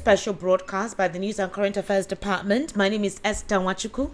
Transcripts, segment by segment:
special broadcast by the News and Current Affairs Department. My name is Esther Atiku.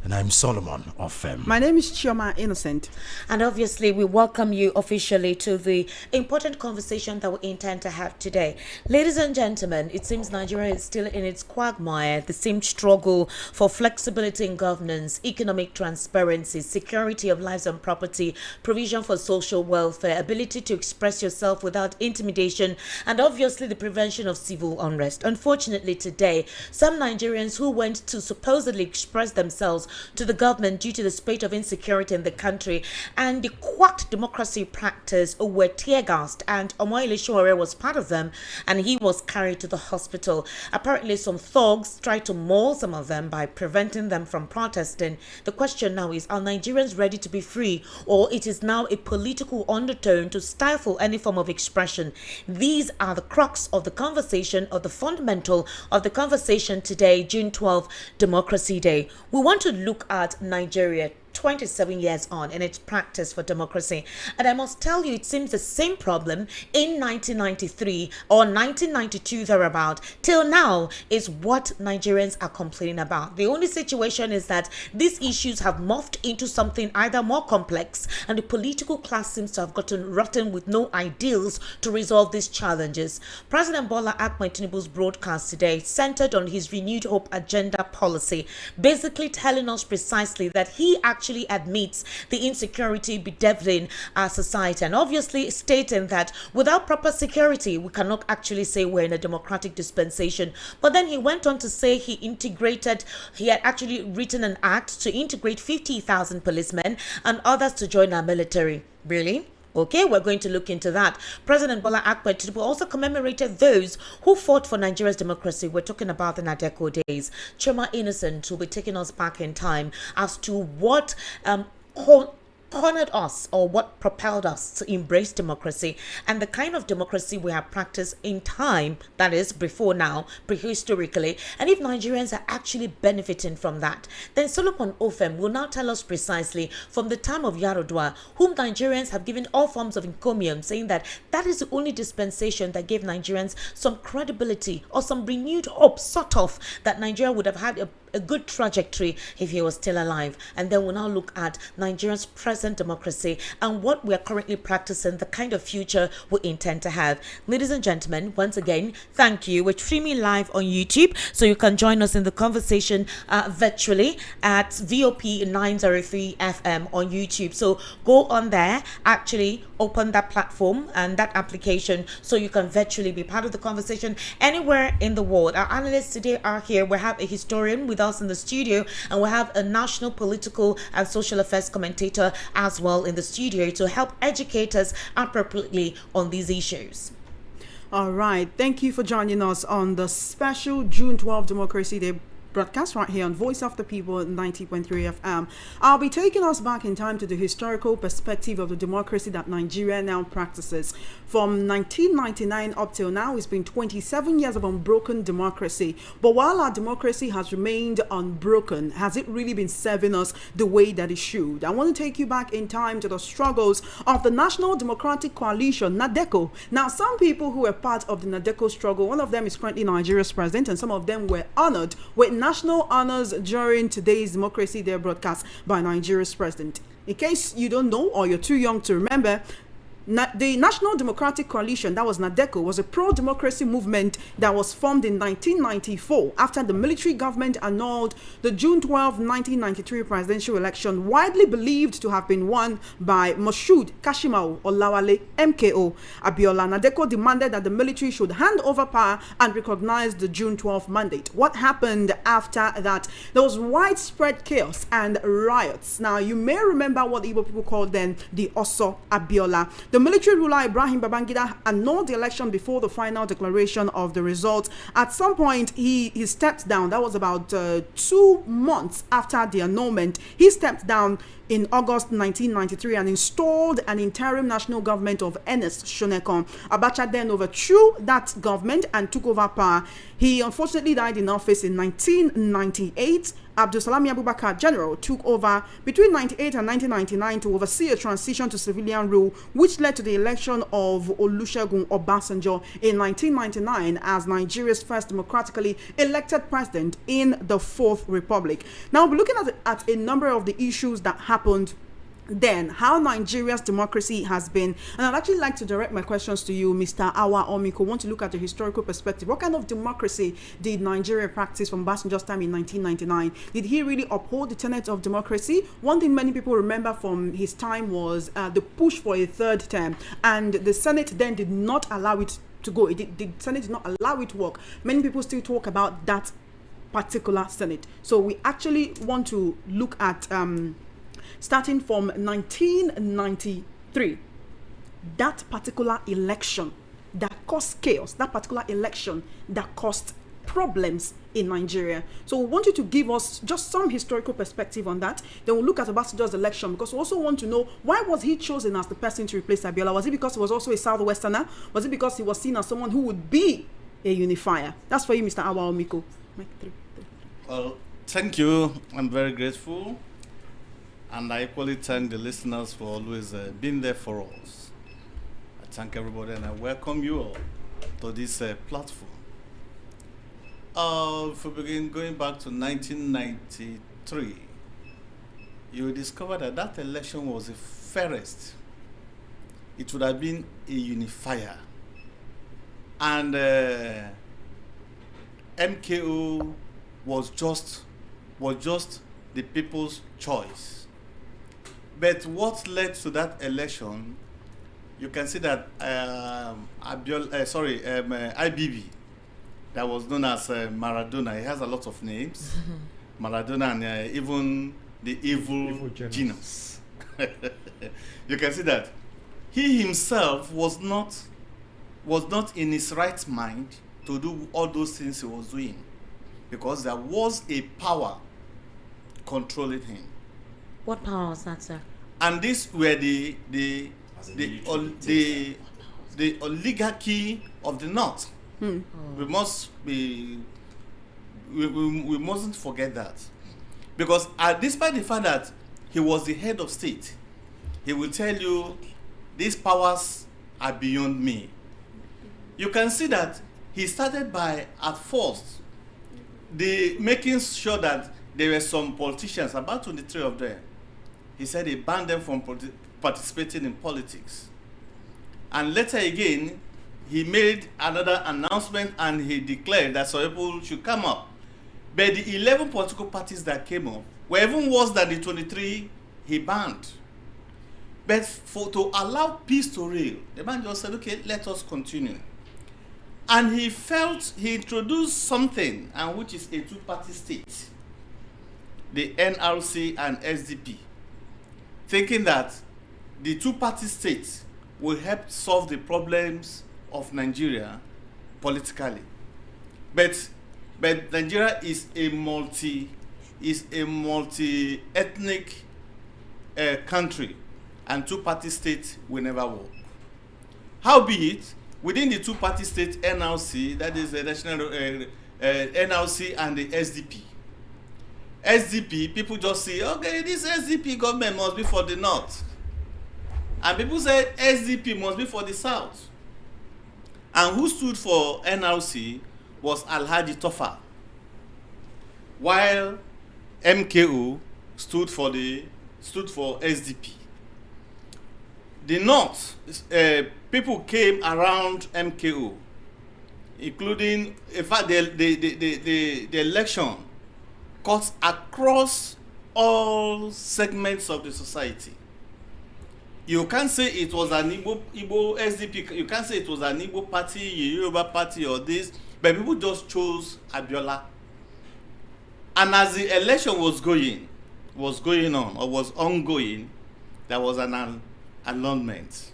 And I'm Solomon of My name is Chioma Innocent. And obviously, we welcome you officially to the important conversation that we intend to have today. Ladies and gentlemen, it seems Nigeria is still in its quagmire, the same struggle for flexibility in governance, economic transparency, security of lives and property, provision for social welfare, ability to express yourself without intimidation, and obviously the prevention of civil unrest. Unfortunately, today, some Nigerians who went to supposedly express themselves to the government due to the spate of insecurity in the country and the quacked democracy practice were teargassed, and Amaechi Sowore was part of them, and he was carried to the hospital. Apparently, some thugs tried to maul some of them by preventing them from protesting. The question now is, are Nigerians ready to be free, or it is now a political undertone to stifle any form of expression? These are the crux of the conversation, or the fundamental of the conversation today, June 12th, Democracy Day. We want to look at Nigeria 27 years on in its practice for democracy. And I must tell you, it seems the same problem in 1993 or 1992 thereabout till now is what Nigerians are complaining about. The only situation is that these issues have morphed into something either more complex, and the political class seems to have gotten rotten with no ideals to resolve these challenges. President Bola Ahmed Tinubu's broadcast today centered on his renewed hope agenda policy, basically telling us precisely that he actually admits the insecurity bedeviling our society, and obviously stating that without proper security we cannot actually say we're in a democratic dispensation. But then he went on to say he had actually written an act to integrate 50,000 policemen and others to join our military. Really? Okay, we're going to look into that. President Bola Ahmed Tinubu also commemorated those who fought for Nigeria's democracy. We're talking about the Atiku days. Chioma Innocent will be taking us back in time as to what cornered us, or what propelled us to embrace democracy, and the kind of democracy we have practiced in time, that is before now, prehistorically, and if Nigerians are actually benefiting from that. Then Solomon Ofem will now tell us precisely from the time of Yarodua, whom Nigerians have given all forms of encomium, saying that that is the only dispensation that gave Nigerians some credibility or some renewed hope, sort of, that Nigeria would have had a good trajectory if he was still alive. And then we'll now look at Nigeria's present democracy and what we are currently practicing, the kind of future we intend to have. Ladies and gentlemen, once again, thank you. We're streaming live on YouTube, so you can join us in the conversation virtually at VOP 903 FM on YouTube. So go on there, actually open that platform and that application so you can virtually be part of the conversation anywhere in the world. Our analysts today are here. We have a historian with us in the studio, and we have a national political and social affairs commentator as well in the studio to help educate us appropriately on these issues. All right. Thank you for joining us on the special June 12th Democracy Day broadcast right here on Voice of the People 90.3 FM. I'll be taking us back in time to the historical perspective of the democracy that Nigeria now practices. From 1999 up till now, it's been 27 years of unbroken democracy. But while our democracy has remained unbroken, has it really been serving us the way that it should? I want to take you back in time to the struggles of the National Democratic Coalition, NADECO. Now, some people who were part of the NADECO struggle, one of them is currently Nigeria's president, and some of them were honored with national honors during today's Democracy Day broadcast by Nigeria's president. In case you don't know or you're too young to remember, the National Democratic Coalition, that was NADECO, was a pro-democracy movement that was formed in 1994 after the military government annulled the June 12, 1993 presidential election, widely believed to have been won by Moshood Kashimau Olawale, MKO Abiola. NADECO demanded that the military should hand over power and recognize the June 12 mandate. What happened after that? There was widespread chaos and riots. Now, you may remember what Igbo people called then the Oso Abiola. The military ruler Ibrahim Babangida annulled the election before the final declaration of the results. At some point, he stepped down. That was about 2 months after the annulment. He stepped down in August 1993 and installed an interim national government of Ernest Shonekan. Abacha then overthrew that government and took over power. He unfortunately died in office in 1998. Abdulsalami Abubakar General took over between 1998 and 1999 to oversee a transition to civilian rule, which led to the election of Olusegun Obasanjo in 1999 as Nigeria's first democratically elected president in the Fourth Republic. Now, we're looking at a number of the issues that happened then, how Nigeria's democracy has been. And I'd actually like to direct my questions to you, Mr. Awa Omiko. Want to look at the historical perspective. What kind of democracy did Nigeria practice from Obasanjo's time in 1999? Did he really uphold the tenets of democracy? One thing many people remember from his time was the push for a third term, and the Senate then did not allow it to go. The Senate did not allow it to work. Many people still talk about that particular Senate. So we actually want to look at starting from 1993, that particular election that caused chaos, that particular election that caused problems in Nigeria. So we want you to give us just some historical perspective on that. Then we'll look at Obasanjo's election, because we also want to know, why was he chosen as the person to replace Abiola? Was it because he was also a Southwesterner? Was it because he was seen as someone who would be a unifier? That's for you, Mr. Awa Omiko. Well, thank you. I'm very grateful. And I equally thank the listeners for always being there for us. I thank everybody and I welcome you all to this platform. If we begin going back to 1993, you will discover that that election was the fairest. It would have been a unifier. And MKO was just the people's choice. But what led to that election, you can see that IBB, that was known as Maradona, he has a lot of names. Maradona and even the evil genius. You can see that he himself was not in his right mind to do all those things he was doing, because there was a power controlling him. What power was that, sir? And these were the oligarchy of the North. We mustn't forget that, because despite the fact that he was the head of state, he will tell you these powers are beyond me. You can see that he started by, at first, making sure that there were some politicians, about 23 of them. He said he banned them from participating in politics. And later again, he made another announcement and he declared that some people should come up. But the 11 political parties that came up were even worse than the 23 he banned. But to allow peace to reign, the man just said, okay, let us continue. And he introduced something, and which is a two-party state, the NRC and SDP, thinking that the two-party state will help solve the problems of Nigeria politically. But Nigeria is a multi-ethnic country, and two-party state will never work. Howbeit, within the two-party state NRC, that is the national NRC and the SDP. SDP, people just say, okay, this SDP government must be for the North. And people say SDP must be for the South. And who stood for NRC was Alhaji Tofa, while MKO stood for SDP. The North, people came around MKO, including, in fact, the election cut across all segments of the society. You can't say it was an Igbo SDP, you can't say it was an Igbo party, Yoruba party, or this, but people just chose Abiola. And as the election was ongoing, there was an annulment.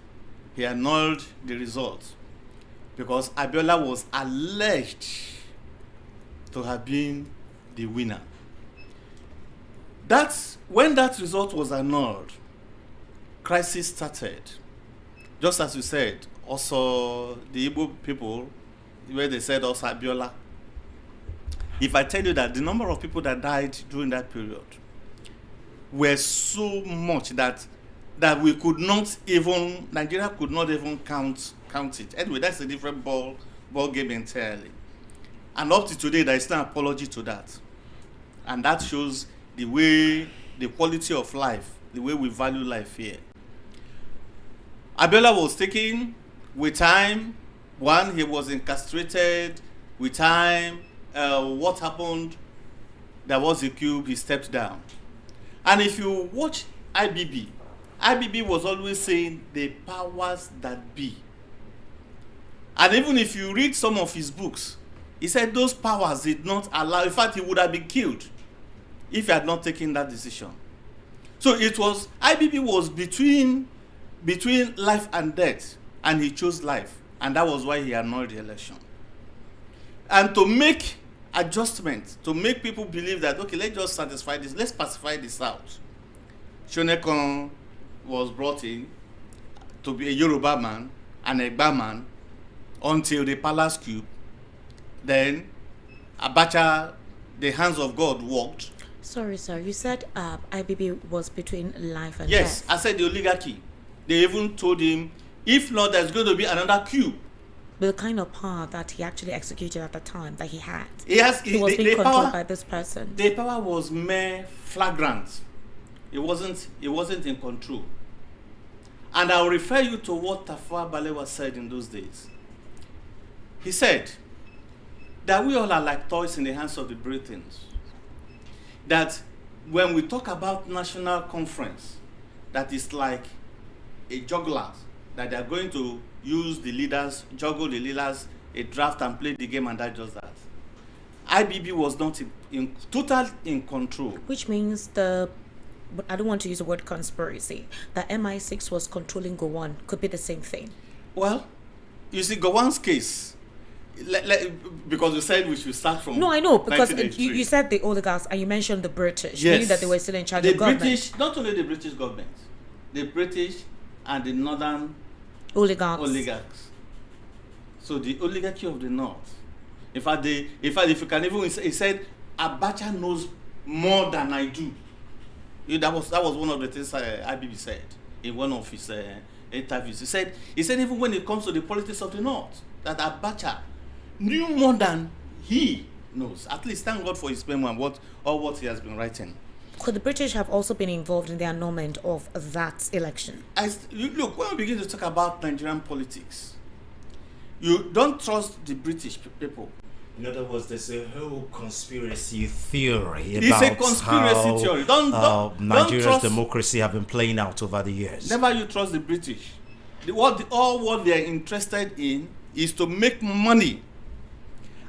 He annulled the result because Abiola was alleged to have been the winner. when that result was annulled, crisis started. Just as you said, also the Igbo people, where they said also Abiola. If I tell you that the number of people that died during that period were so much that we could not even, Nigeria could not even count it. Anyway, that's a different ball game entirely. And up to today, there is no apology to that. And that shows the quality of life, the way we value life here. Abiola was taken with time. One, he was incarcerated with time. What happened? There was a coup, he stepped down. And if you watch IBB was always saying the powers that be. And even if you read some of his books, he said those powers did not allow, in fact, he would have been killed if he had not taken that decision. So it was, IBB was between life and death, and he chose life. And that was why he annulled the election. And to make adjustments, to make people believe that, okay, let's just satisfy this, let's pacify the South. Shonekan was brought in to be a Yoruba man, an Egba man, until the palace coup. Then Abacha, the hands of God worked. Sorry, sir. You said IBB was between life and yes, death. I said the oligarchy. They even told him, if not, there's going to be another coup. But the kind of power that he actually executed at the time that he had. He was being controlled by this person. The power was mere flagrant. It wasn't in control. And I'll refer you to what Tafawa Balewa said in those days. He said that we all are like toys in the hands of the Britons. That when we talk about national conference, that is like a juggler, that they are going to use the leaders, juggle the leaders, a draft and play the game, and that just that. IBB was not total in control. Which means but I don't want to use the word conspiracy. That MI6 was controlling Gowon could be the same thing. Well, you see, Gowon's case, because you said we should start from. No, I know, because you said the oligarchs and you mentioned the British, yes, meaning that they were still in charge of government. British, not only the British government, the British and the northern oligarchs. So the oligarchy of the north. In fact, if you can even, he said, Abacha knows more than I do. That was one of the things IBB said in one of his interviews. He said even when it comes to the politics of the north, that Abacha knew more than he knows. At least thank God for his memoir, what he has been writing. Could the British have also been involved in the annulment of that election? Look, when we begin to talk about Nigerian politics, you don't trust the British people. In other words, there's a whole conspiracy theory It's about a conspiracy theory. Don't Nigeria's trust, democracy have been playing out over the years. Never you trust the British. What they are interested in is to make money.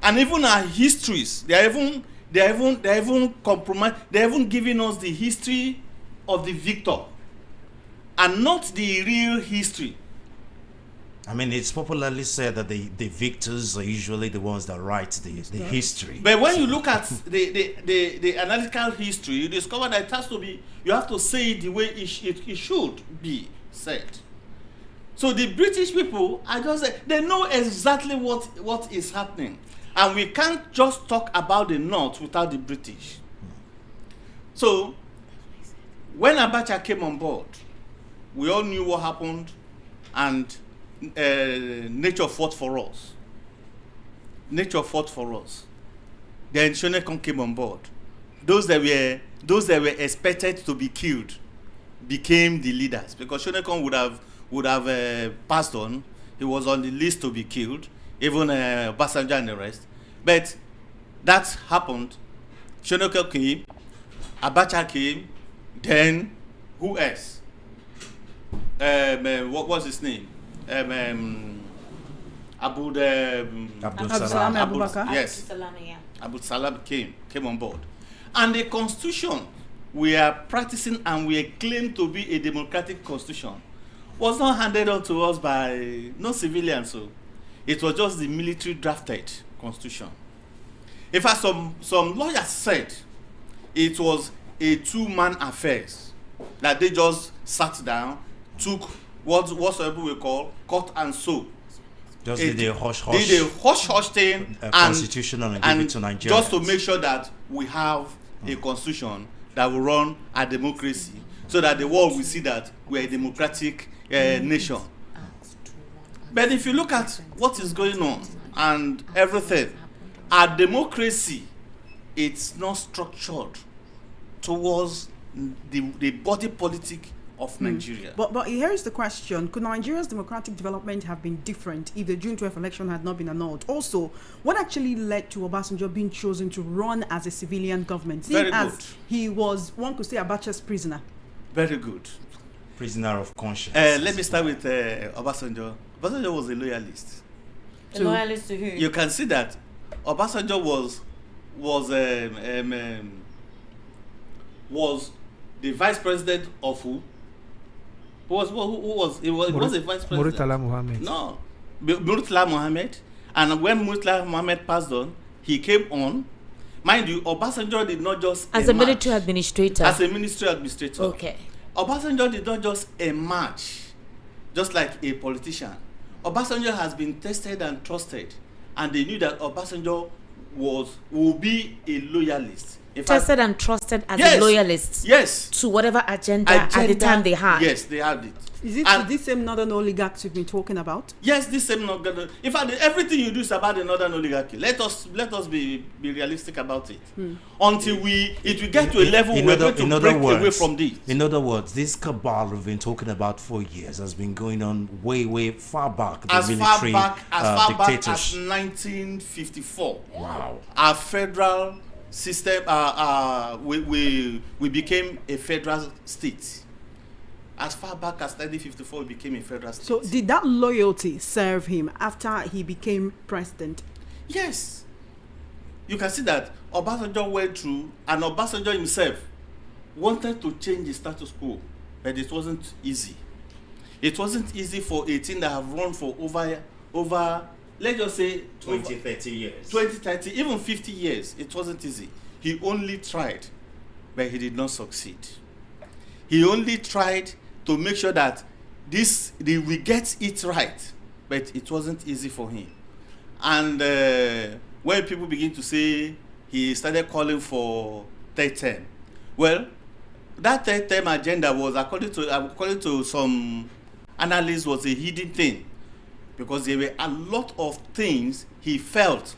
And even our histories, they are even compromised. They are even giving us the history of the victor, and not the real history. I mean, it's popularly said that the victors are usually the ones that write the history. But when you look at the analytical history, you discover that it has to be, you have to say it the way it should be said. So the British people are they know exactly what is happening. And we can't just talk about the North without the British. So when Abacha came on board, we all knew what happened, and nature fought for us. Nature fought for us. Then Shonekan came on board. Those that were expected to be killed became the leaders, because Shonekan would have passed on. He was on the list to be killed, even Obasanjo and the rest. But that happened. Shonekan came, Abacha came, then who else? What was his name? Abdul Salam Abubakar. Yes. Abdul Salam came on board. And the constitution we are practicing and we claim to be a democratic constitution was not handed on to us by no civilians. So it was just the military drafted constitution. In fact, some lawyers said it was a two-man affair that they just sat down, took whatsoever we call cut and sew. Just did a hush thing constitutional and give it to Nigeria. Just to make sure that we have a constitution that will run a democracy, so that the world will see that we're a democratic nation. But if you look at what is going on and everything, our democracy, it's not structured towards the body politic of Nigeria. But here is the question: could Nigeria's democratic development have been different if the June 12th election had not been annulled? Also, what actually led to Obasanjo being chosen to run as a civilian government? Very as good. He was, one could say, Abacha's prisoner. Very good. Prisoner of conscience. Let me start with Obasanjo. Obasanjo was a loyalist. A loyalist to who? You can see that Obasanjo was the vice president of who? Who was he was a vice president? Murtala Mohammed. No, Murtala Mohammed. And when Murtala Mohammed passed on, he came on. Mind you, Obasanjo did not just as a military administrator. As a military administrator. Okay. Obasanjo did not just emerge just like a politician. Obasanjo has been tested and trusted, and they knew that Obasanjo will be a loyalist. In fact, Tested and trusted as a loyalist. Yes. To whatever agenda at the time they had. Yes, they had it. Is it this same northern oligarchs we've been talking about? Yes, this same northern. In fact, everything you do is about the northern oligarchy. Let us be realistic about it. Until it will get to a level where we're going to break away from this. In other words, this cabal we've been talking about for years has been going on way far back. As far back as 1954. Wow. Our federal system, we became a federal state. As far back as 1954, we became a federal state. So did that loyalty serve him after he became president? Yes. You can see that Obasanjo went through, and Obasanjo himself wanted to change the status quo, but it wasn't easy. It wasn't easy for a team that have run for over let's just say 20, 30 years. 20, 30, even 50 years. It wasn't easy. He only tried, but he did not succeed. He only tried to make sure that we get it right, but it wasn't easy for him. And when people begin to say he started calling for third term, well, that third term agenda was, according to some analysts, was a hidden thing, because there were a lot of things he felt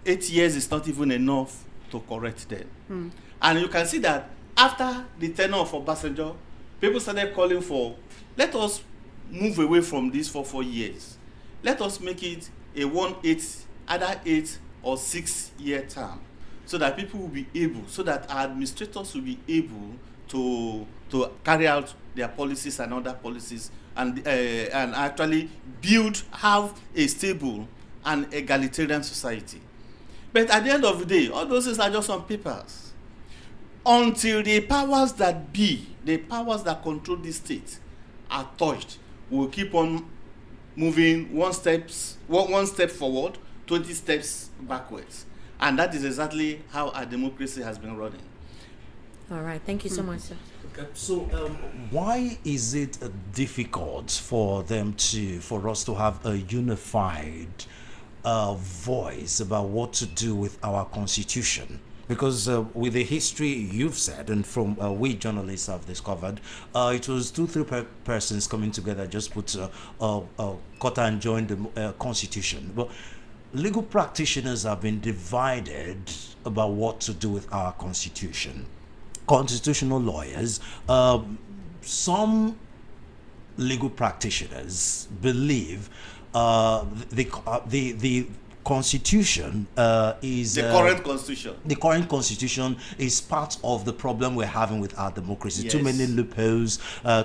8 years is not even enough to correct them. And you can see that after the tenure of Obasanjo, people started calling for, let us move away from this for 4 years. Let us make it a 8 or 6 year term, so that people will be able, so that our administrators will be able to carry out their policies and other policies, and actually have a stable and egalitarian society. But at the end of the day, all those things are just on papers. Until the powers that be, the powers that control the state, are touched, we'll keep on moving one step forward, 20 steps backwards. And that is exactly how our democracy has been running. All right. Thank you so much, sir. Okay. So, why is it difficult for us to have a unified voice about what to do with our constitution? Because with the history you've said, and from we journalists have discovered, it was 2-3 persons coming together, just put cut and join the constitution. But legal practitioners have been divided about what to do with our constitution. Constitutional lawyers, some legal practitioners believe the constitution is the current constitution. The current constitution is part of the problem we're having with our democracy. Yes. Too many loopholes,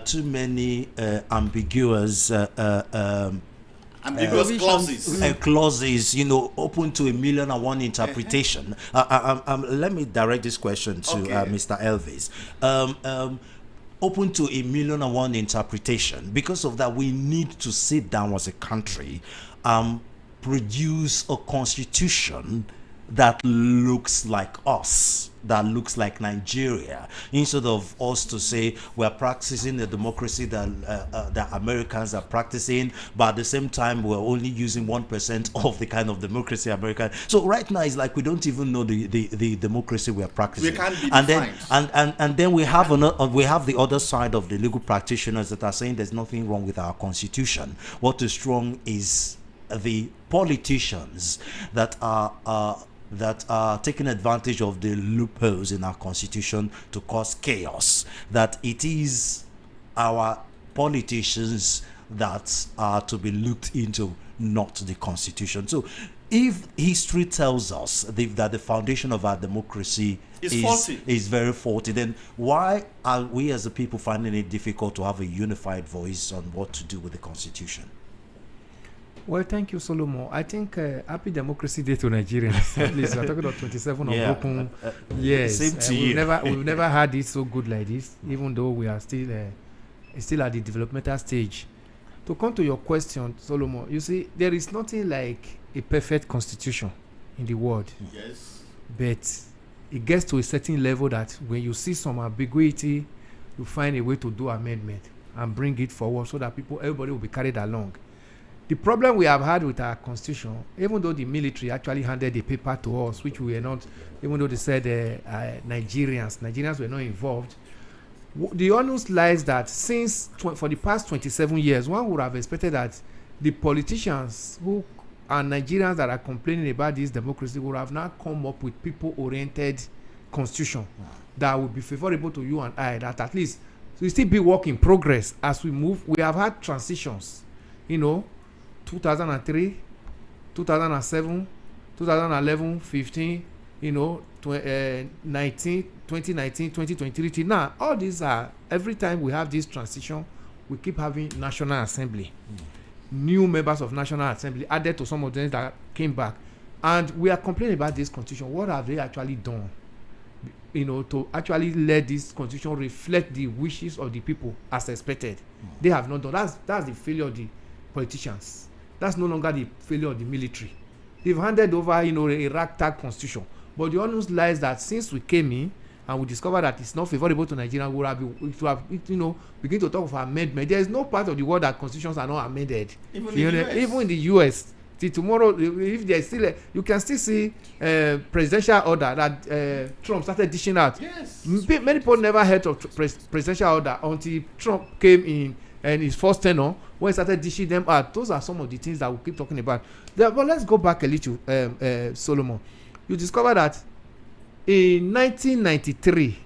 too many ambiguous clauses. Clauses, open to 1,000,001 interpretation. Let me direct this question to Mr. Elvis. Open to 1,000,001 interpretation. Because of that, we need to sit down as a country, produce a constitution that looks like us, that looks like Nigeria, instead of us to say we're practicing the democracy that Americans are practicing, but at the same time we're only using 1% of the kind of democracy American. So right now it's like we don't even know the democracy we are practicing. We can't be and defined. then and then we have the other side of the legal practitioners that are saying there's nothing wrong with our constitution. What is wrong is the politicians that are taking advantage of the loopholes in our constitution to cause chaos. That it is our politicians that are to be looked into, not the constitution. So if history tells us that the foundation of our democracy is very faulty, then why are we as a people finding it difficult to have a unified voice on what to do with the constitution? Well, thank you, Solomon. I think happy Democracy Day to Nigerians. At least we're talking about 27 of broken years. Same to you. We've never had it so good like this, even though we are still at the developmental stage. To come to your question, Solomon, you see, there is nothing like a perfect constitution in the world. Yes. But it gets to a certain level that when you see some ambiguity, you find a way to do amendment and bring it forward so that everybody will be carried along. The problem we have had with our constitution, even though the military actually handed the paper to us, which we were not, even though they said Nigerians were not involved, the onus lies that since for the past 27 years, one would have expected that the politicians who are Nigerians that are complaining about this democracy would have now come up with people-oriented constitution that would be favorable to you and I, that at least so it still be work in progress as we move. We have had transitions, 2003, 2007, 2011, 15, 2019, 2023 till now. All these are, every time we have this transition, we keep having National Assembly. New members of National Assembly added to some of them that came back. And we are complaining about this constitution. What have they actually done? To actually let this constitution reflect the wishes of the people as expected. They have not done. That's the failure of the politicians. That's no longer the failure of the military. They've handed over, a ragtag constitution. But the honest lies that since we came in and we discovered that it's not favorable to Nigeria, we have begin to talk of amendment. There is no part of the world that constitutions are not amended. Even in the US, till tomorrow, if there's still you can still see presidential order that Trump started dishing out. Yes. Many people never heard of presidential order until Trump came in and his first tenure, when he started dishing them out. Those are some of the things that we keep talking about. But let's go back a little, Solomon. You discover that in 1993,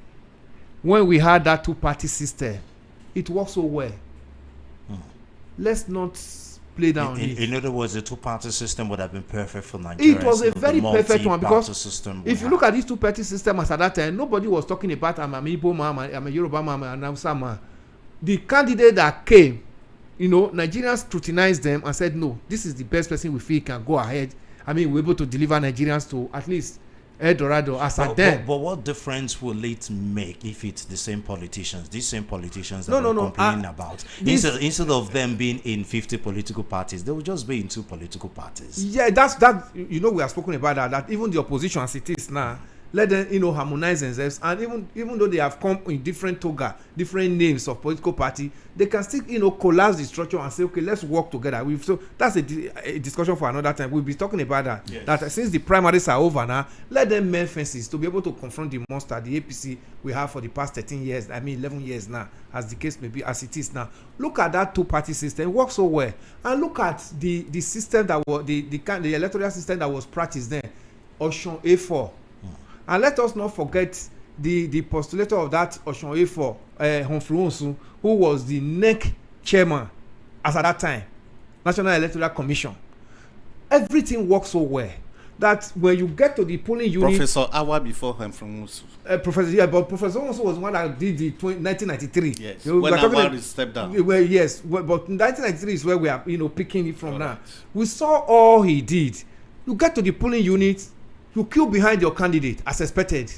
when we had that two-party system, it worked so well. Let's not play down it. In other words, the two-party system would have been perfect for Nigeria. It was a very perfect one, because if you look at this two-party system as at that time, nobody was talking about I'm a Igbo man, I'm a Yoruba man, I'm a Hausa man. The candidate that came, Nigerians scrutinized them and said, no, this is the best person we feel can go ahead. We're able to deliver Nigerians to at least El Dorado as at then. But what difference will it make if it's the same politicians, these same politicians that we're complaining about? Instead of them being in 50 political parties, they will just be in 2 political parties. Yeah, that we have spoken about that even the opposition as it is now, let them harmonize themselves, and even though they have come in different toga, different names of political party, they can still collapse the structure and say, okay, let's work together. So that's a discussion for another time. We'll be talking about that. Yes. That since the primaries are over now, let them mend fences to be able to confront the monster, the APC we have for the past 13 years, 11 years now, as the case may be, as it is now. Look at that two-party system. It works so well. And look at the system that was the electoral system that was practiced then, Osun A4. And let us not forget the postulator of that Osun A4, Humphrey Onsu, who was the NEC chairman as at that time, National Electoral Commission. Everything works so well that when you get to the polling unit, Professor Awa before Humphrey Onsu. But Professor Onsu was the one that did the 1993. Yes. When Awa stepped down. Well, yes, but 1993 is where we are, picking it from now. We saw all he did. You get to the polling unit, you queue behind your candidate as expected.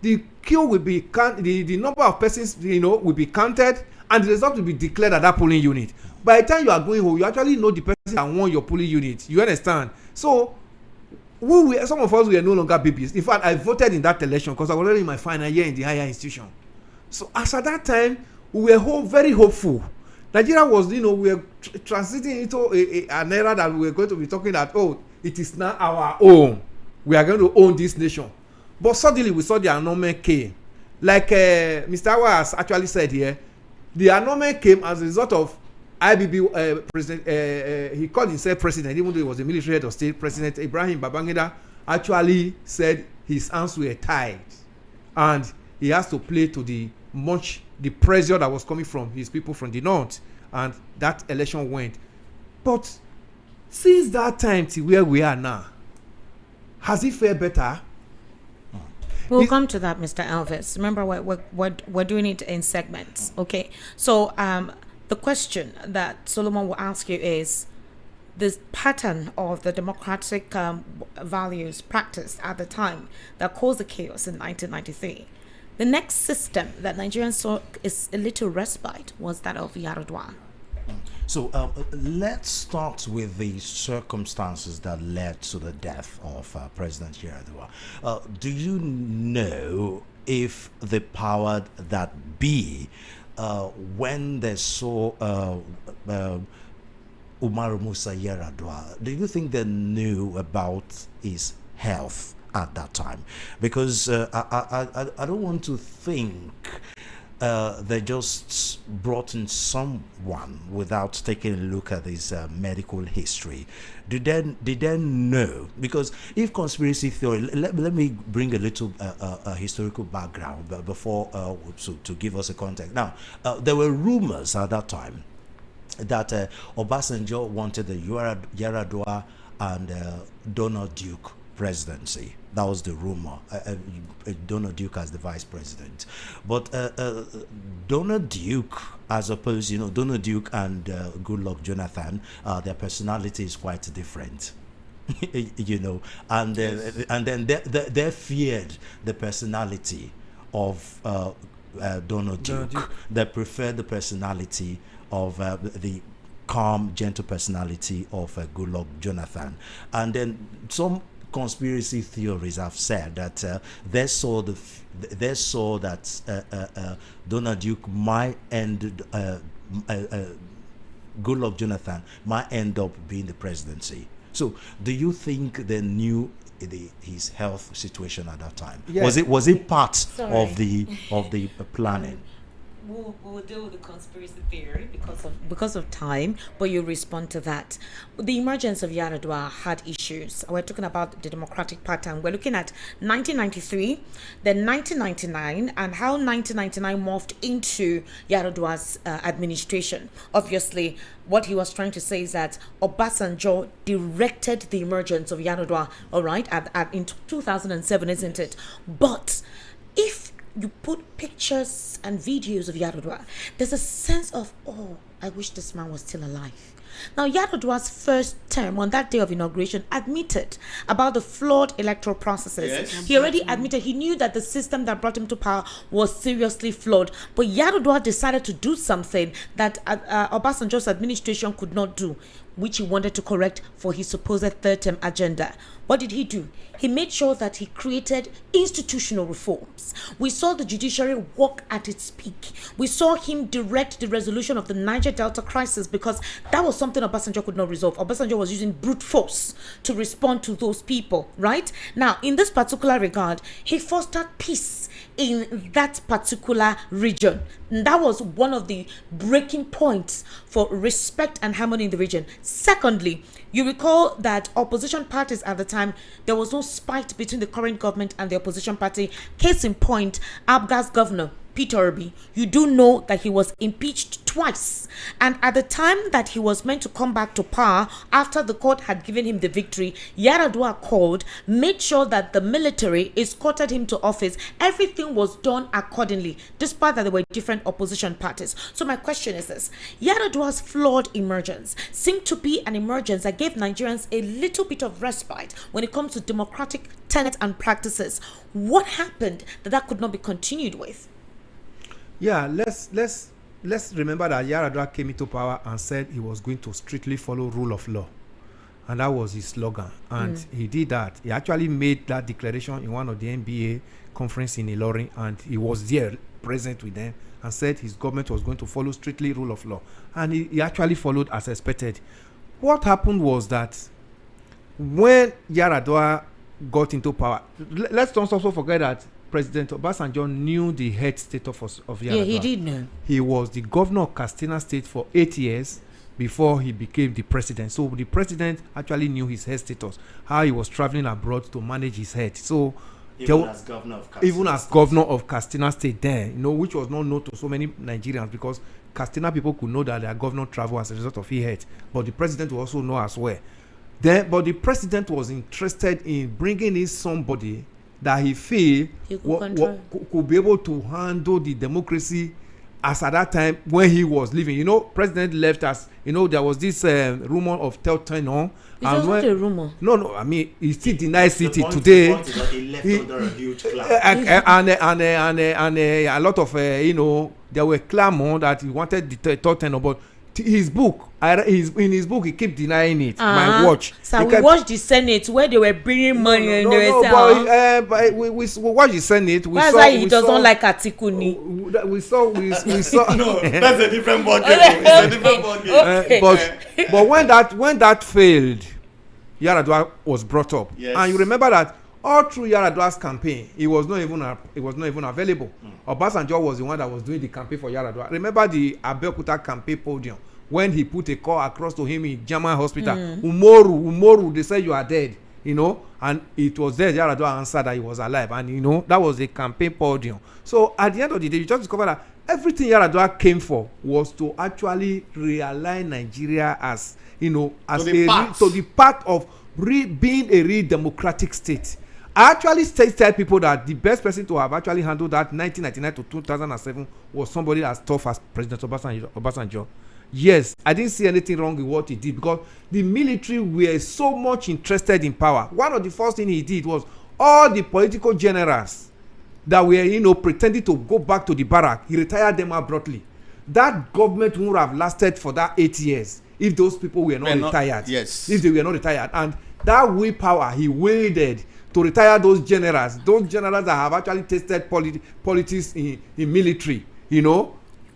The queue will be the number of persons will be counted, and the result will be declared at that polling unit. By the time you are going home, you actually know the person that won your polling unit. You understand? So some of us were no longer babies. In fact, I voted in that election because I was already in my final year in the higher institution. So as at that time, we were very hopeful. Nigeria was, we were transiting into an era that we were going to be talking that, it is now our own. We are going to own this nation. But suddenly we saw the annulment came. Like Mr. Awa has actually said here, the annulment came as a result of IBB president. He called himself president, even though he was the military head of state. President Ibrahim Babangida actually said his hands were tied, and he has to play to the pressure that was coming from his people from the north, and that election went. But since that time to where we are now, has it fared better? We'll come to that, Mr. Elvis. Remember, we're doing it in segments, okay? So the question that Solomon will ask you is, this pattern of the democratic values practiced at the time that caused the chaos in 1993, the next system that Nigerians saw is a little respite was that of Yaradua. So let's start with the circumstances that led to the death of President Yaradua. Do you know if the power that be, when they saw Umar Musa Yaradua, do you think they knew about his health at that time? Because I don't want to think they just brought in someone without taking a look at his medical history. Did they know? Because if conspiracy theory, let me bring a little historical background before to give us a context. Now, there were rumors at that time that Obasanjo wanted the Yaradua and Donald Duke presidency. That was the rumor. Donald Duke as the vice president. But Donald Duke, as opposed, Donald Duke and Goodluck Jonathan, their personality is quite different. And then they feared the personality of Donald Duke. They preferred the personality of the calm, gentle personality of Goodluck Jonathan. And then some conspiracy theories have said that they saw that Donald Duke might end, Goodluck Jonathan might end up being the presidency. So, do you think they knew his health situation at that time? Yes. Was it part of the planning? We'll deal with the conspiracy theory because of time, but you respond to that. The emergence of Yaradua had issues. We're talking about the democratic pattern. We're looking at 1993, then 1999, and how 1999 morphed into Yaradua's administration. Obviously, what he was trying to say is that Obasanjo directed the emergence of Yaradua, all right, in 2007, isn't it? But if you put pictures and videos of Yaradua, there's a sense of, I wish this man was still alive. Now, Yaradua's first term on that day of inauguration admitted about the flawed electoral processes. Yes. He already admitted he knew that the system that brought him to power was seriously flawed. But Yaradua decided to do something that Obasanjo's administration could not do, which he wanted to correct for his supposed third-term agenda. What did he do? He made sure that he created institutional reforms. We saw the judiciary work at its peak. We saw him direct the resolution of the Niger Delta crisis, because that was something Obasanjo could not resolve. Obasanjo was using brute force to respond to those people, right? Now, in this particular regard, he fostered peace in that particular region. And that was one of the breaking points for respect and harmony in the region. Secondly, you recall that opposition parties at the time, there was no spite between the current government and the opposition party. Case in point, Abga's governor, Peter Obi, you do know that he was impeached twice. And at the time that he was meant to come back to power, after the court had given him the victory, Yaradua called, made sure that the military escorted him to office. Everything was done accordingly, despite that there were different opposition parties. So my question is this: Yaradua's flawed emergence seemed to be an emergence that gave Nigerians a little bit of respite when it comes to democratic tenets and practices. What happened that could not be continued with? Yeah, let's remember that Yaradua came into power and said he was going to strictly follow rule of law. and that was his slogan. And he did that. He actually made that declaration in one of the NBA conference in Ilorin, and he was there present with them and said his government was going to follow strictly rule of law, and he actually followed as expected. What happened was that when Yaradua got into power, let's not also forget that President Obasanjo knew the head status of Yaradua. Yeah, he did know. He was the governor of Katsina State for 8 years before he became the president. So the president actually knew his head status, how he was traveling abroad to manage his head. So Even as governor of Katsina State then, which was not known to so many Nigerians, because Katsina people could know that their governor traveled as a result of his head, but the president will also know as well. But the president was interested in bringing in somebody that he feel could be able to handle the democracy as at that time when he was leaving. President left us. There was this rumor of third tenure. It was not a rumor. No. I mean, he still denies it today. The point is that he left under a huge cloud. And a lot of there were clamor that he wanted the third tenure, but his book, in his book, he kept denying it. My watch. So we watched the Senate where they were bringing money and they were saying, but we watched the Senate. That's why he doesn't like Atiku. We saw. No, that's a different ball game. It's a different ball game. But when that failed, Yaradua was brought up, and you remember that all through Yaradua's campaign, he was not even available. Obasanjo was the one that was doing the campaign for Yaradua. Remember the Abeokuta campaign podium when he put a call across to him in German hospital. Umoru, they said you are dead, and it was there Yaradua answered that he was alive, and that was the campaign podium. So at the end of the day, you just discover that everything Yaradua came for was to actually realign Nigeria as to the path of being a real democratic state. I actually tell people that the best person to have actually handled that 1999 to 2007 was somebody as tough as President Obasanjo. Yes, I didn't see anything wrong with what he did, because the military were so much interested in power. One of the first things he did was all the political generals that were pretending to go back to the barrack, he retired them abruptly. That government would have lasted for that 8 years if those people were not retired. Yes. If they were not retired. And that willpower he wielded to retire those generals that have actually tasted politics in military,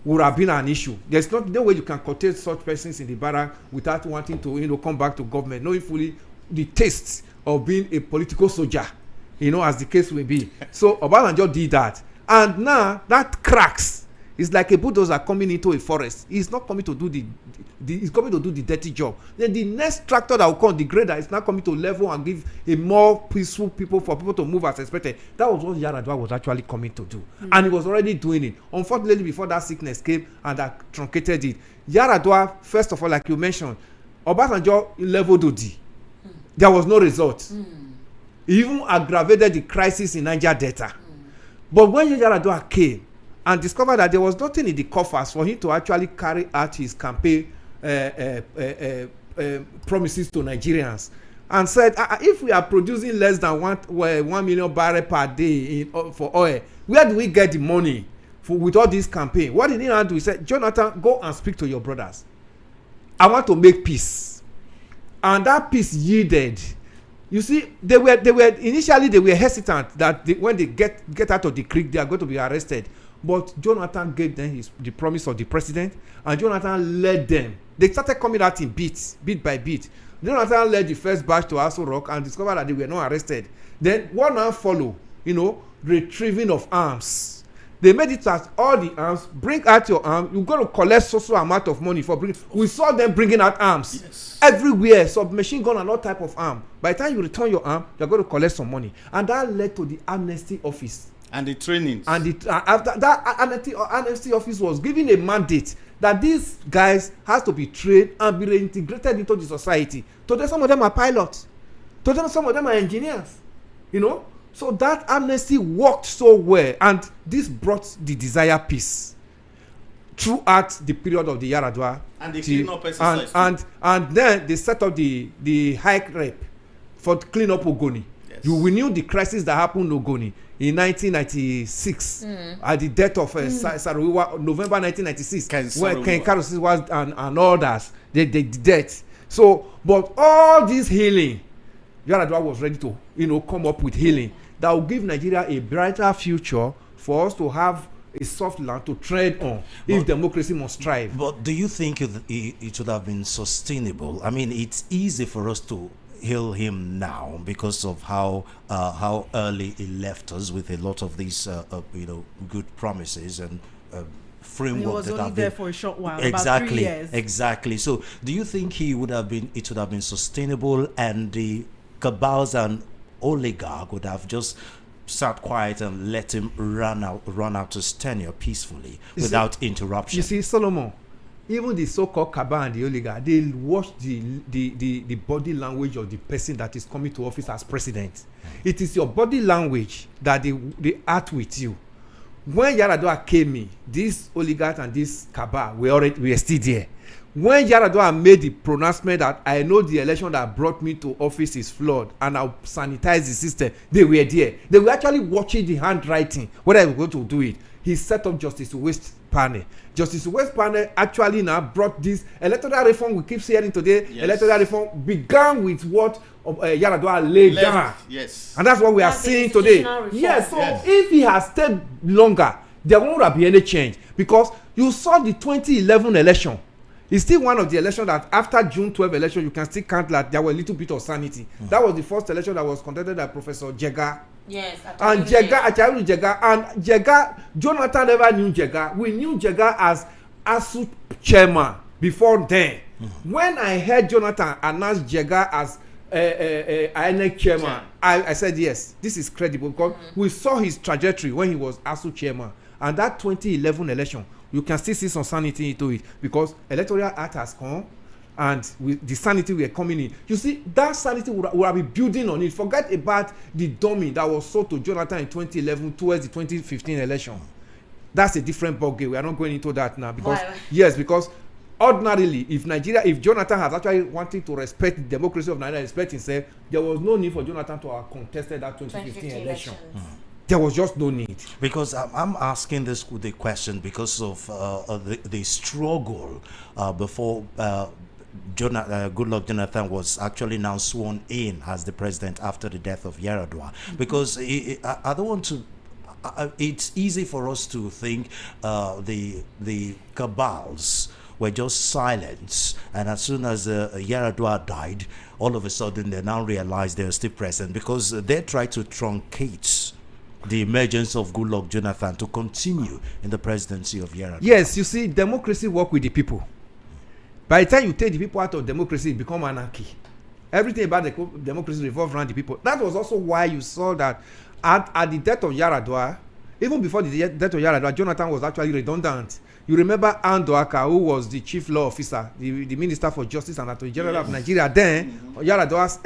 would have been an issue. There's no way you can curtail such persons in the barrack without wanting to, come back to government, knowing fully the taste of being a political soldier, as the case may be. So Obasanjo did that. And now that cracks. It's like a bulldozer coming into a forest. He's not coming to do he's coming to do the dirty job. Then the next tractor that will come, the grader, is now coming to level and give a more peaceful for people to move as expected. That was what Yaradua was actually coming to do. And he was already doing it. Unfortunately, before that sickness came and that truncated it, Yaradua, first of all, like you mentioned, Obasanjo leveled OD. There was no result. He even aggravated the crisis in Niger Delta. But when Yaradua came and discovered that there was nothing in the coffers for him to actually carry out his campaign promises to Nigerians, and said, if we are producing less than 1 million barrels per day for oil, where do we get the money with all this campaign? What did he do? He said, Jonathan, go and speak to your brothers. I want to make peace. And that peace yielded. You see, they were initially hesitant that when they get out of the creek, they are going to be arrested. But Jonathan gave them the promise of the president, and Jonathan led them. They started coming out in bit by bit. Jonathan led the first batch to Aso Rock and discovered that they were not arrested. Then one now follow, retrieving of arms. They made it as all the arms, bring out your arm, you're going to collect so amount of money for bringing. We saw them bringing out arms. Yes. Everywhere, submachine gun and all type of arm. By the time you return your arm, you're going to collect some money. And that led to the amnesty office. And the trainings. And after that, amnesty office was given a mandate that these guys has to be trained and be reintegrated into the society. Today, some of them are pilots. Today, some of them are engineers. So that amnesty worked so well, and this brought the desired peace throughout the period of the Yaradua. And the clean-up exercise. And then they set up the high rep for clean up Ogoni. Yes. We knew the crisis that happened in Ogoni in 1996 at the death of Sarowiwa, November 1996, where Ken Karusi was and others, the death. So, but all this healing, Yaradua was ready to, come up with healing that will give Nigeria a brighter future for us to have a soft land to tread on if democracy must thrive. But do you think it would have been sustainable? I mean, it's easy for us to hail him now because of how early he left us with a lot of these good promises and framework. He was that only have there been, for a short while, exactly, about 3 years. Exactly. So do you think it would have been sustainable, and the cabals and oligarch would have just sat quiet and let him run out his tenure peacefully without interruption? You see, Solomon, even the so-called cabal and the oligarch, they watch the body language of the person that is coming to office as president. It is your body language that they act with you. When Yaradua came in, this oligarch and this cabal we are still there. When Yaradua made the pronouncement that I know the election that brought me to office is flawed and I'll sanitize the system, they were there. They were actually watching the handwriting, whether they were going to do it. He set up Justice West panel. Justice West panel actually now brought this electoral reform we keep hearing today. Yes. Electoral reform began with what Yaradua laid down. Yes. And that's what we are seeing today. Yes, so if he has stayed longer, there won't have been any change, because you saw the 2011 election. It's still one of the elections that after June 12 election, you can still count that there were a little bit of sanity. That was the first election that was conducted by Professor Jega. Yes. And Jega, Jonathan never knew Jega. We knew Jega as ASU chairman before then. When I heard Jonathan announce Jega as INEC chairman, I said, yes, this is credible, because we saw his trajectory when he was ASU chairman. And that 2011 election, you can still see some sanity into it, because electoral act has come, and with the sanity we are coming in, you see that sanity will be building on it. Forget about the dummy that was sold to Jonathan in 2011 towards the 2015 election. That's a different ballgame. We are not going into that now, because because ordinarily, if Jonathan has actually wanted to respect the democracy of Nigeria, respect himself, there was no need for Jonathan to have contested that 2015 election. There was just no need. Because I'm asking the question because of the struggle before Goodluck Jonathan was actually now sworn in as the president after the death of Yaradua. Because I don't want to. It's easy for us to think the cabals were just silent, and as soon as Yaradua died, all of a sudden they now realize they're still present, because they try to truncate the emergence of Goodluck Jonathan to continue in the presidency of Yaradua. Yes, you see, democracy work with the people. By the time you take the people out of democracy, it becomes anarchy. Everything about the democracy revolves around the people. That was also why you saw that at the death of Yaradua, even before the death of Yaradua, Jonathan was actually redundant. You remember Andoaka, who was the chief law officer, the minister for justice and attorney general of Nigeria then, Yaradua's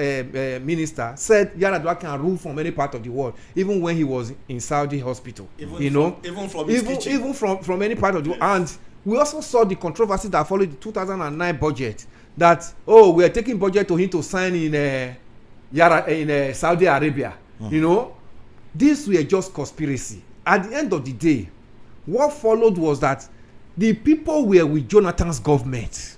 minister, said Yaradua can rule from any part of the world, even when he was in Saudi hospital. Even from any part of the world. And we also saw the controversy that followed the 2009 budget, that we are taking budget to him to sign in Saudi Arabia. These were just conspiracy. At the end of the day, what followed was that the people were with Jonathan's government.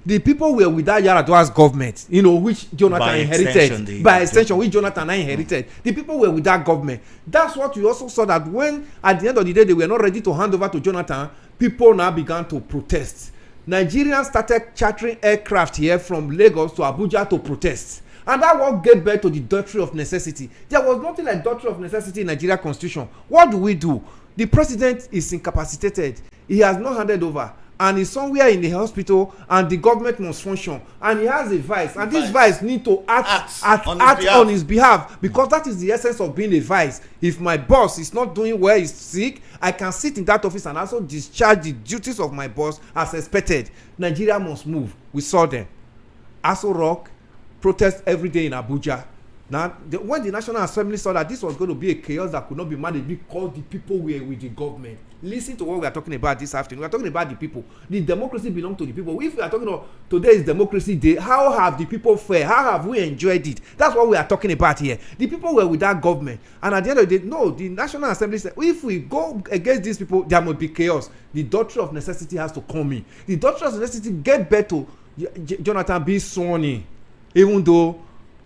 The people were with that Yaradua's government, which Jonathan inherited. By extension, which Jonathan inherited. The people were with that government. That's what you also saw, that when, at the end of the day, they were not ready to hand over to Jonathan, people now began to protest. Nigerians started chartering aircraft here from Lagos to Abuja to protest. And that what gave birth to the doctrine of necessity. There was nothing like doctrine of necessity in Nigeria constitution. What do? The president is incapacitated. He has not handed over, and he's somewhere in the hospital, and the government must function, and he has a vice, and this vice need to act on his behalf, because that is the essence of being a vice. If my boss is not doing well, he's sick, I can sit in that office and also discharge the duties of my boss as expected. Nigeria must move. We saw them. Aso Rock protest every day in Abuja. Now, when the National Assembly saw that this was going to be a chaos that could not be managed because the people were with the government. Listen to what we are talking about this afternoon. We are talking about the people. The democracy belongs to the people. If we are talking about today's Democracy Day, how have the people fared? How have we enjoyed it? That's what we are talking about here. The people were with that government. And at the end of the day, no, the National Assembly said, if we go against these people, there must be chaos. The doctrine of necessity has to come in. The doctrine of necessity get back to Jonathan be sworn in, even though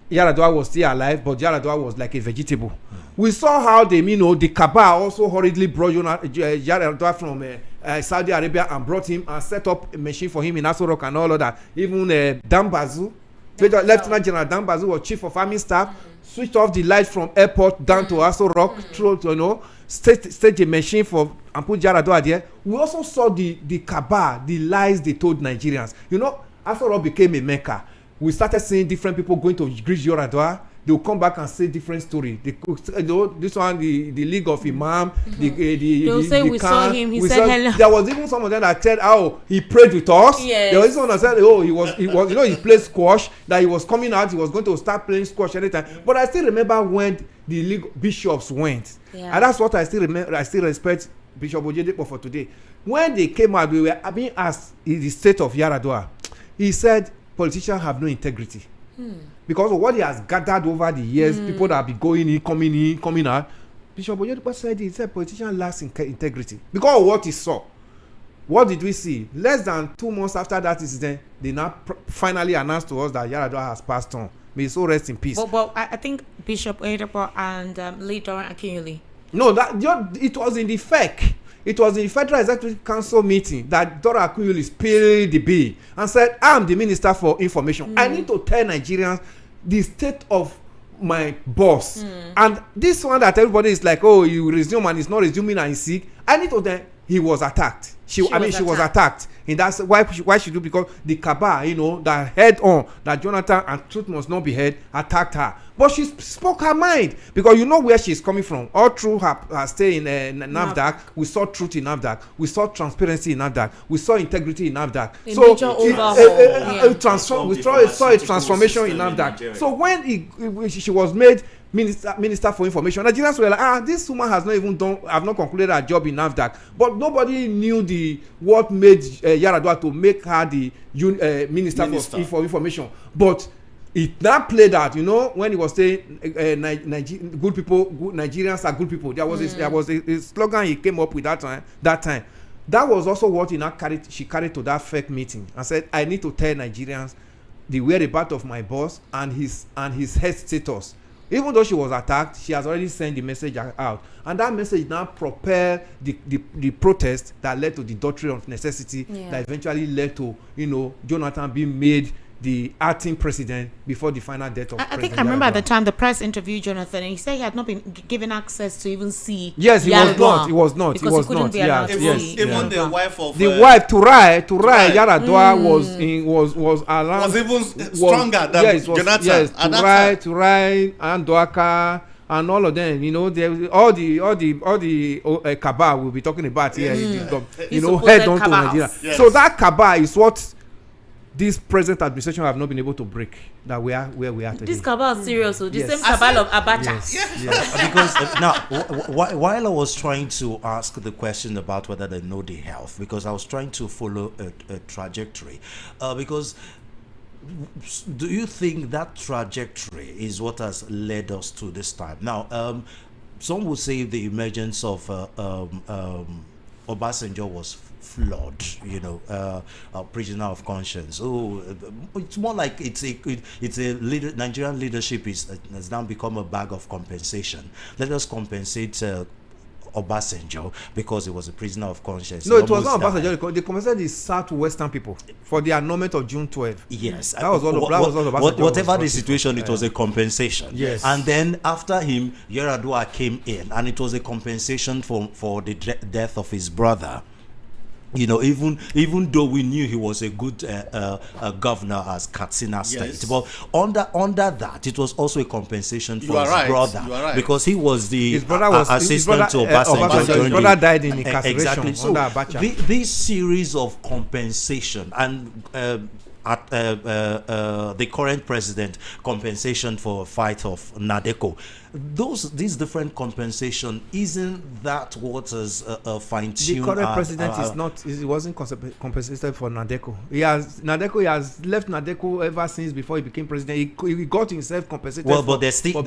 Yaradua was still alive, but Yaradua was like a vegetable. We saw how the cabal also hurriedly brought Yaradua from Saudi Arabia and brought him and set up a machine for him in Aso Rock and all of that. Even Dambazu, Lieutenant General Dambazu was chief of army staff, switched off the light from airport down to Aso Rock, stage a machine for and put Yaradua there. We also saw the cabal, the lies they told Nigerians. Aso Rock became a mecca. We started seeing different people going to greet Yaradua. They will come back and say different story. This one, the League of Imam, they'll say we saw him. He said hello. There was even some of them that said, "Oh, he prayed with us." Yes. There was someone that said, "Oh, he was, he played squash. That he was coming out. He was going to start playing squash anytime." But I still remember when the league bishops went, and that's what I still remember. I still respect Bishop Oyedepo for today. When they came out, we were being asked in the state of Yaradua. He said politicians have no integrity. Because of what he has gathered over the years, people that be going in, coming out. Bishop Oyedepo said he said politicians lacks integrity because of what he saw. What did we see? Less than 2 months after that incident, they now finally announced to us that Yaradua has passed on. May he so rest in peace. But I think Bishop Oyedepo and Lee Doran Akinyuli. No, it was in the FEC. It was in the Federal Executive Council meeting that Dora Akunyili spilled the bill and said, "I'm the Minister for Information. I need to tell Nigerians the state of my boss." And this one that everybody is like, "Oh, you resume and he's not resuming and he's sick." I need to tell he was attacked. She was attacked. And that's why she do, because the cabal, that head on that Jonathan and truth must not be heard, attacked her. But she spoke her mind, because where she's coming from. All through her stay in NAFDAC, we saw truth in NAFDAC, we saw transparency in NAFDAC, we saw integrity in NAFDAC. We saw a transformation in NAFDAC. So when she was made Minister for Information, Nigerians were like, this woman have not concluded her job in NAFDAC. But nobody knew what made Yaradua to make her the Minister for Information. But it now played out, when he was saying good people, Nigerians are good people. There was a slogan he came up with that time. That was also what she carried to that fake meeting and said, "I need to tell Nigerians the whereabouts of my boss and his health status." Even though she was attacked, she has already sent the message out, and that message now propelled the protest that led to the doctrine of necessity, that eventually led to Jonathan being made the acting president before the final death of I think I remember at the time the press interviewed Jonathan, and he said he had not been given access to even see. Yes, he was not. Because he couldn't be allowed to see. Even the wife of Turai Yaradua was allowed. Was even stronger than Jonathan. Yes, Turai and Doaka and all of them. All the cabal we'll be talking about here. Head on to Nigeria. Yes. So that cabal is what this present administration have not been able to break, that we are where we are today. This cabal is serious, the same cabal of Abacha. Yes. Because now, while I was trying to ask the question about whether they know the health, because I was trying to follow a trajectory, because do you think that trajectory is what has led us to this time? Now, some would say the emergence of Obasanjo was flawed, a prisoner of conscience. It's more like it's a Nigerian leadership has now become a bag of compensation. Let us compensate Obasanjo because he was a prisoner of conscience. No, it was not Obasanjo. They compensated the Southwestern people for the annulment of June 12. Yes, that was all Obasanjo. Whatever the situation, it was a compensation. Yes, and then after him, Yaradua came in, and it was a compensation for the death of his brother. Even though we knew he was a good governor as Katsina State, but under that, it was also a compensation for his brother, because he was the assistant to Obasanjo. His brother died in incarceration. Exactly. So under Abacha. This series of compensation and the current president compensation for fight of Nadeko, these different compensation, isn't that what is fine-tuned? The current president he wasn't compensated for Nadeko. He has left Nadeko ever since before he became president. He got himself compensated. Well, but they still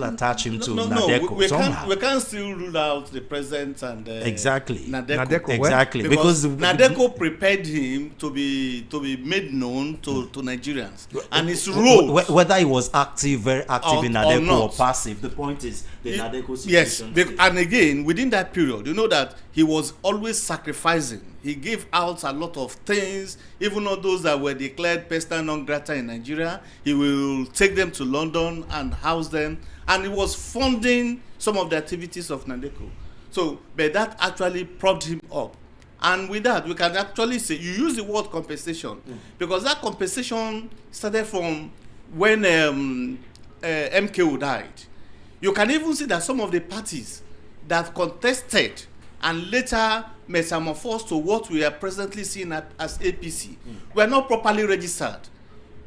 attach him to Nadeko. We can't still rule out the president and exactly Nadeko exactly because Nadeko prepared him to be to be made known to Nigerians. And his role, whether he was active, very active in Nadeko or passive, the point is the Nadeko situation. Yes, and again, within that period, you know that he was always sacrificing. He gave out a lot of things, even all those that were declared persona non grata in Nigeria. He will take them to London and house them, and he was funding some of the activities of Nadeko. So, but that actually propped him up. And with that, we can actually say, you use the word compensation, because that compensation started from when MKO died. You can even see that some of the parties that contested and later metamorphosed to what we are presently seeing as APC were not properly registered.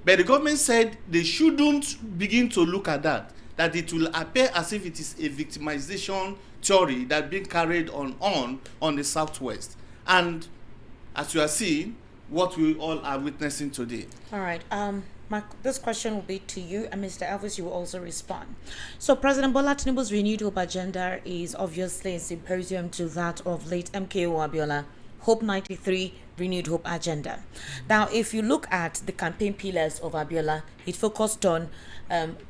But the government said they shouldn't begin to look at that it will appear as if it is a victimization theory that being carried on the Southwest. And as you are seeing, what we all are witnessing today. All right. This question will be to you, and Mr. Elvis, you will also respond. So, President Bola Tinubu's renewed hope agenda is obviously a symposium to that of late MKO Abiola. Hope 93 renewed hope agenda. Now, if you look at the campaign pillars of Abiola, it focused on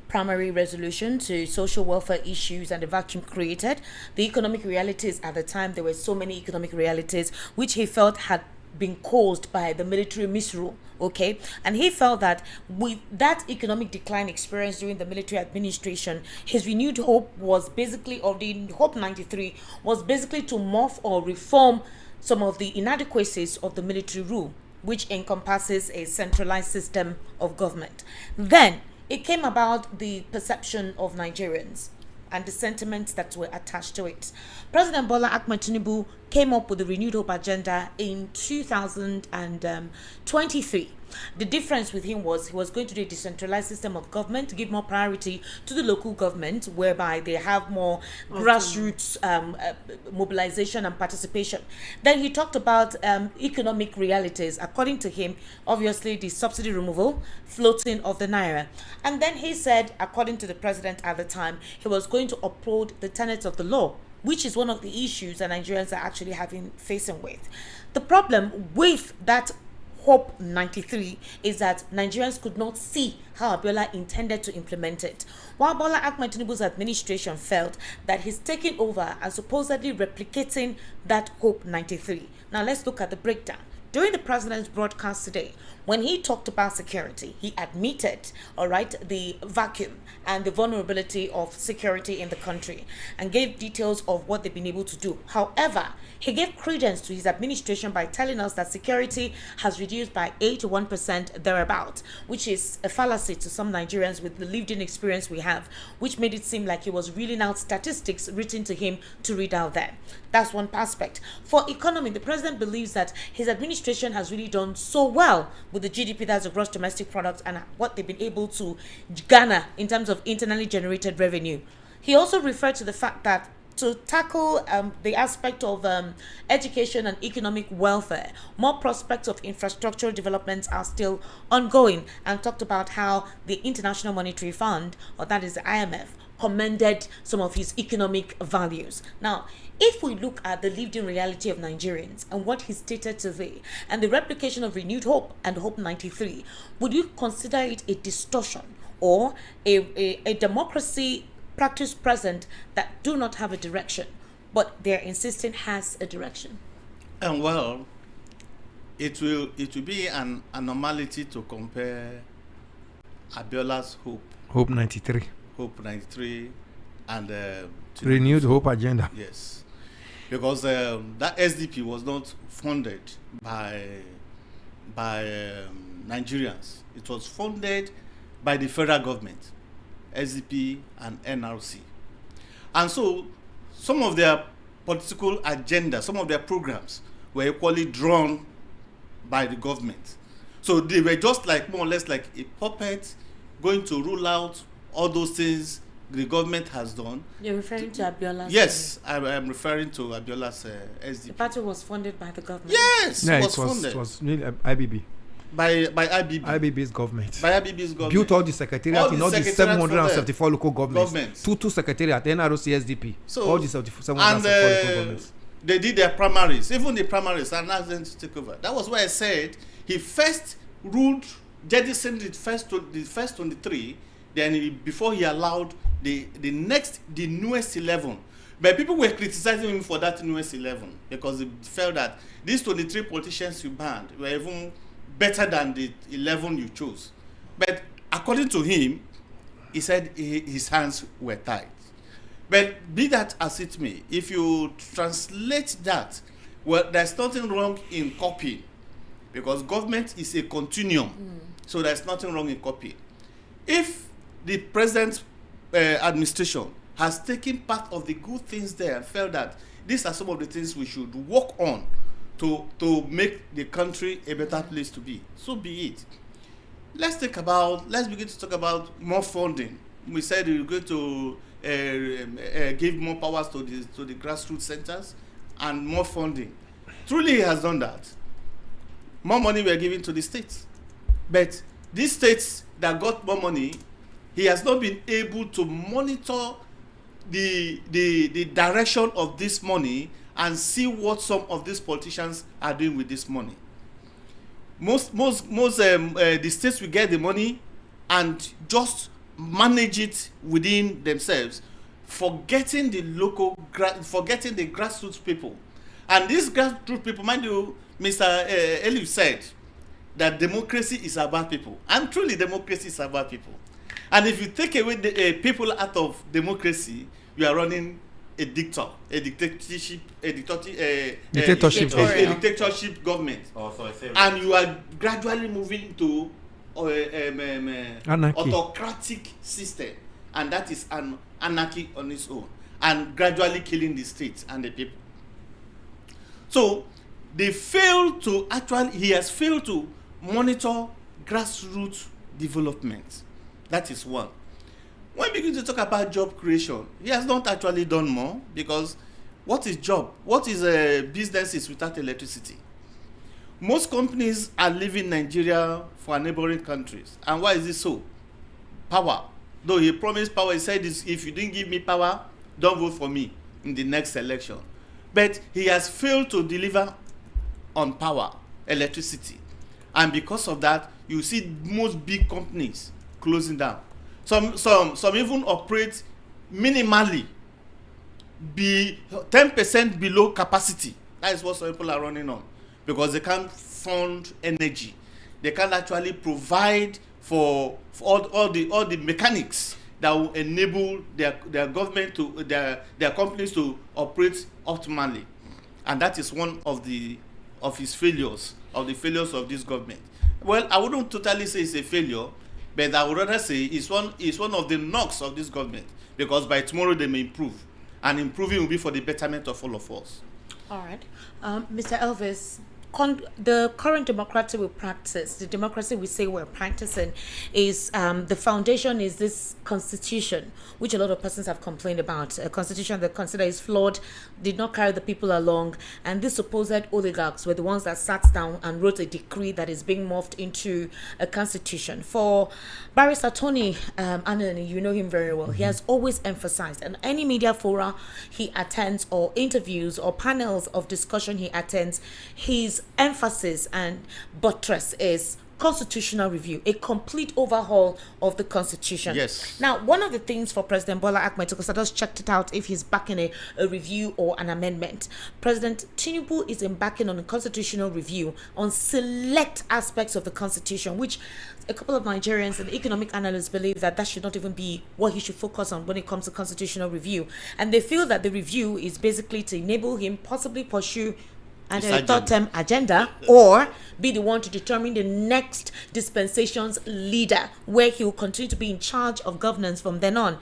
primary resolution to social welfare issues and the vacuum created. The economic realities at the time, there were so many economic realities which he felt had been caused by the military misrule, okay? And he felt that with that economic decline experienced during the military administration, his renewed hope was basically, or the Hope 93, was basically to morph or reform some of the inadequacies of the military rule, which encompasses a centralized system of government. Then it came about the perception of Nigerians and the sentiments that were attached to it. President Bola Ahmed Tinubu came up with the renewed hope agenda in 2023. The difference with him was he was going to do a decentralized system of government to give more priority to the local government, whereby they have more grassroots mobilization and participation. Then he talked about economic realities. According to him, obviously the subsidy removal, floating of the naira. And then he said, according to the president at the time, he was going to uphold the tenets of the law, which is one of the issues that Nigerians are actually facing with. The problem with that Hope 93 is that Nigerians could not see how Abiola intended to implement it, while Bola Ahmed Tinubu's administration felt that he's taking over and supposedly replicating that Hope 93. Now let's look at the breakdown. During the president's broadcast today, when he talked about security, he admitted, all right, the vacuum and the vulnerability of security in the country and gave details of what they've been able to do. However, he gave credence to his administration by telling us that security has reduced by 81% thereabout, which is a fallacy to some Nigerians with the lived-in experience we have, which made it seem like he was reading out statistics written to him to read out there. That's one aspect. For economy, the president believes that his administration has really done so well with the GDP, that's the gross domestic product, and what they've been able to garner in terms of internally generated revenue. He also referred to the fact that to tackle the aspect of education and economic welfare, more prospects of infrastructural developments are still ongoing, and talked about how the International Monetary Fund, or that is the IMF, commended some of his economic values. Now, if we look at the lived-in reality of Nigerians and what he stated today, and the replication of renewed hope and Hope 93, would you consider it a distortion or a democracy practice present that do not have a direction, but they're insisting has a direction? And well, it will be an anomaly to compare Abiola's Hope 93. Hope 93 and renewed hope agenda. Yes, because that SDP was not funded by Nigerians. It was funded by the federal government, SDP and NRC. And so some of their political agenda, some of their programs were equally drawn by the government. So they were just like more or less like a puppet going to rule out all those things the government has done. You're referring to Abiola's? Yes, I'm referring to Abiola's SDP. The party was funded by the government? Yes, Yeah, it was funded. It was IBB. By IBB. IBB's government. By IBB's government. Built all the secretariat in all the 774 local governments. Governments. Two secretariat, NRC, SDP. So, all the 774 local governments. they did their primaries, even the primaries, and asked them to take over. That was why I said he first ruled, jettisoned the first 23, then before he allowed the newest 11. But people were criticizing him for that newest 11 because they felt that these 23 politicians you banned were even better than the 11 you chose. But according to him, he said his hands were tied. But be that as it may, if you translate that, well, there's nothing wrong in copying, because government is a continuum. So there's nothing wrong in copying. If the present administration has taken part of the good things there and felt that these are some of the things we should work on to make the country a better place to be, so be it. Let's begin to talk about more funding. We said we're going to give more powers to the grassroots centers and more funding. Truly, he has done that. More money we are giving to the states, but these states that got more money, he has not been able to monitor the direction of this money and see what some of these politicians are doing with this money. Most the states will get the money and just manage it within themselves, forgetting the grassroots people. And these grassroots people, mind you, Mr. Eliu said that democracy is about people, and truly democracy is about people. And if you take away the people out of democracy, you are running a dictatorship government, and you are gradually moving to autocratic system, and that is an anarchy on its own, and gradually killing the states and the people. So he has failed to monitor grassroots development. That is one. When we begin to talk about job creation, he has not actually done more, because what is job? What is businesses without electricity? Most companies are leaving Nigeria for neighboring countries. And why is this so? Power. Though he promised power, he said, if you didn't give me power, don't vote for me in the next election. But he has failed to deliver on power, electricity. And because of that, you see most big companies closing down. Some even operate minimally, be 10% below capacity. That is what some people are running on, because they can't fund energy. They can't actually provide for all the mechanics that will enable their government to their companies to operate optimally. And that is one of the failures of this government. Well, I wouldn't totally say it's a failure, but I would rather say it's one of the knocks of this government, because by tomorrow they may improve, and improving will be for the betterment of all of us. All right. Mr. Elvis, the current democracy we practice, the democracy we say we're practicing, is the foundation is this constitution, which a lot of persons have complained about. A constitution that consider is flawed, did not carry the people along, and these supposed oligarchs were the ones that sat down and wrote a decree that is being morphed into a constitution. For Barrister Tony Anani, you know him very well. He has always emphasized, in any media fora he attends, or interviews or panels of discussion he attends, his emphasis and buttress is constitutional review, a complete overhaul of the constitution. Yes. Now, one of the things for President Bola Ahmed, because I just checked it out, if he's backing a review or an amendment, President Tinubu is embarking on a constitutional review on select aspects of the constitution, which a couple of Nigerians and economic analysts believe that should not even be what he should focus on when it comes to constitutional review. And they feel that the review is basically to enable him possibly pursue and a third-term agenda, or be the one to determine the next dispensation's leader, where he will continue to be in charge of governance from then on.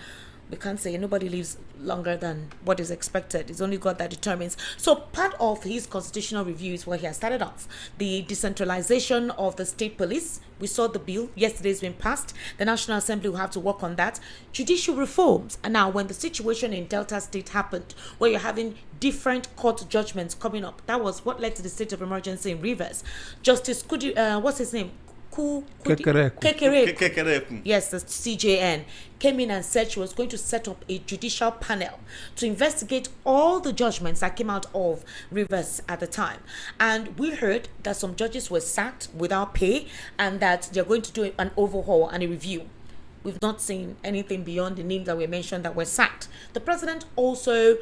We can't say nobody lives longer than what is expected. It's only God that determines. So part of his constitutional review is where he has started off. The decentralization of the state police. We saw the bill. Yesterday's been passed. The National Assembly will have to work on that. Judicial reforms. And now when the situation in Delta State happened, where you're having different court judgments coming up, that was what led to the state of emergency in Rivers. Justice Kudi, what's his name? Kekereekun, yes, the CJN, came in and said she was going to set up a judicial panel to investigate all the judgments that came out of Rivers at the time. And we heard that some judges were sacked without pay and that they're going to do an overhaul and a review. We've not seen anything beyond the names that were mentioned that were sacked. The president also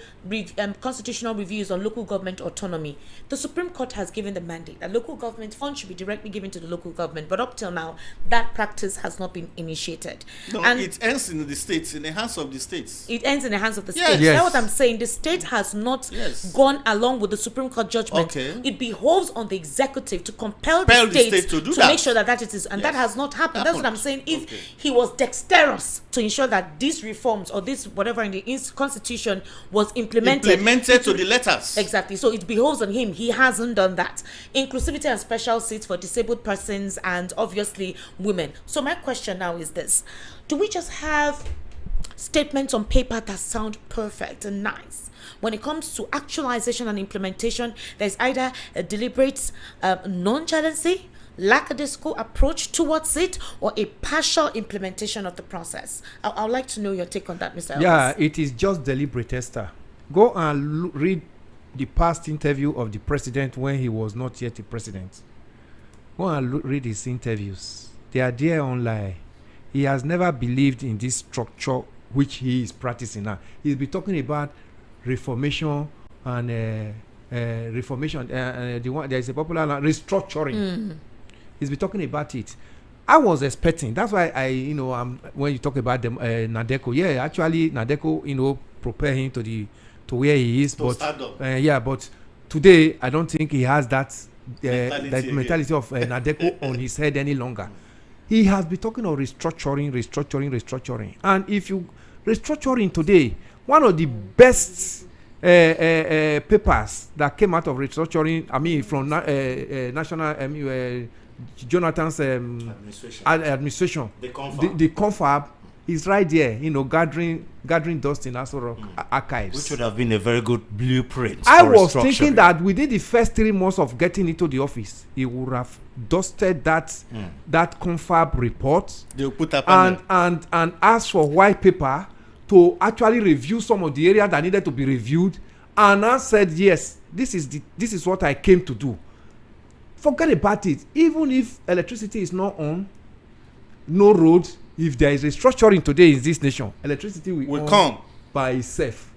constitutional reviews on local government autonomy. The Supreme Court has given the mandate that local government funds should be directly given to the local government, but up till now, that practice has not been initiated. No, and it ends in the states, in the hands of the states. It ends in the hands of the Yes. states. Yes. That's what I'm saying. The state has not gone along with the Supreme Court judgment. Okay. It behoves on the executive to compel Compel the the state state to do to that. make sure that it is, and that has not happened. That's what I'm saying. If Okay. he was dexterous to ensure that these reforms or this whatever in the constitution was Implemented to the letters. Exactly. So it behoves on him. He hasn't done that. Inclusivity and special seats for disabled persons and obviously women. So my question now is this: do we just have statements on paper that sound perfect and nice? When it comes to actualization and implementation, there's either a deliberate nonchalancy, lackadaisical approach towards it, or a partial implementation of the process. I would like to know your take on that, Mr. Elvis. Yeah, it is just deliberate, Esther. Go and read the past interview of the president when he was not yet the president. Go and read his interviews. They are there online. He has never believed in this structure which he is practicing now. He's been talking about reformation and reformation. The one there is a popular restructuring. He's been talking about it. I was expecting. That's why when you talk about them, Nadeko, yeah, actually Nadeko, prepare him to where he is. But but today I don't think he has that mentality of Nadeko on his head any longer. He has been talking of restructuring. And if you restructuring today, one of the best papers that came out of restructuring, I mean, from national Jonathan's administration, the confab is right there, gathering dust in our sort of archives. Which would have been a very good blueprint. I was thinking that within the first 3 months of getting into the office, he would have dusted that confab report and asked for white paper to actually review some of the areas that needed to be reviewed, and I said, yes, this is what I came to do. Forget about it. Even if electricity is not on, no road, if there is restructuring today in this nation, electricity will come by itself.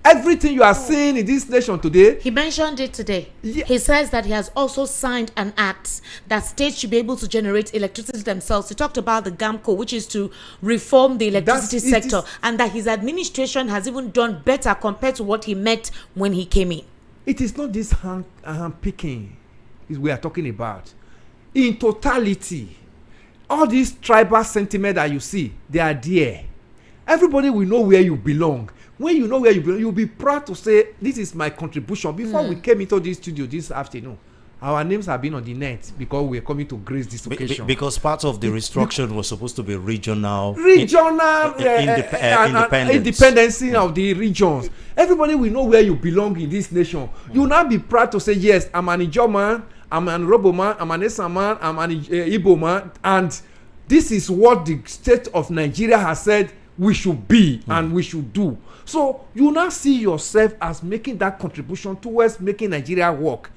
Everything you are seeing in this nation today. He mentioned it today. Yeah. He says that he has also signed an act that states should be able to generate electricity themselves. He talked about the GAMCO, which is to reform the electricity sector, and that his administration has even done better compared to what he met when he came in. It is not this hand picking we are talking about. In totality, all these tribal sentiment that you see, they are there. Everybody will know where you belong. When you know where you belong, you'll be proud to say, this is my contribution. Before we came into this studio this afternoon, our names have been on the net because we are coming to grace this occasion. Because part of the restructuring was supposed to be regional independency of the regions. Everybody will know where you belong in this nation. You will now be proud to say, yes, I'm an Ijaw man, I'm an Robo man, I'm an Esa man, I'm an Igbo man, and this is what the state of Nigeria has said we should be and we should do. So you now see yourself as making that contribution towards making Nigeria work.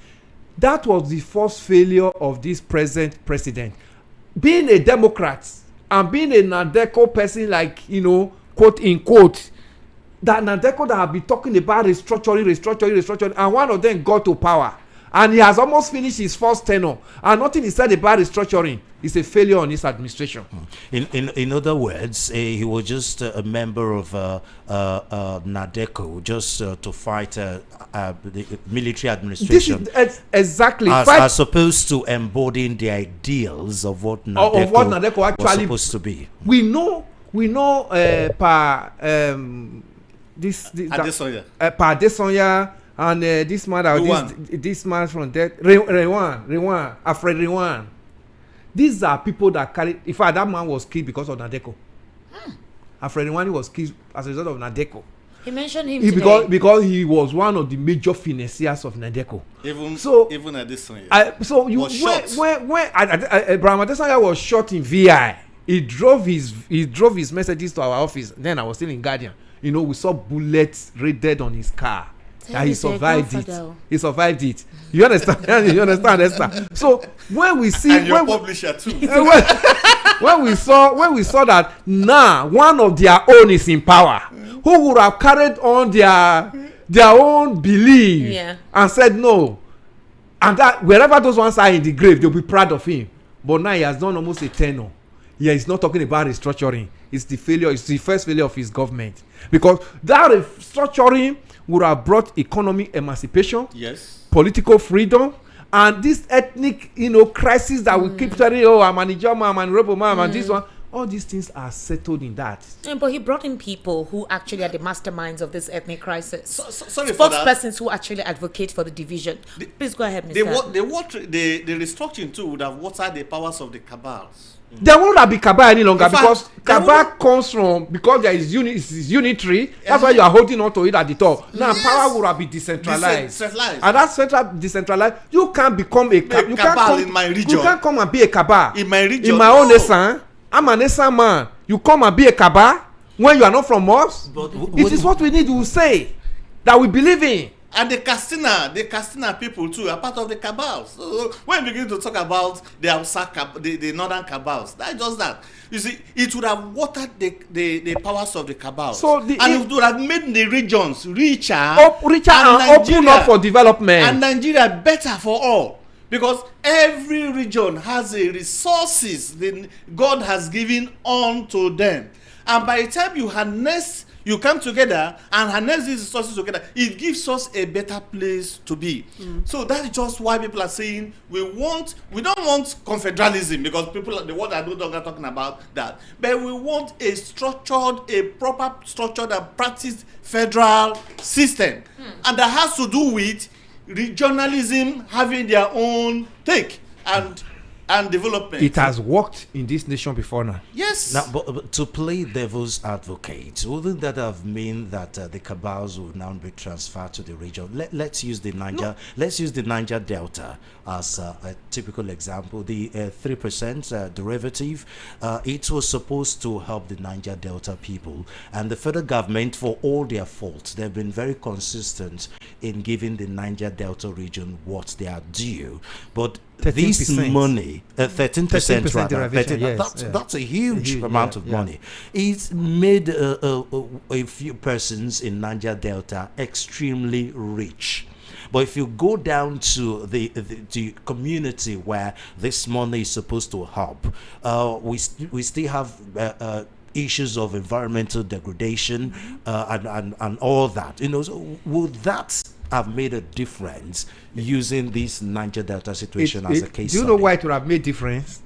That was the first failure of this present president. Being a Democrat and being a Nadeko person, like, quote in quote, that Nadeko that have been talking about restructuring, and one of them got to power. And he has almost finished his first tenure, and nothing is said about restructuring. It's a failure on his administration. In other words, he was just a member of Nadeko, just to fight the military administration. This is exactly as opposed to embodying the ideals of what Nadeko actually was supposed to be. We know. Adesonya. And this man from there, Rewan, Alfred Rewan. These are people that carry. In fact, that man was killed because of Nadeko. Alfred Rewan was killed as a result of Nadeko. He mentioned him because he was one of the major financiers of Nadeco. Even at this time. When Abraham Adesanya was shot in VI, he drove his messages to our office. Then I was still in Guardian. We saw bullets raided on his car. And he survived it. He survived it. You understand? You understand, Esther? So when we see, and your publisher too. when we saw that now one of their own is in power, who would have carried on their own belief and said no, and that wherever those ones are in the grave, they'll be proud of him. But now he has done almost a tenure. Yeah, he's not talking about restructuring. It's the failure. It's the first failure of his government, because that restructuring would have brought economic emancipation, political freedom, and this ethnic, crisis that we keep telling, I'm an Ijoma, I'm an Robo man, and this one. All these things are settled in that. But he brought in people who actually are the masterminds of this ethnic crisis. Sorry for that. Spokespersons who actually advocate for the division. Please go ahead, Mr. The restructuring too would have watered the powers of the cabals. There won't have be cabal any longer, because cabal comes from, because there is unitary. That's why you are holding on to it at the top. Now power will have been decentralized. And that central decentralized, you can't become a cabal. You can't in my region. You can't come and be a cabal in my region. In my own nation, I'm an Esan man. You come and be a cabal when you are not from us. It is what we need to say that we believe in. And the Castina people too are part of the cabals. So when we begin to talk about the northern cabals, that's just that. You see, it would have watered the powers of the cabals. And it would have made the regions richer and open up for development. And Nigeria better for all. Because every region has the resources that God has given unto them. And by the time you come together and harness these resources together, it gives us a better place to be. So that's just why people are saying we don't want confederalism, because the world are no longer talking about that. But we want a proper structured and practiced federal system. And that has to do with regionalism having their own take and development. It has worked in this nation before now. Yes. Now, but to play devil's advocate, wouldn't that have mean that the cabals will now be transferred to the region? Let's use the Niger. Let's use the Niger Delta as a typical example. The 3% derivative. It was supposed to help the Niger Delta people, and the federal government, for all their faults, they've been very consistent in giving the Niger Delta region what they are due. But 13%. This money, 13% rather, 13, yes, that's a huge amount of money. It's made a few persons in Niger Delta extremely rich. But if you go down to the community where this money is supposed to help, we still have issues of environmental degradation and all that. So would that have made a difference using this Niger Delta situation as a case? Do you know why it would have made difference?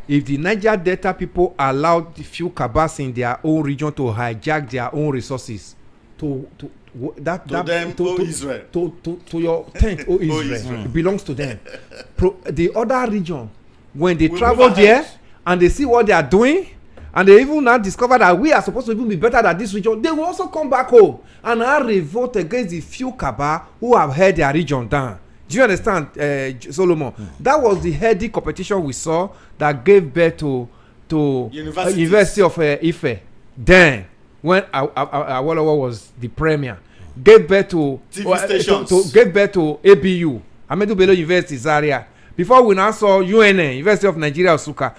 If the Niger Delta people allowed the few cabals in their own region to hijack their own resources to Israel, to your tent, Israel, it belongs to them. The other region, when they travel there and they see what they are doing, and they even now discover that we are supposed to even be better than this region, they will also come back home and now revolt against the few cabal who have held their region down. Do you understand, Solomon? That was the heady competition we saw that gave birth to University of Ife. Then, when Awolowo was the premier, gave birth to ABU, Ahmadu Bello University Zaria. Before we now saw UNN, University of Nigeria Nsukka.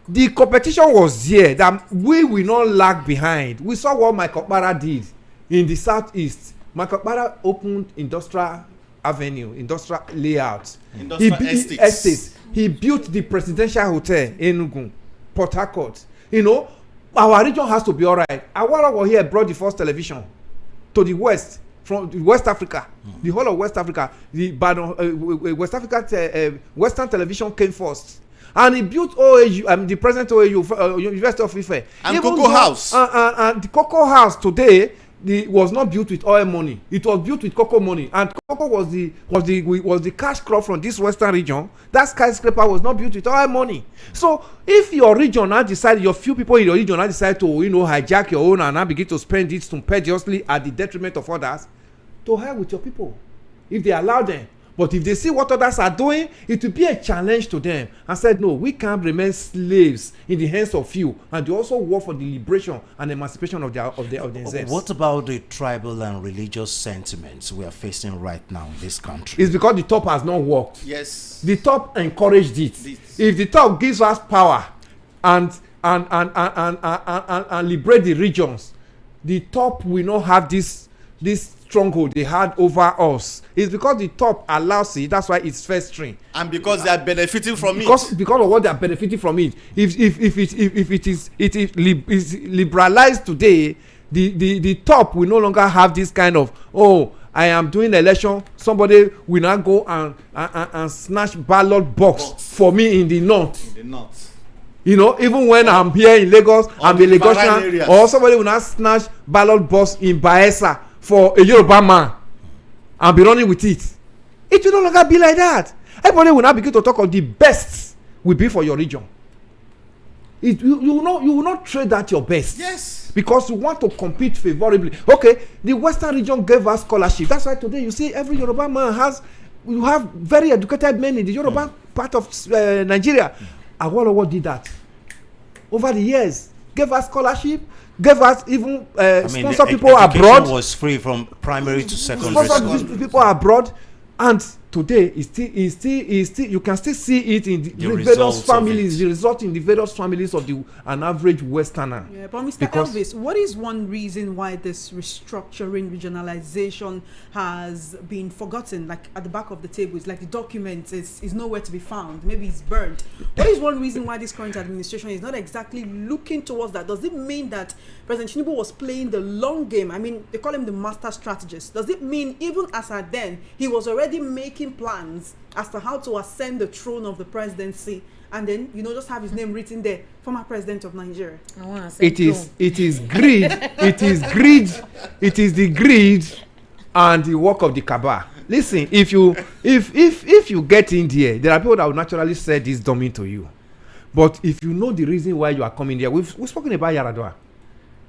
The competition was here that we will not lag behind. We saw what Michael Okpara did in the southeast. Michael Okpara opened industrial avenue, industrial layout, industrial estates. He built the presidential hotel in Enugu, Port Harcourt. Our region has to be all right. Awolowo here brought the first television to the west, from West Africa, the whole of West Africa. The West Africa Western television came first. And he built OAU, the present OAU, University of Ife. And Cocoa House. And the Cocoa House today, was not built with oil money. It was built with cocoa money, and cocoa was the cash crop from this western region. That skyscraper was not built with oil money. So if your region now decide, your few people in your region now decide to hijack your own and now begin to spend it stupendiously at the detriment of others, to hell with your people if they allow them. But if they see what others are doing, it will be a challenge to them and said, no, we can't remain slaves in the hands of few, and they also work for the liberation and emancipation of themselves. What about the tribal and religious sentiments we are facing right now in this country? It's because the top has not worked. Yes. The top encouraged it. If the top gives us power and liberate the regions, the top will not have this stronghold they had over us. It's because the top allows it. That's why it's first string, and because they are benefiting from because it. Because of what they are benefiting from it. If it is liberalized today, the top will no longer have this kind of, I am doing election, somebody will not go and snatch ballot box for me in the north. Even when I'm here in Lagos, I'm a Lagosian, or somebody will not snatch ballot box in Bayelsa for a Yoruba man and be running with it. It will no longer be like that. Everybody will now begin to talk of the best will be for your region. You will not trade that your best. Yes. Because you want to compete favorably. Okay, the Western region gave us scholarship. That's why today you see every Yoruba man you have very educated men in the Yoruba part of Nigeria. Awolowo did that over the years. Gave us scholarship. Gave us even sponsor people abroad. Was free from primary to secondary school. Sponsor people abroad, and today is still you can still see it in the various families. The result in the various families of an average Westerner. Yeah, but Mr. Elvis, what is one reason why this restructuring, regionalization has been forgotten? Like at the back of the table, it's like the document is nowhere to be found. Maybe it's burned. What is one reason why this current administration is not exactly looking towards that? Does it mean that President Tinubu was playing the long game? I mean, they call him the master strategist. Does it mean even as at then he was already making plans as to how to ascend the throne of the presidency, and then just have his name written there, former president of Nigeria? It is greed. It is the greed and the work of the cabal. Listen, if you get in there are people that will naturally say this dummy to you. But if you know the reason why you are coming there, we've spoken about Yaradua,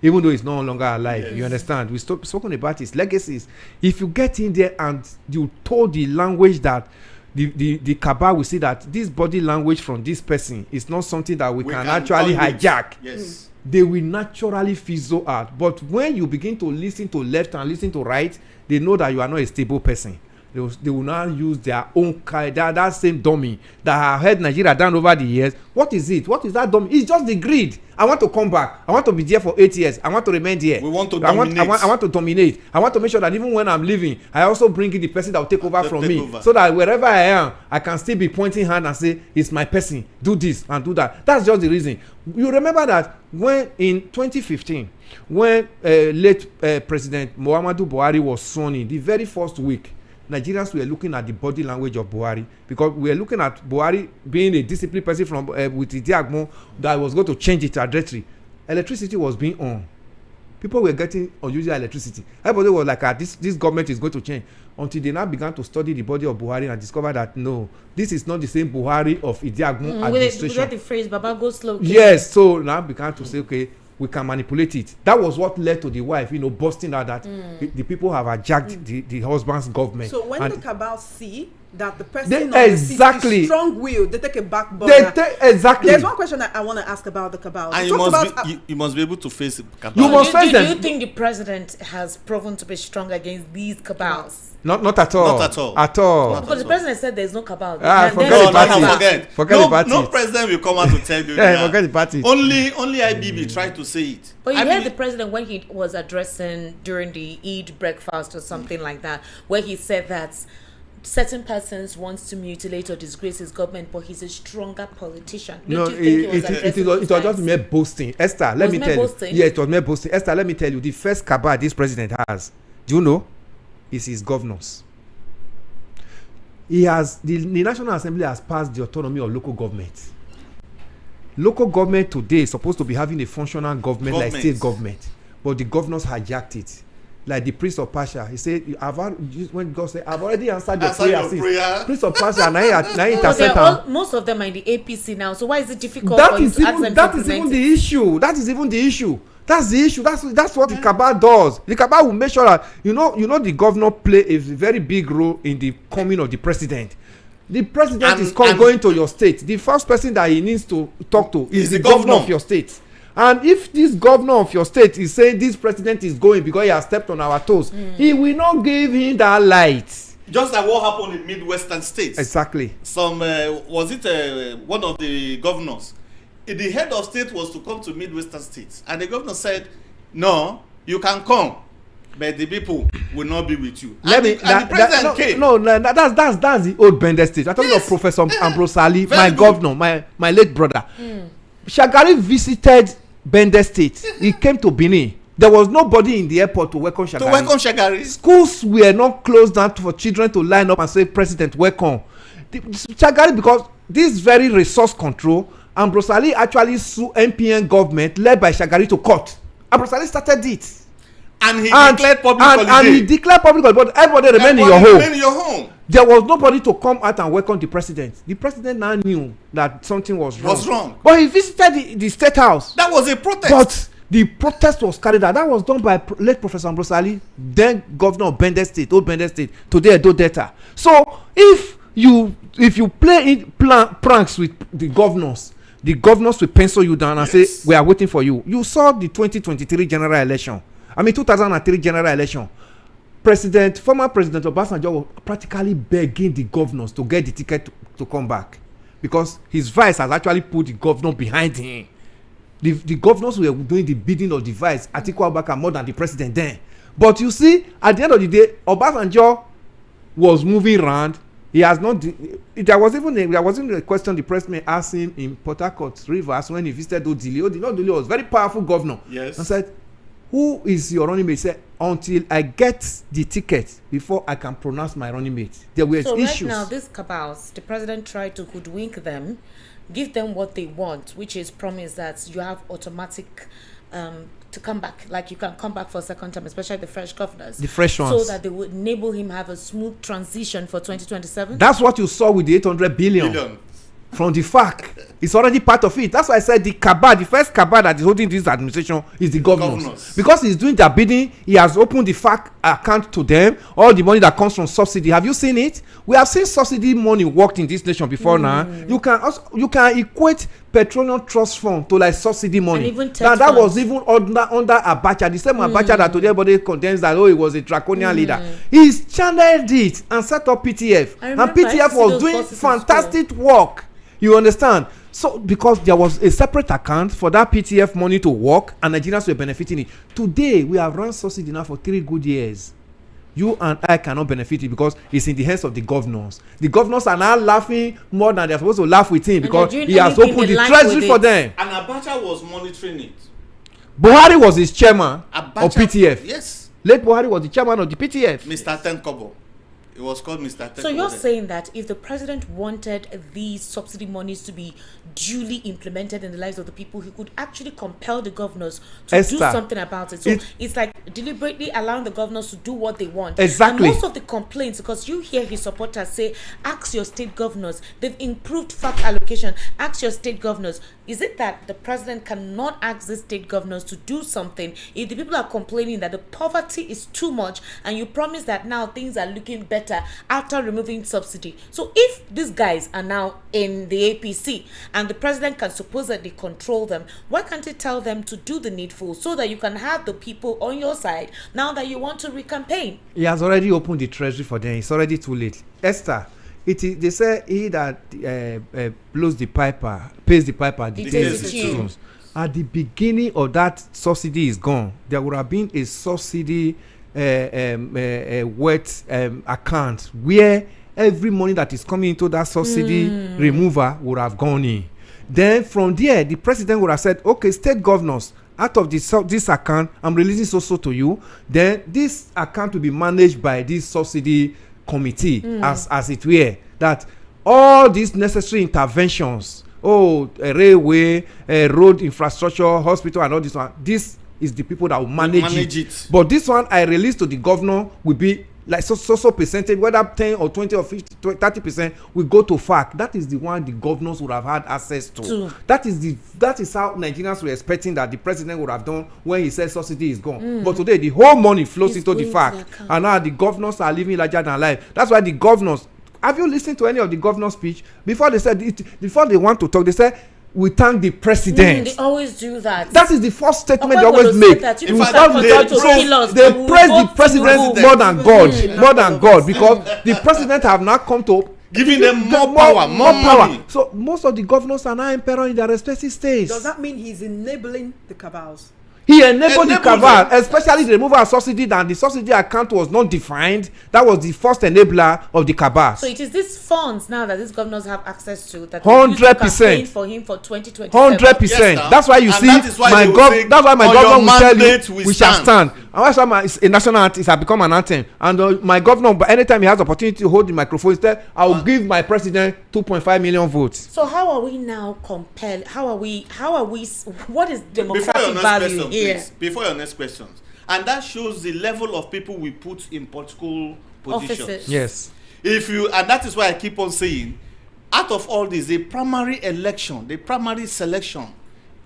even though he's no longer alive. Yes. You understand? We've spoken about his legacies. If you get in there and you told the language that the cabal will see that this body language from this person is not something that we can actually hijack. Yes. They will naturally fizzle out. But when you begin to listen to left and listen to right, they know that you are not a stable person. They will now use their own kind, that same dummy that have held Nigeria down over the years. What is it? What is that dummy? It's just the greed. I want to come back. I want to be there for 8 years. I want to remain there. We want to dominate. I want to dominate. I want to make sure that even when I'm leaving, I also bring in the person that will take over from me. So that wherever I am, I can still be pointing hand and say, it's my person. Do this and do that. That's just the reason. You remember that when in 2015, when late President Muhammadu Buhari was sworn in, the very first week, Nigerians were looking at the body language of Buhari, because we were looking at Buhari being a disciplined person from with Idiagmo that was going to change it trajectory. Electricity was being on. People were getting unusual electricity. Everybody was like, this government is going to change. Until they now began to study the body of Buhari and discover that no, this is not the same Buhari of Idiagmo administration. We get the phrase Baba go slow. Yes, so now began to say, okay, we can manipulate it. That was what led to the wife, busting out that the people have hijacked the husband's government. So when the cabal see that the person is strong will, they take a back burner. Exactly. There's one question that I want to ask about the cabal. And you must be able to face the cabal. You must face them. Do you think the president has proven to be strong against these cabals? Not at all. Not at all. At all. Because the president said there's no cabal. Forget about it. No president will come out to tell you that. Forget about it. Only IBB tried to say it. But you heard the president when he was addressing during the Eid breakfast or something like that, where he said that certain persons wants to mutilate or disgrace his government, but he's a stronger politician. It was just mere boasting. Esther, let me tell you. Yeah, it was mere boasting. Esther, let me tell you, the first cabal this president has, do you know, is his governors. The National Assembly has passed the autonomy of local government. Local government today is supposed to be having a functional government like state government, but the governors hijacked it. like the priest of Persia. He said, when God said, I've already answered your Answer prayer. your prayer. Priest of Persia, and I So intercede am. most of them are in the APC now. So why is it difficult That for you is to ask them even to that is implement even it? the issue. That is even the issue. That's the issue. That's what the cabal does. The cabal will make sure that you know the governor play a very big role in the coming of the president. The president is going to your state. The first person that he needs to talk to is the governor of your state. And if this governor of your state is saying this president is going because he has stepped on our toes, he will not give him that light. Just like what happened in Midwestern states. Exactly. Some was it one of the governors? The head of state was to come to Midwestern states, and the governor said, "No, you can come, but the people will not be with you." The president came. No, that's the old Bender state. I'm talking of Professor Ambrose Ali, my good. governor, my late brother. Shagari visited Bender state. He came to Benin. There was nobody in the airport to welcome Shagari. Schools were not closed down for children to line up and say, "President, welcome." Shagari, because this very resource control, Ambrose Ali actually sued MPN government led by Shagari to court. Ambrose Ali started it. And he declared public holiday. And he declared public holiday, but everybody remained in your home. There was nobody to come out and welcome the president. The president now knew that something was wrong. But he visited the state house. That was a protest. But the protest was carried out. That was done by late Professor Ambrose Ali, then governor of Bender State, old Bender State, today Edo Delta. So if you play pranks with the governors will pencil you down and say, "We are waiting for you." You saw the 2023 general election. 2003 general election. Former President Obasanjo was practically begging the governors to get the ticket to come back, because his vice has actually put the governor behind him. The governors were doing the bidding of the vice, Atiku Abubakar, more than the president then. But you see, at the end of the day, Obasanjo was moving around. He has not. There was even a question the pressman asked him in Port Harcourt, Rivers, when he visited Odili. Odili was a very powerful governor. Yes. And said, "Who is your running mate?" He said, "Until I get the ticket before I can pronounce my running mate." There were issues. Right now, these cabals, the president tried to hoodwink them, give them what they want, which is promise that you have automatic to come back, like you can come back for a second time, especially the fresh governors, the fresh ones, so that they would enable him have a smooth transition for 2027. That's what you saw with the 800 billion. From the FAC, it's already part of it. That's why I said the first cabal that is holding this administration is the governors. Because he's doing their bidding. He has opened the FAC account to them. All the money that comes from subsidy. Have you seen it? We have seen subsidy money worked in this nation before now. You can equate petroleum trust fund to like subsidy money. And even that was even under Abacha. The same Abacha that today everybody condemns that he was a draconian leader. He's channeled it and set up PTF. And PTF was doing fantastic work. You understand? So because there was a separate account for that PTF money to work and Nigerians were benefiting it. Today we have run subsidy now for 3 good years. You and I cannot benefit it because it's in the hands of the governors. The governors are now laughing more than they're supposed to laugh with him, because he has opened the treasury for them. And Abacha was monitoring it. Buhari was his chairman of PTF. Yes. Late Buhari was the chairman of the PTF. Mr. Tenkobo. It was called Mr. Tenkobo. So you're saying that if the president wanted these subsidy monies to be duly implemented in the lives of the people, he could actually compel the governors to do something about it. So it's like deliberately allowing the governors to do what they want. Exactly. And most of the complaints, because you hear his supporters say, ask your state governors, they've improved FAC allocation, ask your state governors. Is it that the president cannot ask the state governors to do something if the people are complaining that the poverty is too much, and you promise that now things are looking better after removing subsidy? So if these guys are now in the APC and the president can supposedly control them, why can't he tell them to do the needful so that you can have the people on your side now that you want to recampaign? He has already opened the treasury for them. It's already too late. Esther, they say he that blows the piper pays the piper dictates the tunes. At the beginning of that subsidy is gone. There would have been a subsidy wet account where every money that is coming into that subsidy remover would have gone in. Then from there, the president would have said, okay, state governors, out of this account, I'm releasing so to you. Then this account will be managed by this subsidy committee, as it were, that all these necessary interventions, railway, road infrastructure, hospital, and all this one, this It's the people that will manage it. But this one I release to the governor will be like so percentage, whether 10 or 20 or 50 30% will go to FAC. That is the one the governors would have had access to. That is how Nigerians were expecting that the president would have done when he said subsidy is gone. But today the whole money flows into the FAC, and now the governors are living larger than life. That's why the governors, have you listened to any of the governor's speech? Before they want to talk, they say we thank the president. They always do that. That is the first statement they always make. They praise the president more than God, because the president have now come to giving them more power, more power. So most of the governors are now emperor in their respective states. Does that mean he's enabling the cabals? He enabled the cabal, especially the removal of subsidy, and the subsidy account was not defined. That was the first enabler of the cabal. So it is these funds now that these governors have access to that 100% for him for 2027. 100%. Yes, that's why you see that's why my governor will tell you we shall stand. And that's why a national anthem has become an anthem. And my governor, anytime he has the opportunity to hold the microphone, he said, I will give my president 2.5 million votes. So how are we now compelled? How are we? What is democratic value here? Please, before your next questions, and that shows the level of people we put in political positions. Offices. Yes. And that is why I keep on saying, out of all this, the primary election, the primary selection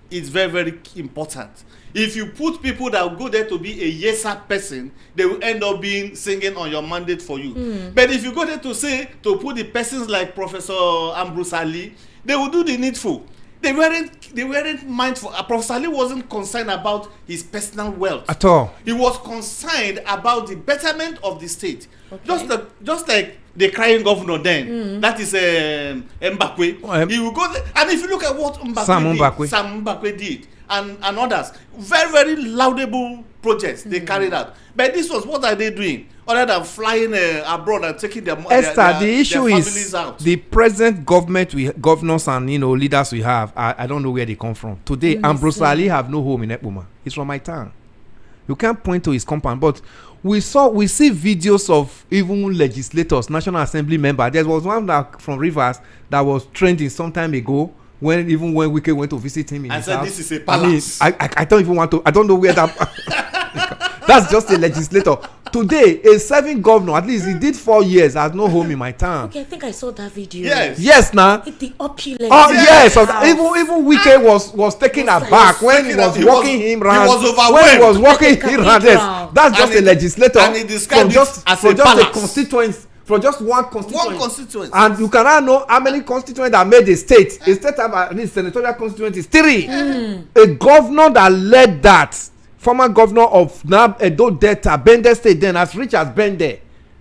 is very, very important. If you put people that will go there to be a yes-sir person, they will end up being singing on your mandate for you. But if you go there to put the persons like Professor Ambrose Ali, they will do the needful. They weren't mindful. Professor Ali wasn't concerned about his personal wealth at all. He was concerned about the betterment of the state. Okay. Just like the crying governor then, that is Mbakwe. He will go there, and if you look at what Sam Mbakwe did, and others, very, very laudable projects they carried out. But this was, what are they doing other than flying abroad and taking their the issue their is out? The present governors and leaders we have. I don't know where they come from. Today, Ambrose Ali have no home in Ekpoma. He's from my town. You can't point to his compound, but we see videos of even legislators, National Assembly members. There was one from Rivers that was trending some time ago. When Wike went to visit him in his house, this is a palace. I don't even want to. I don't know where that. That's just a legislator. Today, a serving governor, at least he did 4 years, has no home in my town. Okay, I think I saw that video. Yes, now. The opulence. Oh yes, even Wike was taken aback when he was walking him round. He was overwhelmed. When he was walking him round. Yes, that's just a legislator. And he described it as a constituency. For just one constituency. One And you cannot know how many constituents that made a state. A state have at least senatorial constituencies 3. A governor that led that, former governor of Edo Delta, Bende State, then as rich as Bende,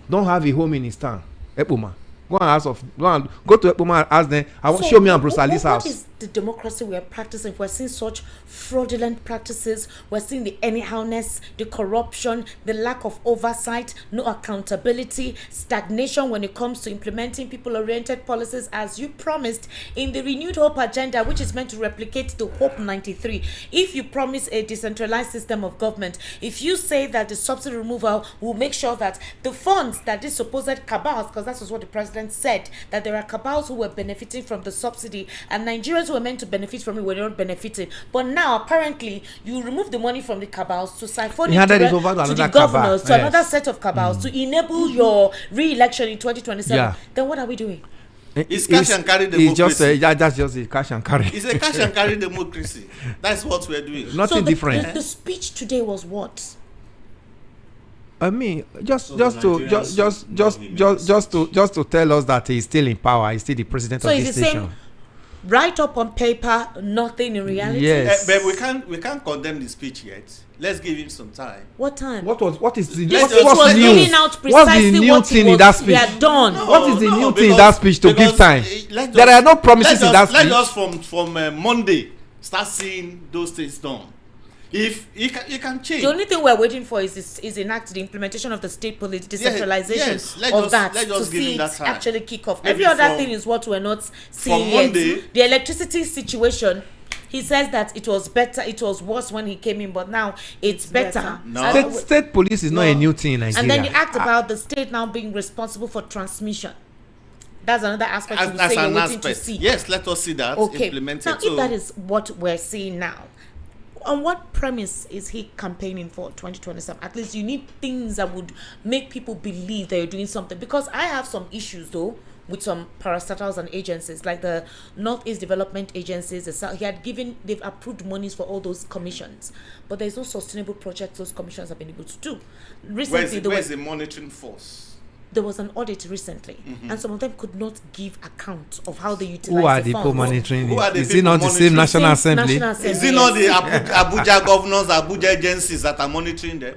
don't have a home in his town. Ekpoma. Go to Ekpoma and ask them. Show me Ambrose Ali's house. What is the democracy we are practicing? We're seeing such fraudulent practices. We're seeing the anyhowness, the corruption, the lack of oversight, no accountability, stagnation when it comes to implementing people-oriented policies as you promised in the Renewed Hope agenda, which is meant to replicate the Hope 93. If you promise a decentralized system of government, if you say that the subsidy removal will make sure that the funds that these supposed cabals, because that was what the president said, that there are cabals who were benefiting from the subsidy and Nigerians who were meant to benefit from it were not benefiting. But now, apparently, you remove the money from the cabals to siphon it to the governors, to another set of cabals, to enable your re-election in 2027. Yeah. Then what are we doing? It's cash and carry democracy. That's just a cash and carry. It's a cash and carry democracy. That's what we're doing. Nothing different. The speech today was what? I mean, just to tell us that he's still in power. He's still the president of this nation. Right up on paper, nothing in reality. Yes, but we can't condemn the speech yet. Let's give him some time. What time? What is the what's the new thing in that speech? What is the new thing in that speech to give time? There are no promises in that speech. Let us from Monday start seeing those things done. If he can change. The only thing we're waiting for is enact the implementation of the state policy, decentralization to see it actually kick off. Every other thing is what we're not seeing yet. The electricity situation, he says that it was better, it was worse when he came in, but now it's better. No. State police is not a new thing in Nigeria. And then you act about the state now being responsible for transmission. That's another aspect you say you're waiting to see. Yes, let us see that implemented. Now, if that is what we're seeing now, On what premise is he campaigning for 2027? At least you need things that would make people believe that you're doing something. Because I have some issues though with some parastatals and agencies like the Northeast Development Agencies. They've approved monies for all those commissions, but there's no sustainable projects those commissions have been able to do. Recently, where's the monitoring force? There was an audit recently, and some of them could not give account of how they utilize Who are the the people funds. monitoring Who are it? the Is it people not the same monitoring? National Assembly? Is it not the Abuja governors, Abuja agencies that are monitoring them?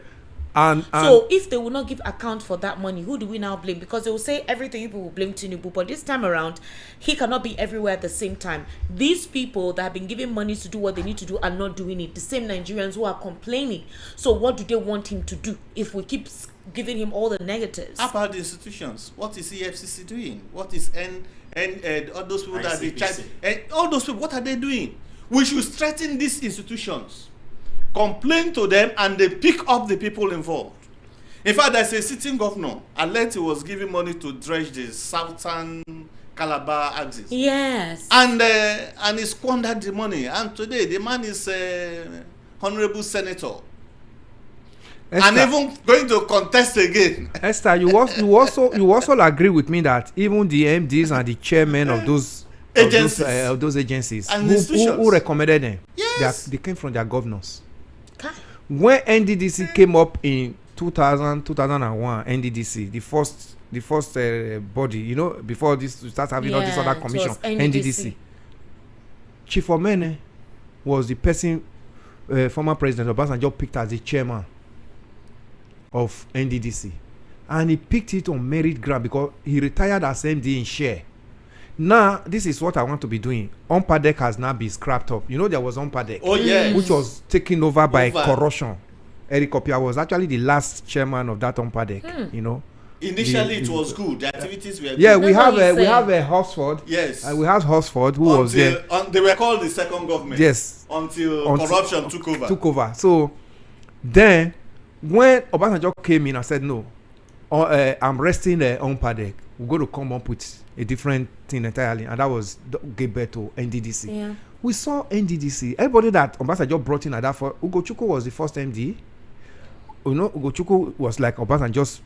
And So if they will not give account for that money, who do we now blame? Because they will say everything, people will blame Tinubu, but this time around, he cannot be everywhere at the same time. These people that have been given money to do what they need to do are not doing it. The same Nigerians who are complaining. So what do they want him to do if we keep giving him all the negatives? How about the institutions? What is EFCC doing? What is all those people that they charge? All those people, what are they doing? We should strengthen these institutions, complain to them, and they pick up the people involved. In fact, there's a sitting governor, alleged he was giving money to dredge the southern Calabar axis. Yes. And he squandered the money. And today, the man is a honorable senator. Esther, And even going to contest again. Esther, you also agree with me that even the MDs and the chairmen of those agencies And who recommended them, Yes. they came from their governors. Okay. When NDDC came up in 2001, NDDC, the first body, you know, before this we start having all this other it commission, was NDDC. Chief Omene was the person former President Obasanjo picked as the chairman of NDDC, and he picked it on merit ground because he retired as MD in share. Now this is what I want to be doing. Umpadec has now been scrapped up. You know, there was Umpadec, Oh, yes. which was taken over by corruption. Eric Opia was actually the last chairman of that Umpadec. You know, Initially, it was good. The activities were good. yeah, That's we what have he's we have saying. Horsford. Yes. We have Horsford who was there. They were called the second government. Yes. Until corruption took over. So then, when Obasanjo came in and said, no, I'm resting on Umpadec, we're going to come up with a different thing entirely. And that was gave birth to NDDC. Yeah. We saw NDDC. Everybody that Obasanjo brought in at that for Ugochukwu was the first MD. You know, Ugochukwu was like Obasanjo's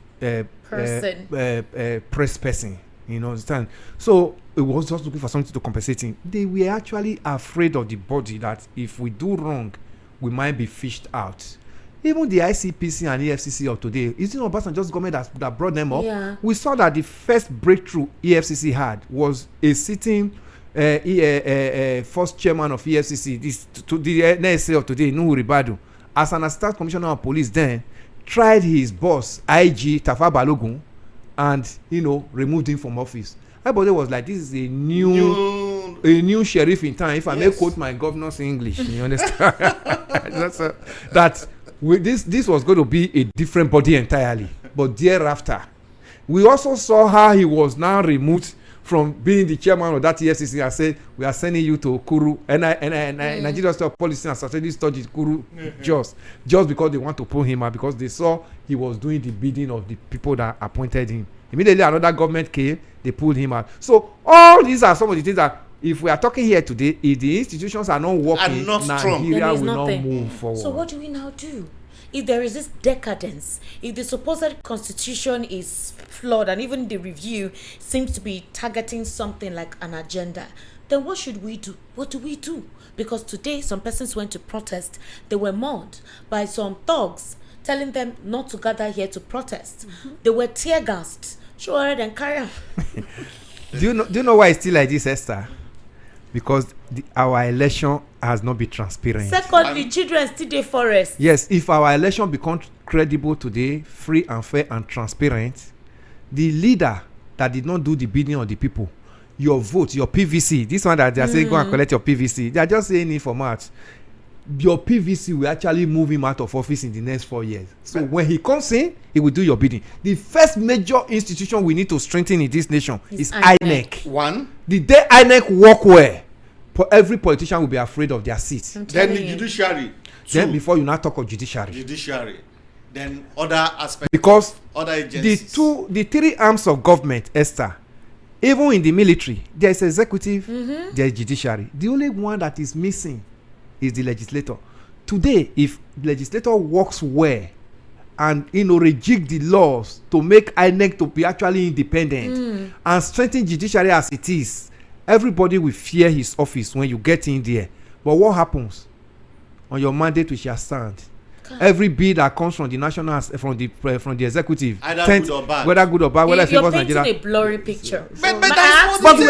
press person. You know, understand? So it was just looking for something to compensate him. They were actually afraid of the body that if we do wrong, we might be fished out. Even the ICPC and EFCC of today, it's not Obasanjo's government that brought them up. Yeah. We saw that the first breakthrough EFCC had was a sitting first chairman of EFCC, the NSA of today, Nuhu Ribadu, as an assistant commissioner of police then, tried his boss, IG Tafa Balogun, and, you know, removed him from office. Everybody was like, this is a new sheriff in town. If I may quote my governor's English, you understand? This was going to be a different body entirely. But thereafter, we also saw how he was now removed from being the chairman of that EFCC and said, we are sending you to Kuru, Nigeria State Policy and Strategic Studies, Kuru, just because they want to pull him out, because they saw he was doing the bidding of the people that appointed him. Immediately another government came, they pulled him out. So all these are some of the things that, if we are talking here today, if the institutions are not working, Nigeria will not move forward. So what do we now do? If there is this decadence, if the supposed constitution is flawed and even the review seems to be targeting something like an agenda, then what should we do? What do we do? Because today some persons went to protest. They were mauled by some thugs telling them not to gather here to protest. They were tear-gassed. Sowore then carry on. Do you know why it's still like this, Esther? Because our election has not been transparent. Secondly, children still dey forest. Yes, if our election becomes credible today, free and fair and transparent, the leader that did not do the bidding of the people, your vote, your PVC, this one that they are saying go and collect your PVC, they are just saying it for March. Your PVC will actually move him out of office in the next 4 years. So when he comes in, he will do your bidding. The first major institution we need to strengthen in this nation is INEC. One. The day INEC work well, every politician will be afraid of their seat. Then the judiciary. Then before you now talk of judiciary. Then other aspects. Because other agencies. the three arms of government, Esther, even in the military, there is executive, there is judiciary. The only one that is missing is the legislator. Today, if legislator works well and rejig the laws to make INEC to be actually independent and strengthen judiciary as it is, everybody will fear his office when you get in there. But what happens? On your mandate we shall stand. Every bill that comes from the national from the executive, either good or bad, whether good or bad, whether it favors Nigeria. You're painting a blurry picture. But we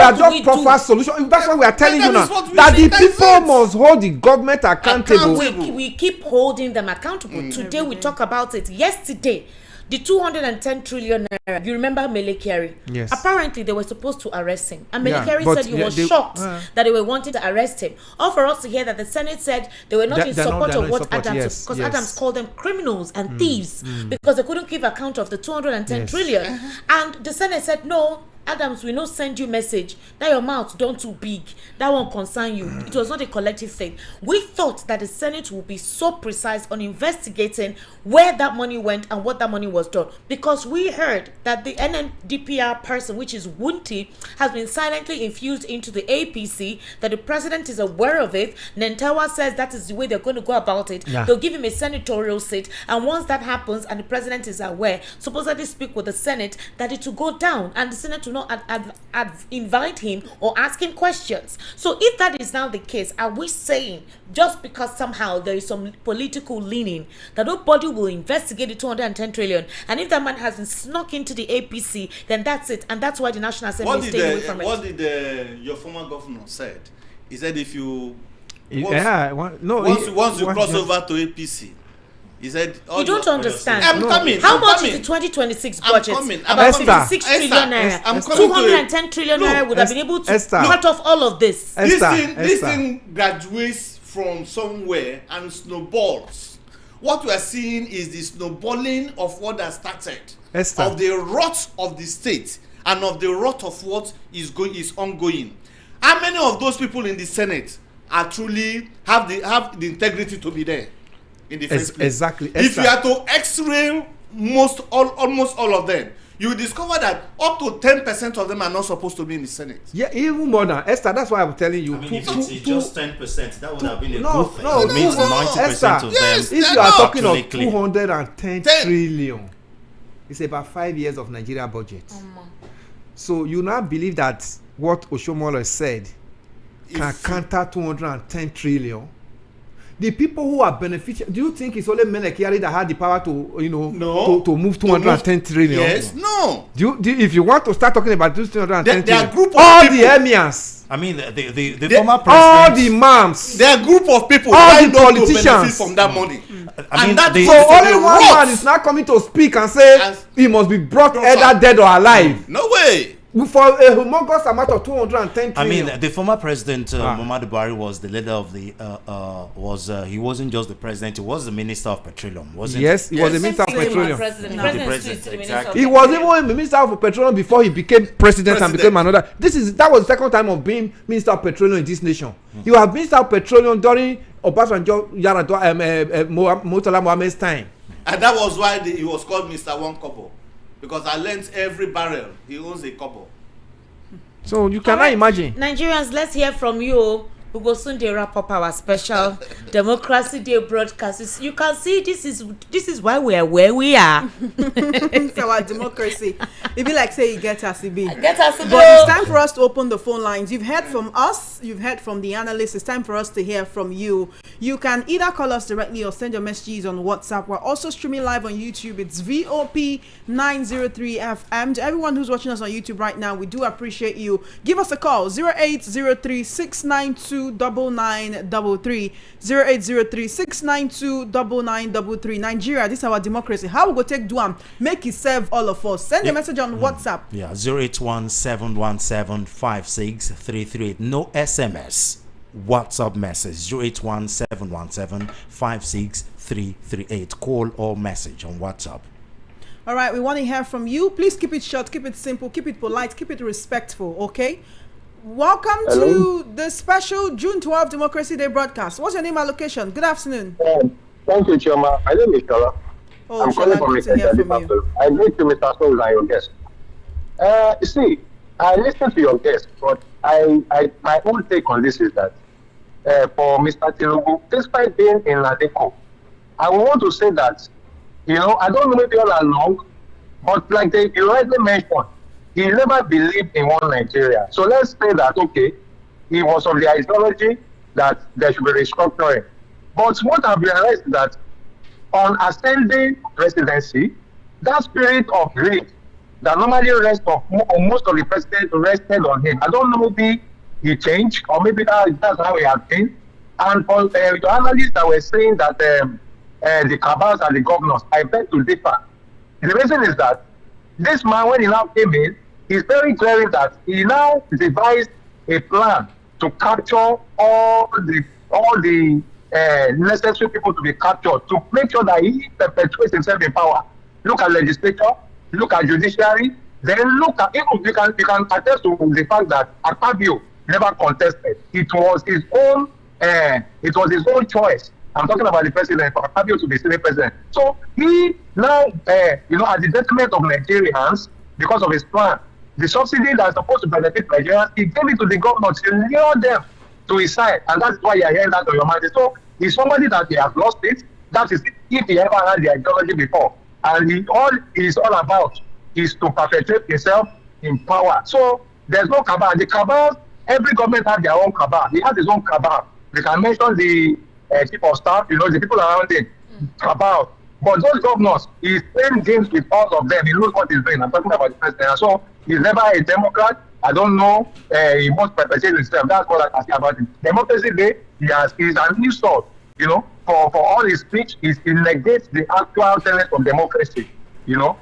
are just proper solution. That's what we are telling you now. That the people must hold the government accountable. We keep holding them accountable. Today we talk about it. Yesterday, the 210 trillion naira. You remember Mele Kyari? Yes. Apparently, they were supposed to arrest him. And Mele Yeah, Kyari but said he was shocked that they were wanting to arrest him. Or for us to hear that the Senate said they were not in support of what Adams, because Adams called them criminals and thieves because they couldn't give account of the 210 trillion. And the Senate said, no, Adams, we no send you message. That your mouth don't too big. That won't concern you. It was not a collective thing. We thought that the Senate would be so precise on investigating where that money went and what that money was done. Because we heard that the NNDPR person, which is Wunti, has been silently infused into the APC, that the president is aware of it. Nentawa says that is the way they're going to go about it. Yeah. They'll give him a senatorial seat. And once that happens and the president is aware, supposedly speak with the Senate, that it will go down and the Senate will not invite him or ask him questions. So if that is now the case, are we saying just because somehow there is some political leaning that nobody will investigate the 210 trillion, and if that man has been snuck into the APC, then that's it, and that's why the National Assembly is staying away from it? What did your former governor said? He said if you once you cross over to APC, he said, you don't understand. I'm coming. How much is the 2026 budget? About 56 trillion naira. 210 trillion naira would have been able to cut off all of this. This thing graduates from somewhere and snowballs. What we are seeing is the snowballing of what has started, of the rot of the state and of the rot of what is ongoing. How many of those people in the Senate are truly have the integrity to be there? In the first place. Exactly. If you are to X-ray almost all of them, you will discover that up to 10% of them are not supposed to be in the Senate. Yeah, even more than Esther. That's why I'm telling you. I mean, if it's just 10%, that would have been a no, good thing. no, It means 90% of them. If you are talking of actually 210 trillion, it's about 5 years of Nigeria budget. So you now believe that what Oshomole said can counter 210 trillion? The people who are beneficial, do you think it's only Mele Kyari that had the power to, to move 210 trillion? Yes, no. If you want to start talking about this 210 trillion, group of all people, the emirs, I mean, the former president, all the imams, there are a group of people all the politicians politicians benefit from that money. I mean, so only one man is now coming to speak and say he must be brought either dead or alive. No way. For a humongous amount of 210 trillion. I mean, the former president Muhammadu Buhari was the leader of the he wasn't just the president, he was the minister of petroleum, wasn't he? Yes, he was the minister of petroleum. President. He was even the minister of petroleum before he became president and became another. That was the second time of being minister of petroleum in this nation. He was minister of petroleum during Obasanjo Murtala Mohammed's time. And that was why he was called Mr. One Kobo. Because I learned every barrel he owns a kobo. So you cannot imagine. Nigerians, let's hear from you. We will soon wrap up our special Democracy Day broadcast. You can see this is why we are where we are. It's our democracy. It be like say you get us to be. But it's time for us to open the phone lines. You've heard from us. You've heard from the analysts. It's time for us to hear from you. You can either call us directly or send your messages on WhatsApp. We're also streaming live on YouTube. It's VOP 903 FM. To everyone who's watching us on YouTube right now, we do appreciate you. Give us a call 0803 692 9933 0803 692 9933. Nigeria, this is our democracy. How we go take Duam? Make it serve all of us. Send a message on WhatsApp. Yeah, 081-717-56338. No SMS. WhatsApp message 081-717-56338. Call or message on WhatsApp. All right, we want to hear from you. Please keep it short, keep it simple, keep it polite, keep it respectful, okay? Welcome to the special June 12 Democracy Day broadcast. What's your name and location? Good afternoon. Thank you, Choma. My name is Shola. I'm calling from Mr. I need to Mr. Sowore and your guest. You see, I listened to your guest, but my own take on this is that for Mr. Tinubu, despite being in Atiku. I want to say that, I don't know maybe all along, but like you already mentioned, he never believed in one Nigeria. So let's say that, okay, he was of the ideology that there should be restructuring. But what I've realized is that on ascending presidency, that spirit of greed that normally rests on most of the presidents rested on him. I don't know, maybe he changed, or maybe that's how he has been. And for the analysts that were saying that the cabals and the governors, I beg to differ. The reason is that this man, when he now came in, he's very clear that he now devised a plan to capture all the necessary people to be captured, to make sure that he perpetuates himself in power. Look at legislature, look at judiciary, then look at, you can attest to the fact that Akpabio never contested. It was his own choice. I'm talking about the president, for Akpabio to be Senate president. So he now, at the detriment of Nigerians, because of his plan, the subsidy that's supposed to benefit Nigerians, he gave it to the government to lure them to his side, and that's why you're hearing that on your mind. So he's somebody that he has lost it. That is if he ever had the ideology before. And all he's all about is to perpetuate himself in power. So there's no cabal. The cabal, every government has their own cabal. He has his own cabal. We can mention the chief of staff, the people around him, cabal. But those governors, he's playing games with all of them. He knows what he's doing. I'm talking about the president. So he's never a Democrat. I don't know. He must perpetuate himself. That's what I can say about him. Democracy Day, he's an insult. For all his speech, he negates the actual tenets of democracy. We are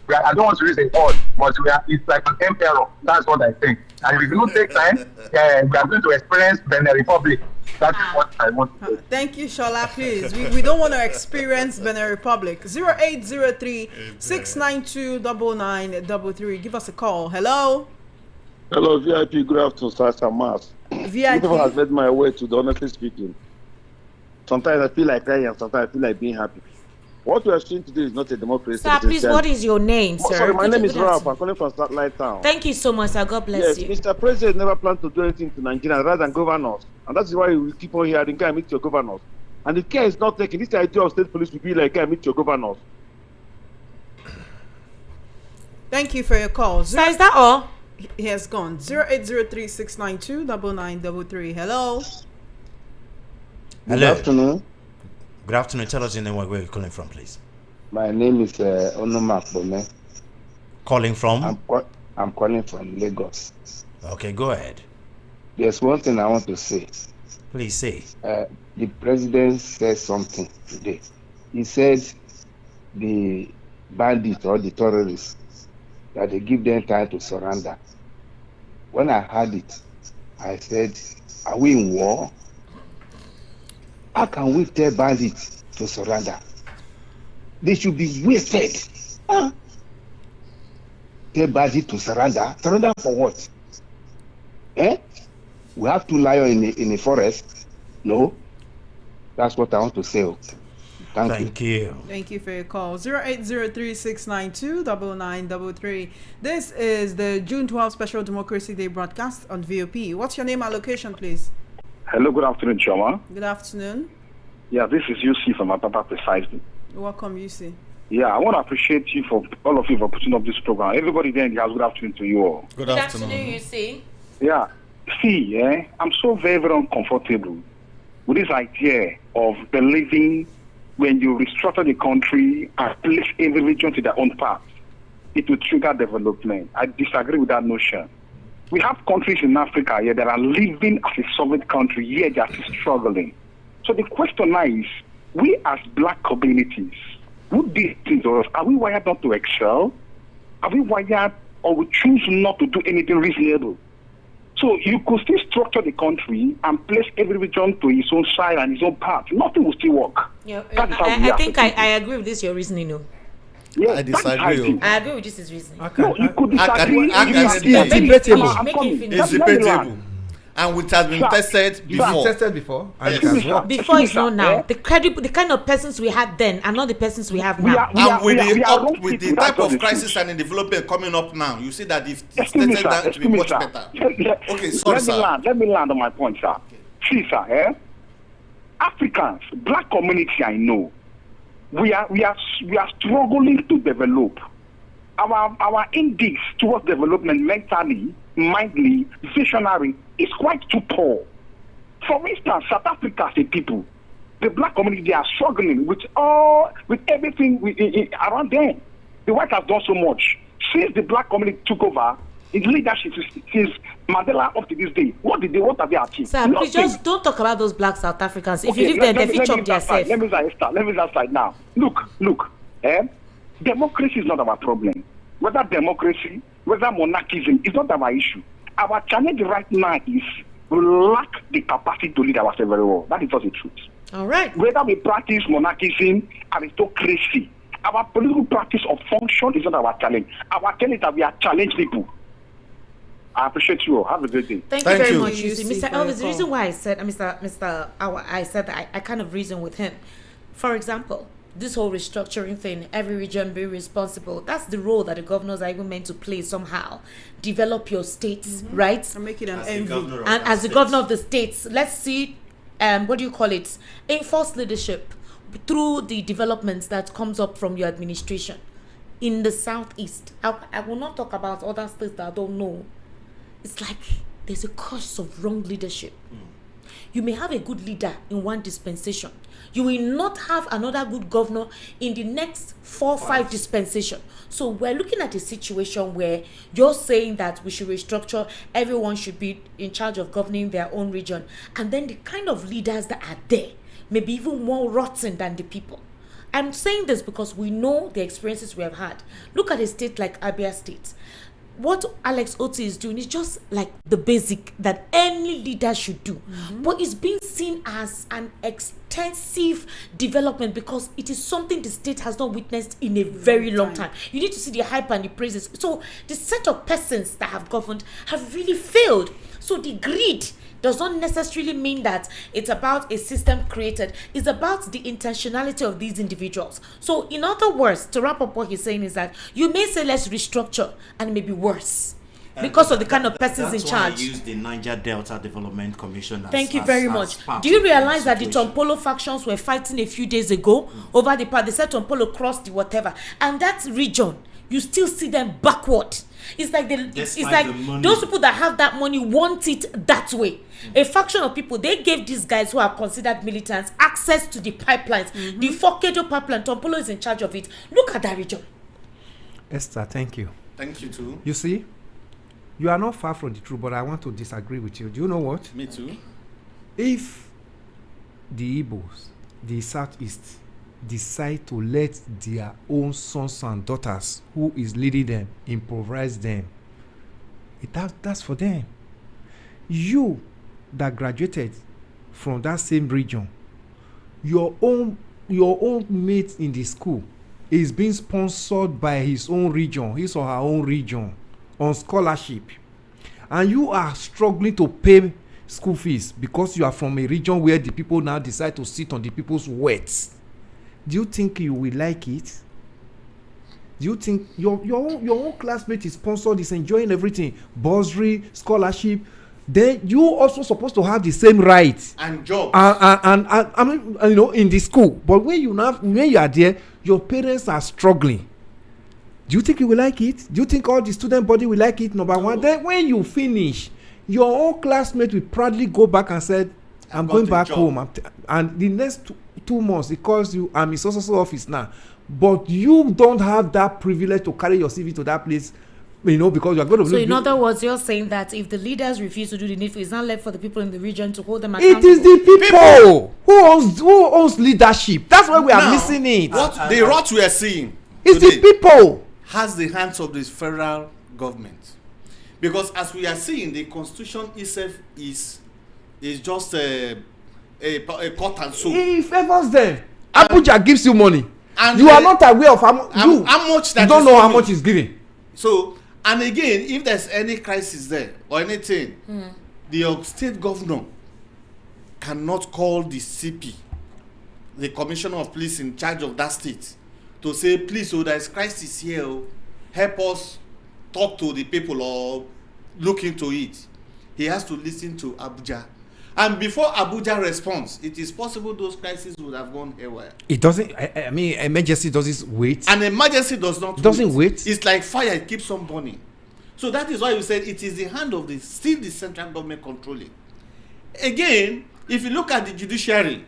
I don't want to use a word, but it's like an emperor. That's what I think. And if you don't take time, we are going to experience Benin Republic. That's what I want to say. Thank you, Shola. Please, we don't want to experience Benin Republic. 0803-692-9933. Give us a call. Hello. Hello, VIP. Good afternoon, Sasha Mas. VIP. People has led my way to the honestly speaking. Sometimes I feel like crying, and sometimes I feel like being happy. What we are seeing today is not a democracy. Sir, please, what is your name, sir? Sorry, my name is Ralph. I'm calling from Satellite Town. Thank you so much, sir. God bless you. Mr. President never planned to do anything to Nigeria rather than governors. And that's why we keep on hearing, "Can I meet your governors?" And the care is not taken. This idea of state police will be like, "Can I meet your governors?" Thank you for your call. Sir, is that all? He has gone. 0803-692-9933. Hello. Good afternoon. Good afternoon. Tell us your name, where you're calling from, please. My name is Onomak Bome. Calling from? I'm calling from Lagos. Okay, go ahead. There's one thing I want to say. Please say. The president said something today. He said the bandits or the terrorists, that they give them time to surrender. When I heard it, I said, are we in war? How can we tell bandits to surrender? They should be wasted. Tell bandits to surrender. Surrender for what? We have two lions in the forest? No. That's what I want to say. Thank you. Thank you for your call. 0803-692-9933. This is the June 12th Special Democracy Day broadcast on VOP. What's your name and location, please? Hello, good afternoon, Choma. Good afternoon. Yeah, this is UC from Apapa precisely. Welcome, UC. Yeah, I want to appreciate you for all of you for putting up this program. Everybody there in the house, good afternoon to you all. Good afternoon, UC. Yeah, see, I'm so very, very uncomfortable with this idea of believing when you restructure the country and place every region to their own path, it will trigger development. I disagree with that notion. We have countries in Africa here that are living as a sovereign country, yet they are still struggling. So the question now is, we as black communities, who did things to us, are we wired not to excel? Are we wired, or we choose not to do anything reasonable? So you could still structure the country and place every region to its own side and its own path. Nothing will still work. Yeah, I think I agree with this, your reasoning, no? Yeah, I disagree. I agree with this is reasoning. No, you could disagree. It's debatable. It's debatable. And which has been tested before. It's tested before. And it has worked. Before it's not now. The kind of persons we had then are not the persons we have now. And with the type of crisis and the development coming up now, you see that it's tested down to be much better. Okay, sorry, sir. Let me land on my point, sir. See, sir, Africans, black community, I know, we are struggling to develop. Our index towards development, mentally, mindly, visionary, is quite too poor. For instance, South Africa as a people, the black community, they are struggling with everything around them. The white has done so much. Since the black community took over, in leadership since Mandela up to this day, what have they achieved? Sir, please just don't talk about those black South Africans. If you leave them, they feature themselves. Let me start side now. Look. Democracy is not our problem. Whether democracy, whether monarchism is not our issue. Our challenge right now is we lack the capacity to lead ourselves very well. That is just the truth. All right. Whether we practice monarchism, aristocracy, our political practice of function is not our challenge. Our challenge is that we are challenge people. I appreciate you all. Have a great day. Thank you very much, You Mr. Elvis. The reason why I said, Mr. I said that I kind of reason with him. For example, this whole restructuring thing, every region be responsible. That's the role that the governors are even meant to play somehow. Develop your states, right? And make it an As the envy. governor of And that as the state. governor of the states, let's see, what do you call it? Enforce leadership through the developments that comes up from your administration. In the southeast, I will not talk about other states that I don't know. It's like there's a curse of wrong leadership. You may have a good leader in one dispensation. You will not have another good governor in the next 4 or 5 dispensation. So we're looking at a situation where you're saying that we should restructure, everyone should be in charge of governing their own region. And then the kind of leaders that are there may be even more rotten than the people. I'm saying this because we know the experiences we have had. Look at a state like Abia State. What Alex Otti is doing is just like the basic that any leader should do. But it's being seen as an extensive development because it is something the state has not witnessed in a very long time. You need to see the hype and the praises. So the set of persons that have governed have really failed. So the greed does not necessarily mean that it's about a system created. It's about the intentionality of these individuals. So in other words, to wrap up what he's saying is that you may say let's restructure and it may be worse because of the kind of persons in charge. That's why I use the Niger Delta Development Commission as, Thank you very much. part Do you of the realize that the situation. Tompolo factions were fighting a few days ago over the part? They said Tompolo crossed the whatever. And that region, you still see them backward. It's like Despite the money. those people that have that money want it that way. A faction of people, they gave these guys who are considered militants access to the pipelines. The Fokedo pipeline, Tompolo is in charge of it. Look at that region. Esther, thank you. Thank you too. You see, you are not far from the truth, but I want to disagree with you. Do you know what? Me too. If the Igbos, the Southeast, decide to let their own sons and daughters who is leading them improvise them, that's for them. You that graduated from that same region, your own mate in the school is being sponsored by his own region, his or her own region, on scholarship, and you are struggling to pay school fees because you are from a region where the people now decide to sit on the people's words. Do you think you will like it? Do you think your own classmate is sponsored, is enjoying everything, bursary, scholarship? Then you also supposed to have the same rights And jobs. and I mean, in the school. But when you are there, your parents are struggling. Do you think you will like it? Do you think all the student body will like it? Number one. Then when you finish, your own classmate will proudly go back and said, I'm going back home. And the next 2 months, it calls you, I'm in social office now. But you don't have that privilege to carry your CV to that place, because you are going to. So in other words, you're saying that if the leaders refuse to do the needful, it's not left for the people in the region to hold them accountable. It is the people who owns leadership. That's why we are missing it. What the rot we are seeing It's today the people. has the hands of the federal government, because as we are seeing, the constitution itself is just a cut and sew. It favors them. Abuja gives you money. And You are not aware of how much that you don't is know how coming. much is given. So, and again, if there's any crisis there or anything, the state governor cannot call the CP, the commissioner of police in charge of that state, to say, please, so there's crisis here, help us talk to the people or look into it. He has to listen to Abuja. And before Abuja responds, it is possible those crises would have gone haywire. It doesn't. I mean, emergency doesn't wait. An emergency does not. It doesn't wait. It's like fire; it keeps on burning. So that is why you said it is the hand of the central government controlling. Again, if you look at the judiciary,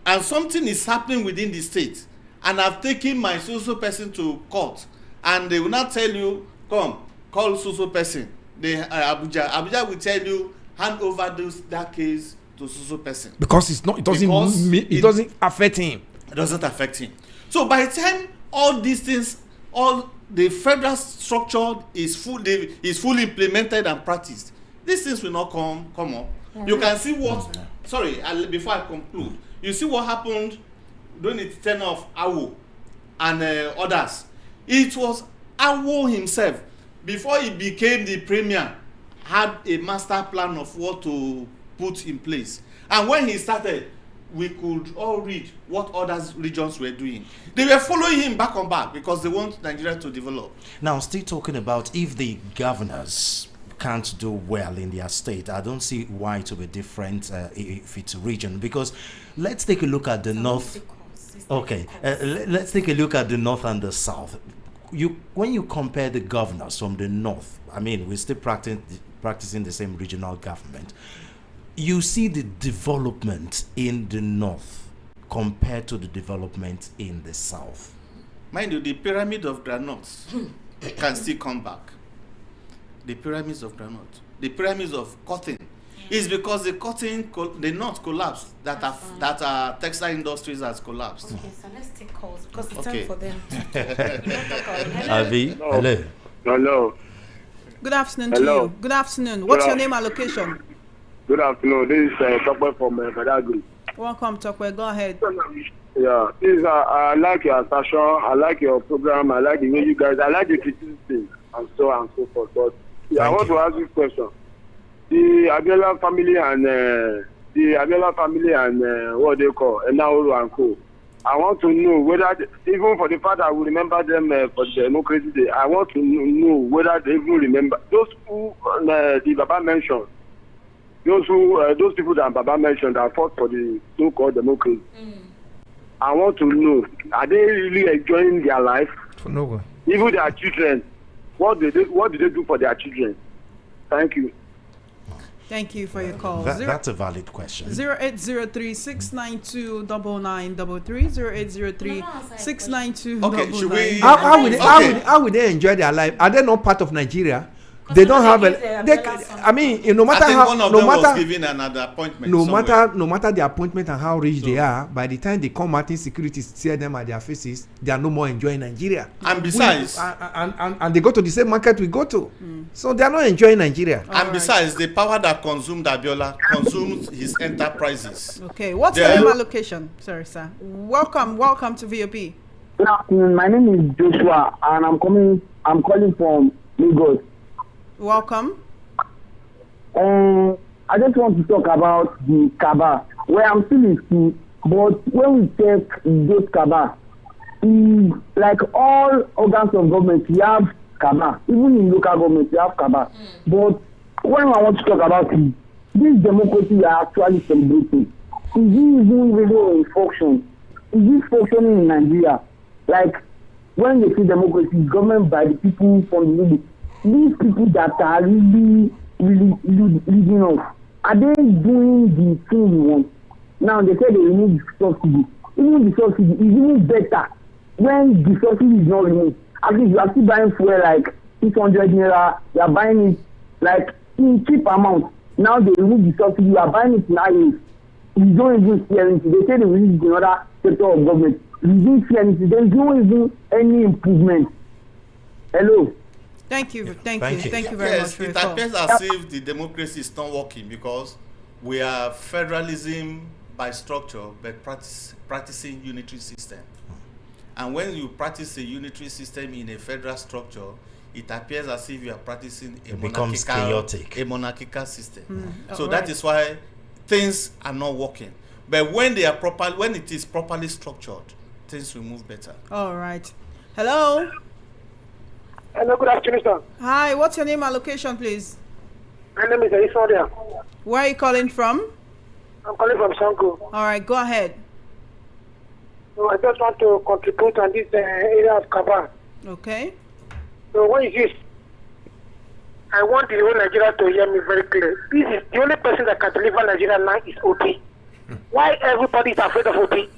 and something is happening within the state, and I've taken my so-so person to court, and they will not tell you, come, call so-so person. Abuja will tell you, hand over that case to so-so person. Because it's not. It doesn't affect him. It doesn't affect him. So by the time all these things, all the federal structure is fully implemented and practiced, these things will not come up. You can see what. Sorry, before I conclude, you see what happened during the tenure of Awo and others. It was Awo himself, before he became the premier, had a master plan of what to put in place. And when he started, we could all read what other regions were doing. They were following him back on back because they want Nigeria to develop. Now, still talking about if the governors can't do well in their state, I don't see why it will be different if it's a region. Because let's take a look at the north. Okay, let's take a look at the north and the south. When you compare the governors from the north, I mean, we're still practicing the same regional government. You see the development in the north compared to the development in the south. Mind you, the pyramid of granules can still come back. The pyramids of granite, the pyramids of cotton, is because the north collapsed. That are textile industries has collapsed. Okay, so let's take calls because it's time for them. Avi, hello. Hello. Good afternoon to you. Good afternoon. What's your name and location? Good afternoon. This is Tokwe from Badagry. Welcome, Tokwe. Go ahead. Yeah, this I like your assertion. I like your program. I like the way you guys. I like the criticism and so forth. But I want to ask this question: the Abiola family and what they call Enaoro and Co. I want to know whether even for the fact that we remember them for the Democracy Day, I want to know whether they even remember those who the Baba mentioned. Those people that Baba mentioned that fought for the so-called democracy. I want to know, are they really enjoying their life? No one. Even their children, what did they do for their children? Thank you. Thank you for your call. That's a valid question. 0803-692-9933, 0803-692-9933. Okay, should we? How would they enjoy their life? Are they not part of Nigeria? They don't have I mean, no matter how, one of them was given another appointment. No matter the appointment and how rich they are, by the time they come out in security, tear them at their faces, they are no more enjoying Nigeria. And besides, and they go to the same market we go to, so they are not enjoying Nigeria. And besides, the power that consumed Abiola consumes his enterprises. Okay, what's the name and location? Sorry, sir. Welcome to VOP. Good afternoon. My name is Joshua, and I'm calling from Lagos. Welcome. I just want to talk about the Kaaba, where I'm still in school, but when we check those Kaaba, like all organs of government, we have Kaaba. Even in local government, we have Kaaba. But when I want to talk about it, this democracy we are actually celebrating, is it even really in function? Is it functioning in Nigeria? Like, when they say democracy, government by the people from the village, these people that are really leading us, are they doing the thing we want? Now they say they remove the subsidy. Even the subsidy is even better when the subsidy is not removed. At least you are still buying fuel like 600 naira, you are buying it like in cheap amount. Now they remove the subsidy, you are buying it now. You don't even see anything. They say they release the other sector of government. You don't see anything. There is no even any improvement. Hello. Thank you very much for your call. It appears as if the democracy is not working because we are federalism by structure, but practicing unitary system. And when you practice a unitary system in a federal structure, it appears as if you are practicing a monarchical system. So that is why things are not working. But when it is properly structured, things will move better. All right. Hello. Hello, good afternoon, sir. Hi, what's your name and location, please? My name is Aisoria. Where are you calling from? I'm calling from Sango. All right, go ahead. So I just want to contribute on this area of Kaba. Okay. So what is this? I want the whole Nigeria to hear me very clear. This is the only person that can deliver Nigeria now is OT. Why everybody is afraid of OT?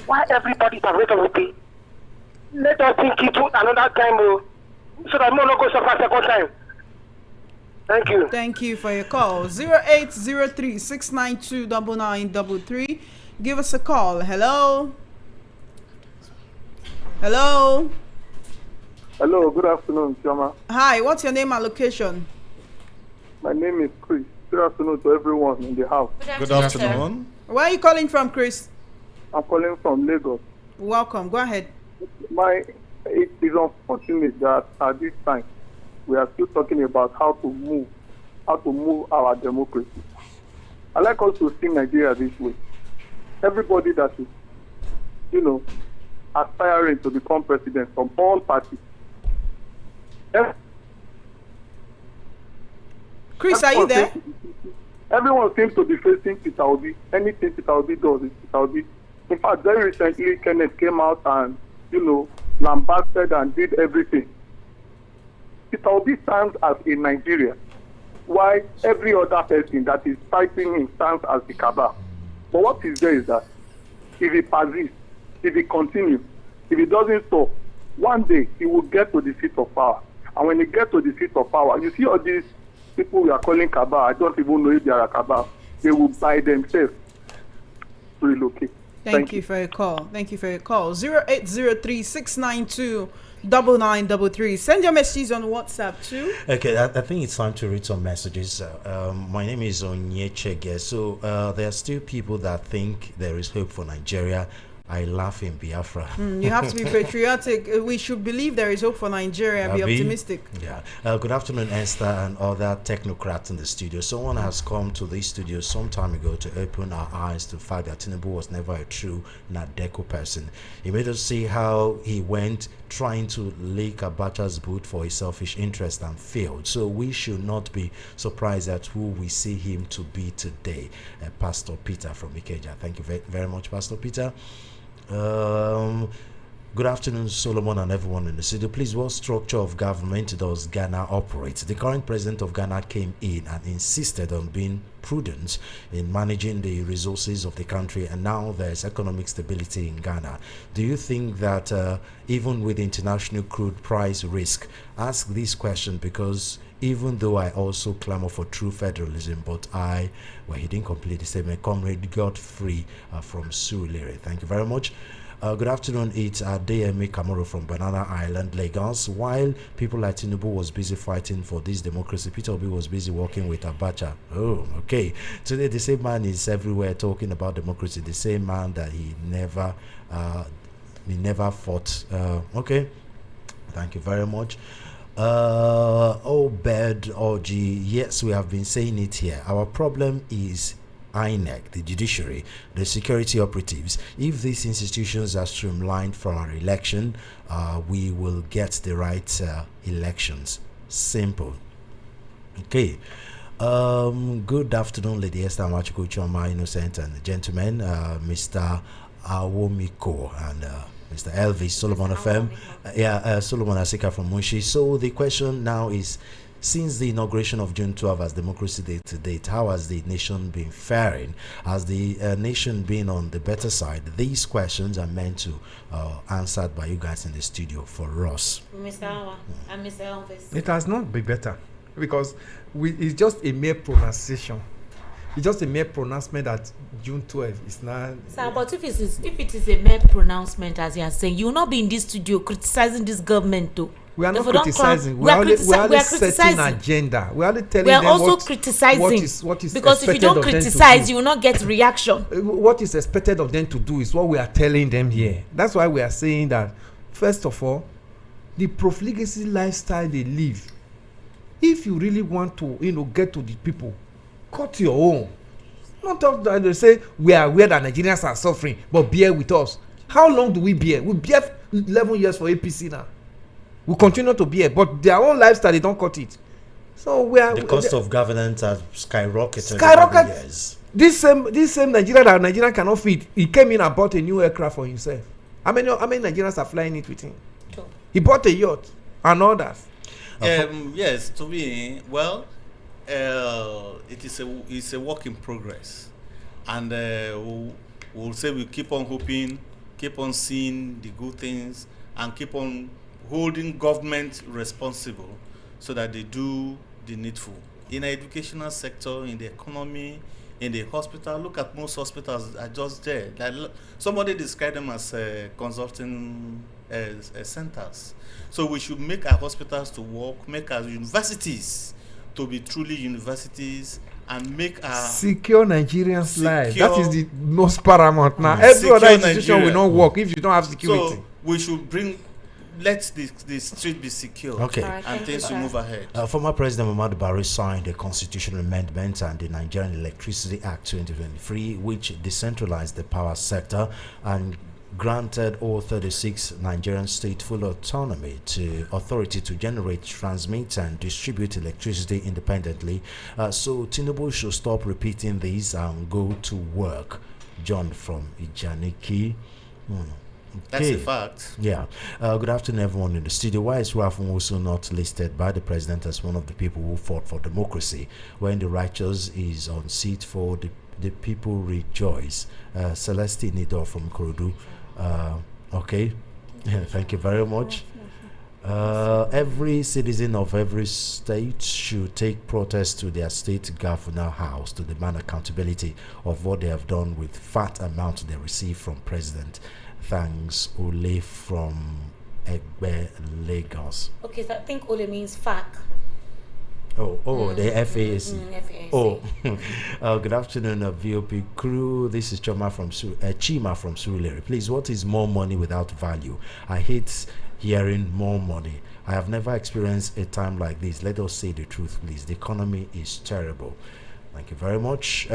Why everybody is afraid of OT? Let us think it through another time, so that more not go suffer second time. Thank you. Thank you for your call. 0803-692-9933. Give us a call. Hello. Hello. Hello, good afternoon, Chama. Hi, what's your name and location? My name is Chris. Good afternoon to everyone in the house. Good afternoon. Where are you calling from, Chris? I'm calling from Lagos. Welcome. Go ahead. It is unfortunate that at this time we are still talking about how to move our democracy. I like us to see Nigeria this way. Everybody that is, aspiring to become president from all parties. Chris, are you there? Everyone seems to be facing Peter Obi. Anything Peter Obi does is Peter Obi. In fact, very recently, Kenneth came out and, lambasted and did everything. Peter Obi stands as a Nigerian, while every other person that is fighting him stands as the Kaba. But what is there is that if he persists, if he continues, if he doesn't stop, one day he will get to the seat of power. And when he gets to the seat of power, you see all these people we are calling Kaba, I don't even know if they are a Kaba, they will buy themselves to relocate. Thank you for your call. 0803-692-9933. Send your messages on WhatsApp too. Okay, I think it's time to read some messages. My name is Onyechege. So there are still people that think there is hope for Nigeria. I laugh in Biafra. You have to be patriotic. We should believe there is hope for Nigeria and be optimistic. Yeah. Good afternoon, Esther and other technocrats in the studio. Someone has come to this studio some time ago to open our eyes to the fact that Tinubu was never a true Nadeco person. He made us see how he went trying to lick Abacha's boot for his selfish interest and failed. So we should not be surprised at who we see him to be today. Pastor Peter from Ikeja. Thank you very much, Pastor Peter. Good afternoon, Solomon, and everyone in the studio. Please, what structure of government does Ghana operate? The current president of Ghana came in and insisted on being prudent in managing the resources of the country, and now there's economic stability in Ghana. Do you think that even with international crude price risk, ask this question because even though I also clamor for true federalism, but he didn't complete the statement. Comrade Godfrey from Sowore. Thank you very much. Good afternoon, it's Adeyemi Kamoro from Banana Island, Lagos. While people like Tinubu was busy fighting for this democracy, Peter Obi was busy working with Abacha. Oh, okay. Today, the same man is everywhere talking about democracy, the same man that he never fought. Okay, thank you very much. Obed Oji, yes, we have been saying it here. Our problem is INEC, the judiciary, the security operatives. If these institutions are streamlined for our election, we will get the right elections. Simple. Okay. Good afternoon, Lady Esther Amaechi, Choma, Innocent, and the gentlemen, Mr. Awomiko and Mr. Elvis, Solomon FM, Solomon Asika from Munshi. So the question now is, since the inauguration of June 12 as Democracy Day to date, how has the nation been faring? Has the nation been on the better side? These questions are meant to answered by you guys in the studio for us. Mr. Awa and Mr. Elvis. It has not been better because it's just a mere pronunciation. It's just a mere pronouncement that June 12 is not. Sir, but if it is a mere pronouncement, as you are saying, you will not be in this studio criticizing this government too. We are not criticizing. We are only setting agenda. We are only telling them also criticizing what is because if you don't criticize, you will not get reaction. What is expected of them to do is what we are telling them here. That's why we are saying that, first of all, the profligacy lifestyle they live. If you really want to, get to the people, cut your own. Not talk that they say we are aware that Nigerians are suffering, but bear with us. How long do we bear? We bear 11 years for APC now. We continue to bear, but their own lifestyle, they don't cut it. So we are. The cost of governance has skyrocketed. This same Nigeria that Nigeria cannot feed, he came in and bought a new aircraft for himself. How many Nigerians are flying it with him? Two. He bought a yacht and others. Yes, to me, well, it's a work in progress, and we'll say we keep on hoping, keep on seeing the good things, and keep on holding government responsible so that they do the needful in the educational sector, in the economy, in the hospital. Look at most hospitals are just there. Somebody described them as consulting centers. So we should make our hospitals to work, make our universities to be truly universities, and make our secure Nigerians' life. That is the most paramount now. Every other institution will not work if you don't have security. So we should let the street be secure. Okay. Right, and things will move ahead. Former President Muhammadu Buhari signed a constitutional amendment and the Nigerian Electricity Act 2023, which decentralized the power sector and granted all 36 Nigerian state full autonomy to authority to generate, transmit, and distribute electricity independently. So Tinubu should stop repeating these and go to work. John from Ijaniki. That's a fact. Yeah. Good afternoon, everyone in the studio. Why is Rafun also not listed by the president as one of the people who fought for democracy when the righteous is on seat for the people rejoice? Celestine Nidor from Kurudu. Okay. Thank you very much. Every citizen of every state should take protest to their state governor house to demand accountability of what they have done with fat amount they receive from president. Thanks, Ole from Egbe, Lagos. Okay, so I think Ole means FAC. The FAC. FAC. Good afternoon, VOP crew. This is Chima from Surulere. Please, what is more money without value? I hate hearing more money. I have never experienced a time like this. Let us say the truth, please. The economy is terrible. Thank you very much.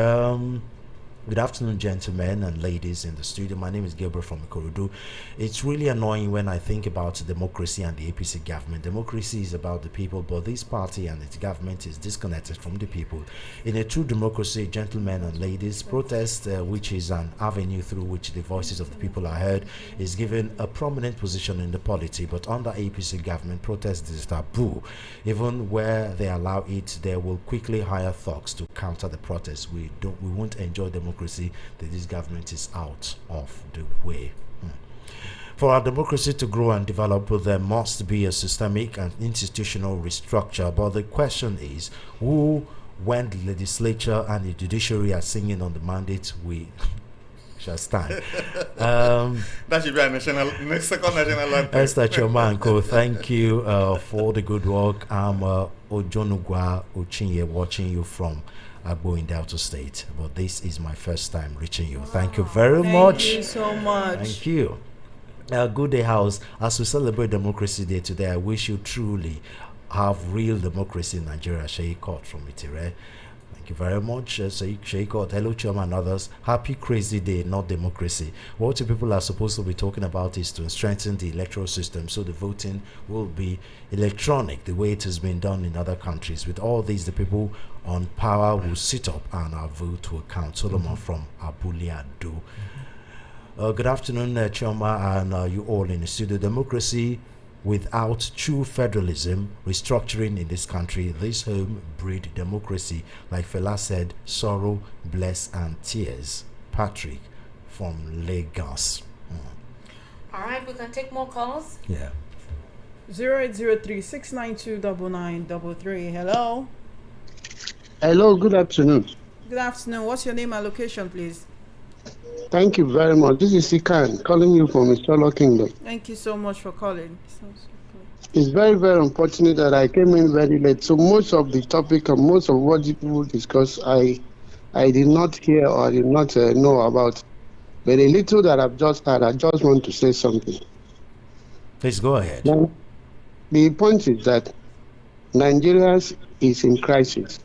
Good afternoon, gentlemen and ladies in the studio. My name is Gabriel from Ikorodu. It's really annoying when I think about democracy and the APC government. Democracy is about the people, but this party and its government is disconnected from the people. In a true democracy, gentlemen and ladies, protest, which is an avenue through which the voices of the people are heard, is given a prominent position in the polity. But under APC government, protest is taboo. Even where they allow it, they will quickly hire thugs to counter the protest. We won't enjoy democracy that this government is out of the way. For our democracy to grow and develop, there must be a systemic and institutional restructure. But the question is, who, when the legislature and the judiciary are singing on the mandate, we shall stand. That should be our second national anthem. Esther Chomanko, thank you for the good work. I'm Ojonugwa Ochinye, watching you from Agbo in Delta State, but this is my first time reaching you. Thank you very much. Thank you so much. Thank you. Good day, house. As we celebrate Democracy Day today, I wish you truly have real democracy in Nigeria. Sheikot from Itire. Thank you very much, Sheikot. Hello, Choma and others. Happy Crazy Day, not democracy. What the people are supposed to be talking about is to strengthen the electoral system so the voting will be electronic, the way it has been done in other countries. With all these, the people on power will sit up and our vote to account. Solomon from Abuliado. Good afternoon, Choma, and you all in the studio. Democracy without true federalism, restructuring in this country, this home breed democracy, like Fela said, sorrow, bless, and tears. Patrick from Lagos. All right, we can take more calls. Yeah. 0803-692-9933. Hello. Hello, good afternoon. Good afternoon. What's your name and location, please? Thank you very much. This is Sikan calling you from Isolo Kingdom. Thank you so much for calling. It's very, very unfortunate that I came in very late. So most of the topic and most of what people discuss, I did not hear or I did not know about. But a little that I've just heard, I just want to say something. Please go ahead. Now, the point is that Nigeria is in crisis.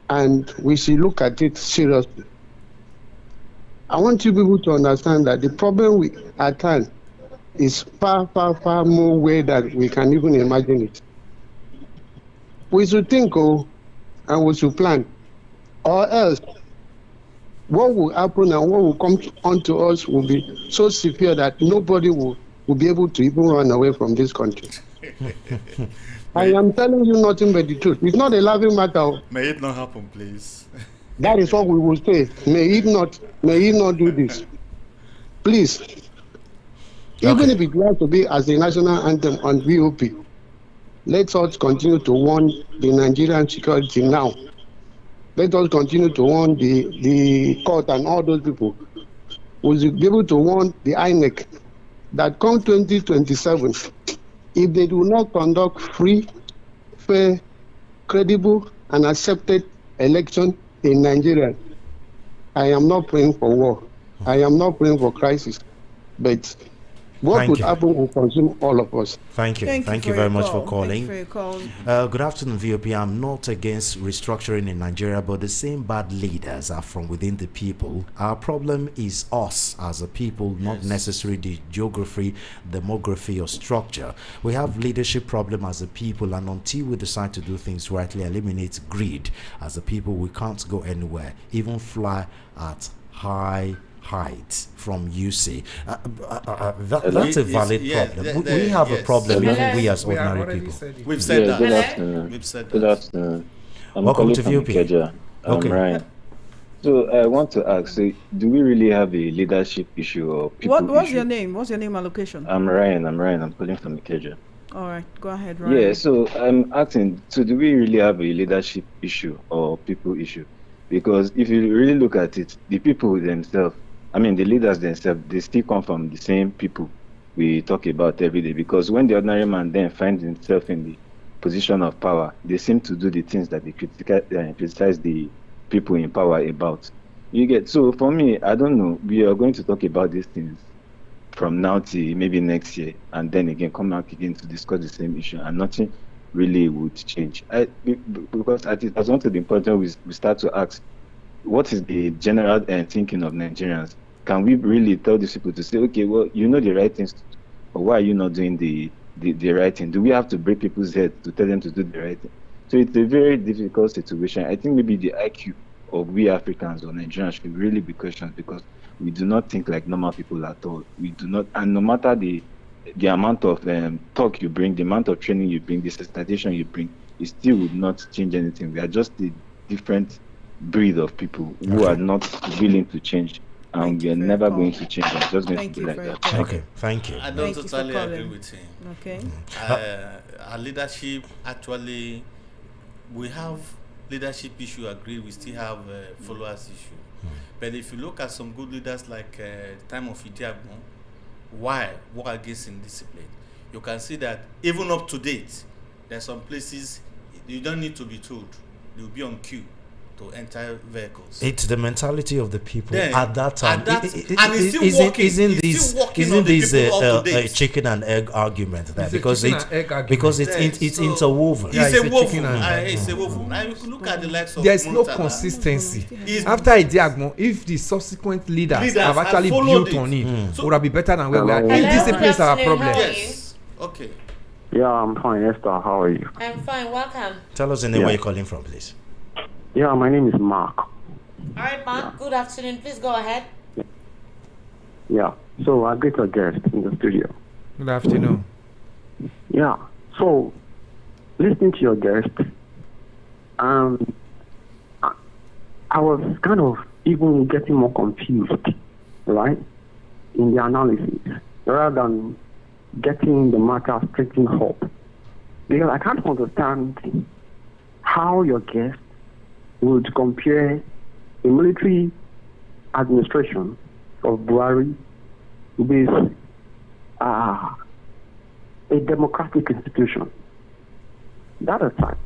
And we should look at it seriously. I want you people to understand that the problem we at hand is far, far, far more way than we can even imagine it. We should think, and we should plan, or else what will happen and what will come onto us will be so severe that nobody will be able to even run away from this country. I am telling you nothing but the truth. It's not a laughing matter. May it not happen, please. That is what we will say. May he not do this. Please. Even if it were to be as a national anthem on VOP, let us continue to warn the Nigerian security now. Let us continue to warn the court and all those people. We'll be able to warn the INEC that come 2027, if they do not conduct free, fair, credible, and accepted election in Nigeria, I am not praying for war. I am not praying for crisis. But what would happen will consume all of us. Thank you. Thank you very much for calling. Thank you for your call. Good afternoon, VOP. I'm not against restructuring in Nigeria, but the same bad leaders are from within the people. Our problem is us as a people, not necessarily the geography, demography, or structure. We have leadership problem as a people, and until we decide to do things rightly, eliminate greed as a people, we can't go anywhere, even fly at high heights from UC. That's a valid problem. We have a problem, even we as ordinary people. We've said that. Good afternoon. We've said Good that. afternoon. I'm Welcome to calling from VOP. Ikeja. Okay. Ryan. So I want to ask, so do we really have a leadership issue or people What's issue? your name? What's your name and location? I'm Ryan. I'm calling from Ikeja. All right, go ahead, Ryan. Yeah, so I'm asking, so do we really have a leadership issue or people issue? Because if you really look at it, the people themselves, the leaders themselves, they still come from the same people we talk about every day. Because when the ordinary man then finds himself in the position of power, they seem to do the things that they criticize the people in power about. You get, so for me, I don't know, we are going to talk about these things from now till maybe next year, and then again come back again to discuss the same issue, and nothing really would change. Because I think that's one of the important we start to ask, what is the general thinking of Nigerians? Can we really tell these people to say, okay, well, you know the right things to do, or why are you not doing the right thing? Do we have to break people's heads to tell them to do the right thing? So it's a very difficult situation. I think maybe the IQ of we Africans or Nigerians should really be questioned, because we do not think like normal people at all. We do not, and no matter the amount of talk you bring, the amount of training you bring, the sensitization you bring, it still would not change anything. We are just a different breed of people who are not willing to change, and we are never going to change. It's just going to be like that. Okay, thank you. I don't totally agree with him. Okay. Our leadership, actually, we have leadership issue, agree, we still have followers issue. But if you look at some good leaders like the time of Atiku, why work against indiscipline? You can see that even up to date, there are some places you don't need to be told. You'll be on queue to enter vehicles. It's the mentality of the people then, at that time. And it's still working. Isn't this chicken and egg argument there? Because it's interwoven. It's a woven. Now you can look at the likes of there's no Montana. consistency. After Atiku, if the subsequent leaders have actually built on it, would have been better than where we are. Indiscipline is our problem. Yes. Okay. Yeah, I'm fine, Esther. How are you? I'm fine. Welcome. Tell us the name where you're calling from, please. Yeah, my name is Mark. All right, Mark. Good afternoon. Please go ahead. Yeah. So I get a guest in the studio. Good afternoon. Yeah. So listening to your guest, I was kind of even getting more confused, right, in the analysis, rather than getting the matter straightened up. Because I can't understand how your guest would compare a military administration of Buhari with a democratic institution. That aside.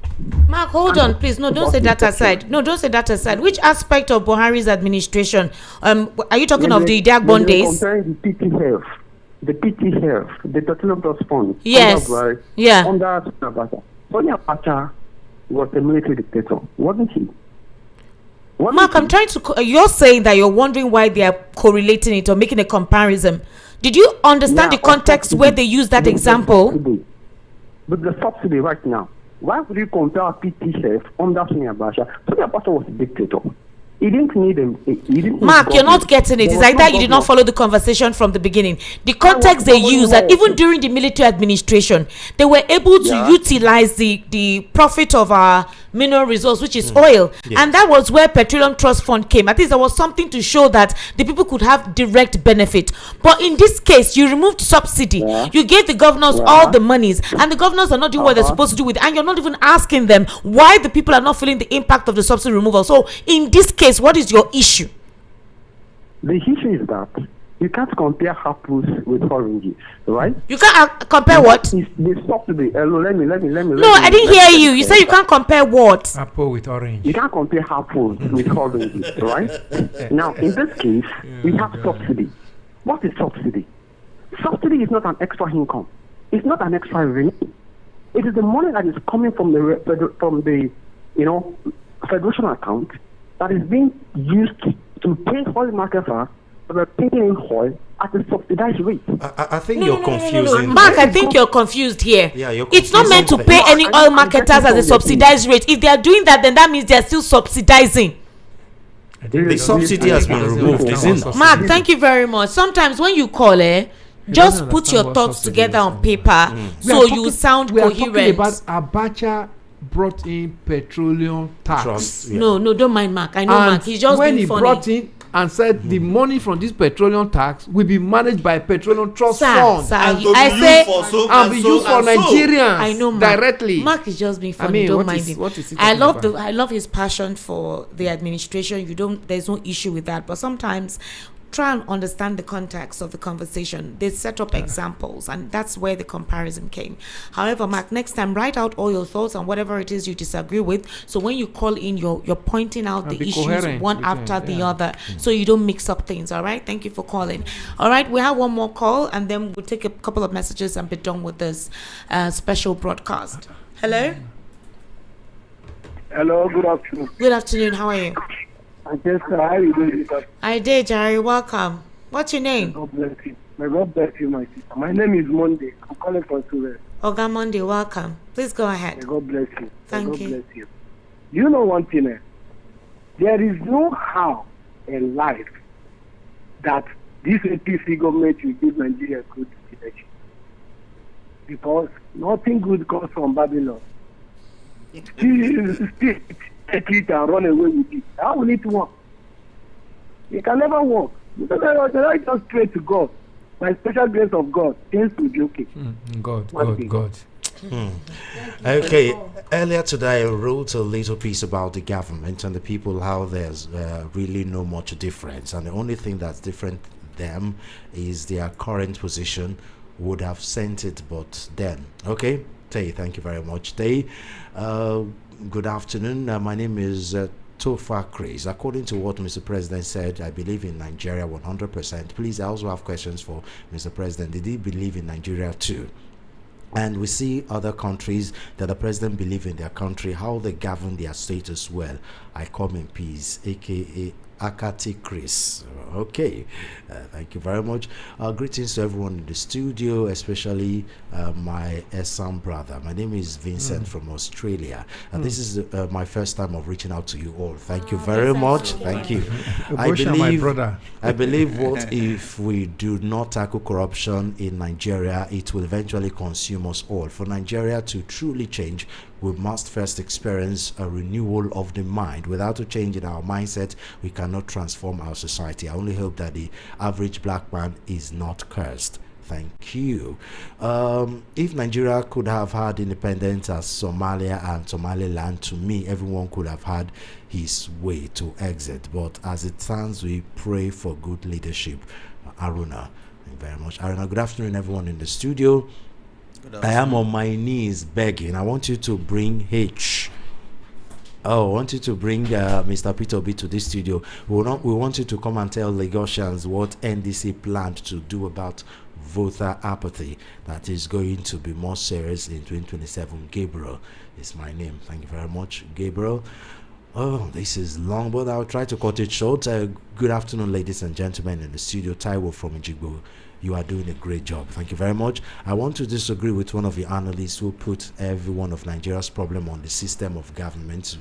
Mark, hold on, please. No, don't say that aside. No, don't say that aside. Which aspect of Buhari's administration? Are you talking of the Dagbon days? Comparing the PT Health, the Total Trust Fund. Yes. Under Buhari, Yeah. Under Abacha. Sonia Abacha was a military dictator, wasn't he? Mark, I'm trying to. You're saying that you're wondering why they are correlating it or making a comparison. Did you understand the context where they use that example? With the subsidy right now, why would you compare PT Health under Sonia Abacha? Sonia Abacha was a dictator. He didn't need him. He didn't need Mark, you're not government. getting it. There It's was like no that you did not government. follow the conversation from the beginning. The context they following use that more. even during the military administration, they were able to Yeah. utilize the profit of our mineral resource, which is oil. Yes. And that was where Petroleum Trust Fund came. At least there was something to show that the people could have direct benefit. But in this case, you removed subsidy. Yeah. You gave the governors Yeah. all the monies, and the governors are not doing what they're supposed to do with it. And you're not even asking them why the people are not feeling the impact of the subsidy removal. So in this case, what is your issue? The issue is that you can't compare apples with oranges, right? You can't compare what? It's the subsidy. Hello, let me. No, I didn't hear you. You said you can't compare what? Apple with orange. You can't compare apples with oranges, right? Now, in this case, we have subsidy. What is subsidy? Subsidy is not an extra income. It's not an extra revenue. It is the money that is coming from the federation account that is being used to pay oil marketers that are taking in oil at a subsidized rate. I think you're confusing. Mark, I think you're confused here. Yeah, you're It's not meant to confusing pay any oil marketers at a subsidized rate. If they are doing that, then that means they are still subsidizing. The subsidy has been removed, isn't it? Mark, thank you very much. Sometimes when you call, just put your thoughts together on paper so you sound We are talking coherent. about Abacha brought in petroleum tax. Trust, yeah. No, don't mind Mark. I know And Mark. He's just when being he funny. brought in and said the money from this petroleum tax will be managed by petroleum trust Sir, fund sir, And to I be say used for so and be used for and so. Nigerians I know Mark. directly. Mark is just being funny. I mean, Don't what mind is- him. what is he I talking love about? I love his passion for the administration. There's no issue with that. But sometimes try and understand the context of the conversation. They set up examples, and that's where the comparison came. However, Mark, next time write out all your thoughts on whatever it is you disagree with. So when you call in, you're pointing out And the be issues coherent one between- after the yeah. other, so you don't mix up things. All right. Thank you for calling. All right, we have one more call, and then we'll take a couple of messages and be done with this special broadcast. Hello. Hello, good afternoon. Good afternoon. How are you? I just how are you doing? I did, Jerry. Welcome. What's your name? God bless you. May God bless you, my sister. My name is Monday. I'm calling from Sowore. Oga Monday, welcome. Please go ahead. May God bless you. Thank May God you. bless you. You know one thing, there is no how in life that this APC government will give Nigeria good leadership. Because nothing good comes from Babylon. Still take it and run away with it. How will it work? It can never work. Because I just pray to God. By special grace of God, things will be okay. God. Okay, earlier today I wrote a little piece about the government and the people, how there's really no much difference, and the only thing that's different them is their current position. Would have sent it, but then okay. Tay, thank you very much. Tay, good afternoon. My name is Tofa Chris. According to what Mr. President said, I believe in Nigeria 100%. Please, I also have questions for Mr. President. Did he believe in Nigeria too? And we see other countries that the president believe in their country, how they govern their status well. I come in peace, aka Akati Chris. Okay, thank you very much. Greetings to everyone in the studio, especially my Essam brother. My name is Vincent from Australia, and this is my first time of reaching out to you all. Thank you very much. Thank you. My brother. I believe what if we do not tackle corruption in Nigeria, it will eventually consume us all. For Nigeria to truly change, we must first experience a renewal of the mind. Without a change in our mindset, we cannot transform our society. I only hope that the average black man is not cursed. Thank you. If Nigeria could have had independence as Somalia and Somaliland, to me, everyone could have had his way to exit. But as it stands, we pray for good leadership. Aruna, thank you very much. Aruna, good afternoon, everyone in the studio. I am on my knees begging. I want you to bring H. Oh, I want you to bring Mr. Peter B to this studio. We want you to come and tell Lagosians what NDC planned to do about voter apathy that is going to be more serious in 2027. Gabriel is my name. Thank you very much, Gabriel. Oh, this is long, but I'll try to cut it short. Good afternoon, ladies and gentlemen in the studio. Taiwo from Ijigbo You are doing a great job. Thank you very much. I want to disagree with one of the analysts who put every one of Nigeria's problem on the system of government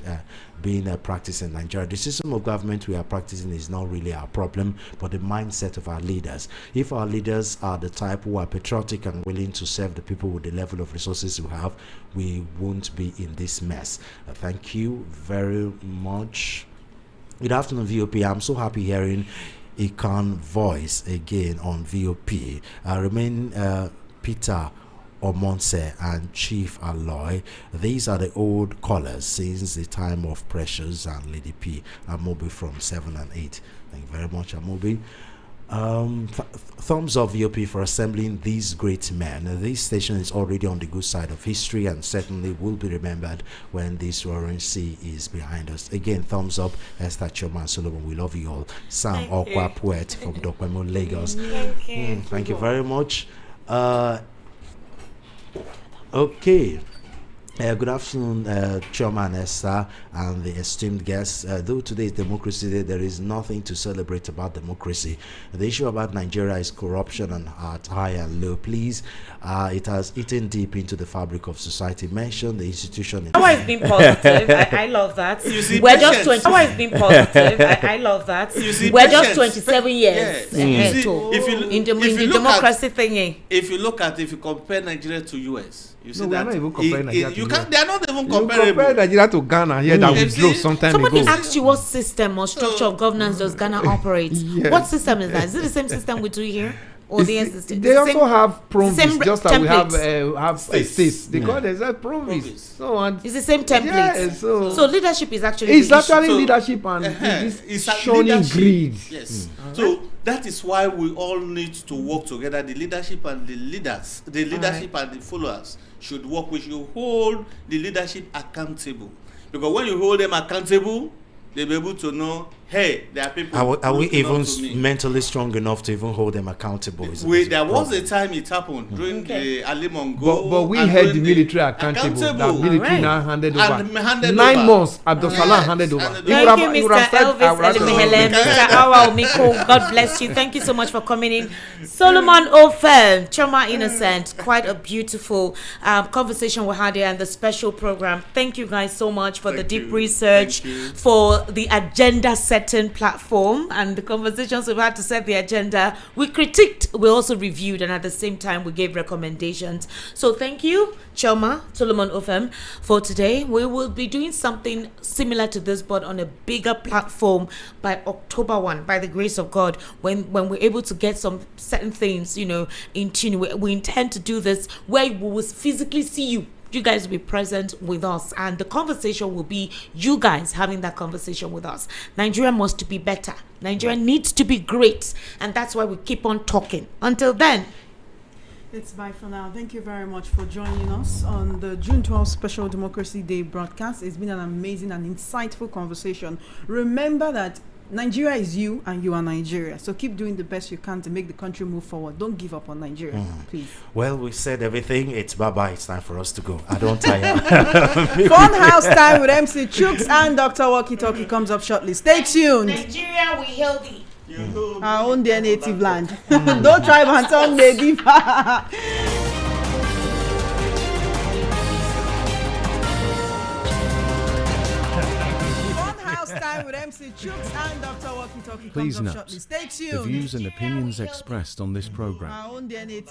being practiced in Nigeria. The system of government we are practicing is not really our problem, but the mindset of our leaders. If our leaders are the type who are patriotic and willing to serve the people with the level of resources we have, we won't be in this mess. Thank you very much. Good afternoon, VOP. I'm so happy hearing Ikan voice again on VOP. Remain Peter Omonse and Chief Aloy. These are the old callers since the time of Precious and Lady P. Amobi from 7 and 8. Thank you very much, Amobi. Thumbs up VOP for assembling these great men. This station is already on the good side of history and certainly will be remembered when this roaring sea is behind us. Again, thumbs up, Esther Choma Solomon. We love you all. Sam Okwa Poet from Dokwemo, Lagos. Thank you very much. Okay. Good afternoon, Chairman Esther and the esteemed guests. Though today is Democracy Day, there is nothing to celebrate about democracy. The issue about Nigeria is corruption and at high and low. Please, it has eaten deep into the fabric of society. Mention the institution. Always been positive. I love that. We're just 20. Always been positive. I love that. We're just 27 years ahead in the democracy thingy. If you compare Nigeria to US. You see no, that we are not even comparing Nigeria to US. They are not even you comparable. compare Nigeria to Ghana here that we drove some time Somebody ago. asked you what system or structure of governance does Ghana operate. Yes. What system is that? Is it the same system we do here? Or they also have province, just like we have states. They Yeah. call it a province. So on. It's the same template. Yeah, so leadership is actually it's the actually issue. leadership and it's showing greed. Yes. So that is why we all need to work together. The leadership and the leaders, the leadership and the followers should work. We should hold the leadership accountable, because when you hold them accountable, they'll be able to know, hey, there are people. Are we even mentally strong enough to even hold them accountable? There was a time it happened during the Ali Mongo. But we held the military accountable. The military now handed over. 9 months, Abdul Salam handed over. Thank you, Mr. Elvis Elimihele, Mr. Awa Omiko. God bless you. Thank you so much for coming in. Solomon Ofen, Choma Innocent. Quite a beautiful conversation we had here and the special program. Thank you guys so much for the deep research, for the agenda setting platform and the conversations we've had to set the agenda. We critiqued, we also reviewed, and at the same time we gave recommendations. So thank you, Choma Solomon Ofem, for today. We will be doing something similar to this, but on a bigger platform by October 1, by the grace of God, when we're able to get some certain things, in tune. We intend to do this where we will physically see you. You guys will be present with us, and the conversation will be you guys having that conversation with us. Nigeria must be better. Nigeria needs to be great, and that's why we keep on talking. Until then, it's bye for now. Thank you very much for joining us on the June 12th Special Democracy Day broadcast. It's been an amazing and insightful conversation. Remember that Nigeria is you and you are Nigeria. So keep doing the best you can to make the country move forward. Don't give up on Nigeria, please. Well, we said everything. It's bye-bye. It's time for us to go. I don't tire. Fun house time with MC Chooks and Dr. Walkie Talkie comes up shortly. Stay tuned. Nigeria, we healthy. Our own dear native land. Don't try Banton, baby. Time with MC Chooks and Dr. Walkie Talkie comes up shortly. Stay tuned. The views and opinions expressed on this program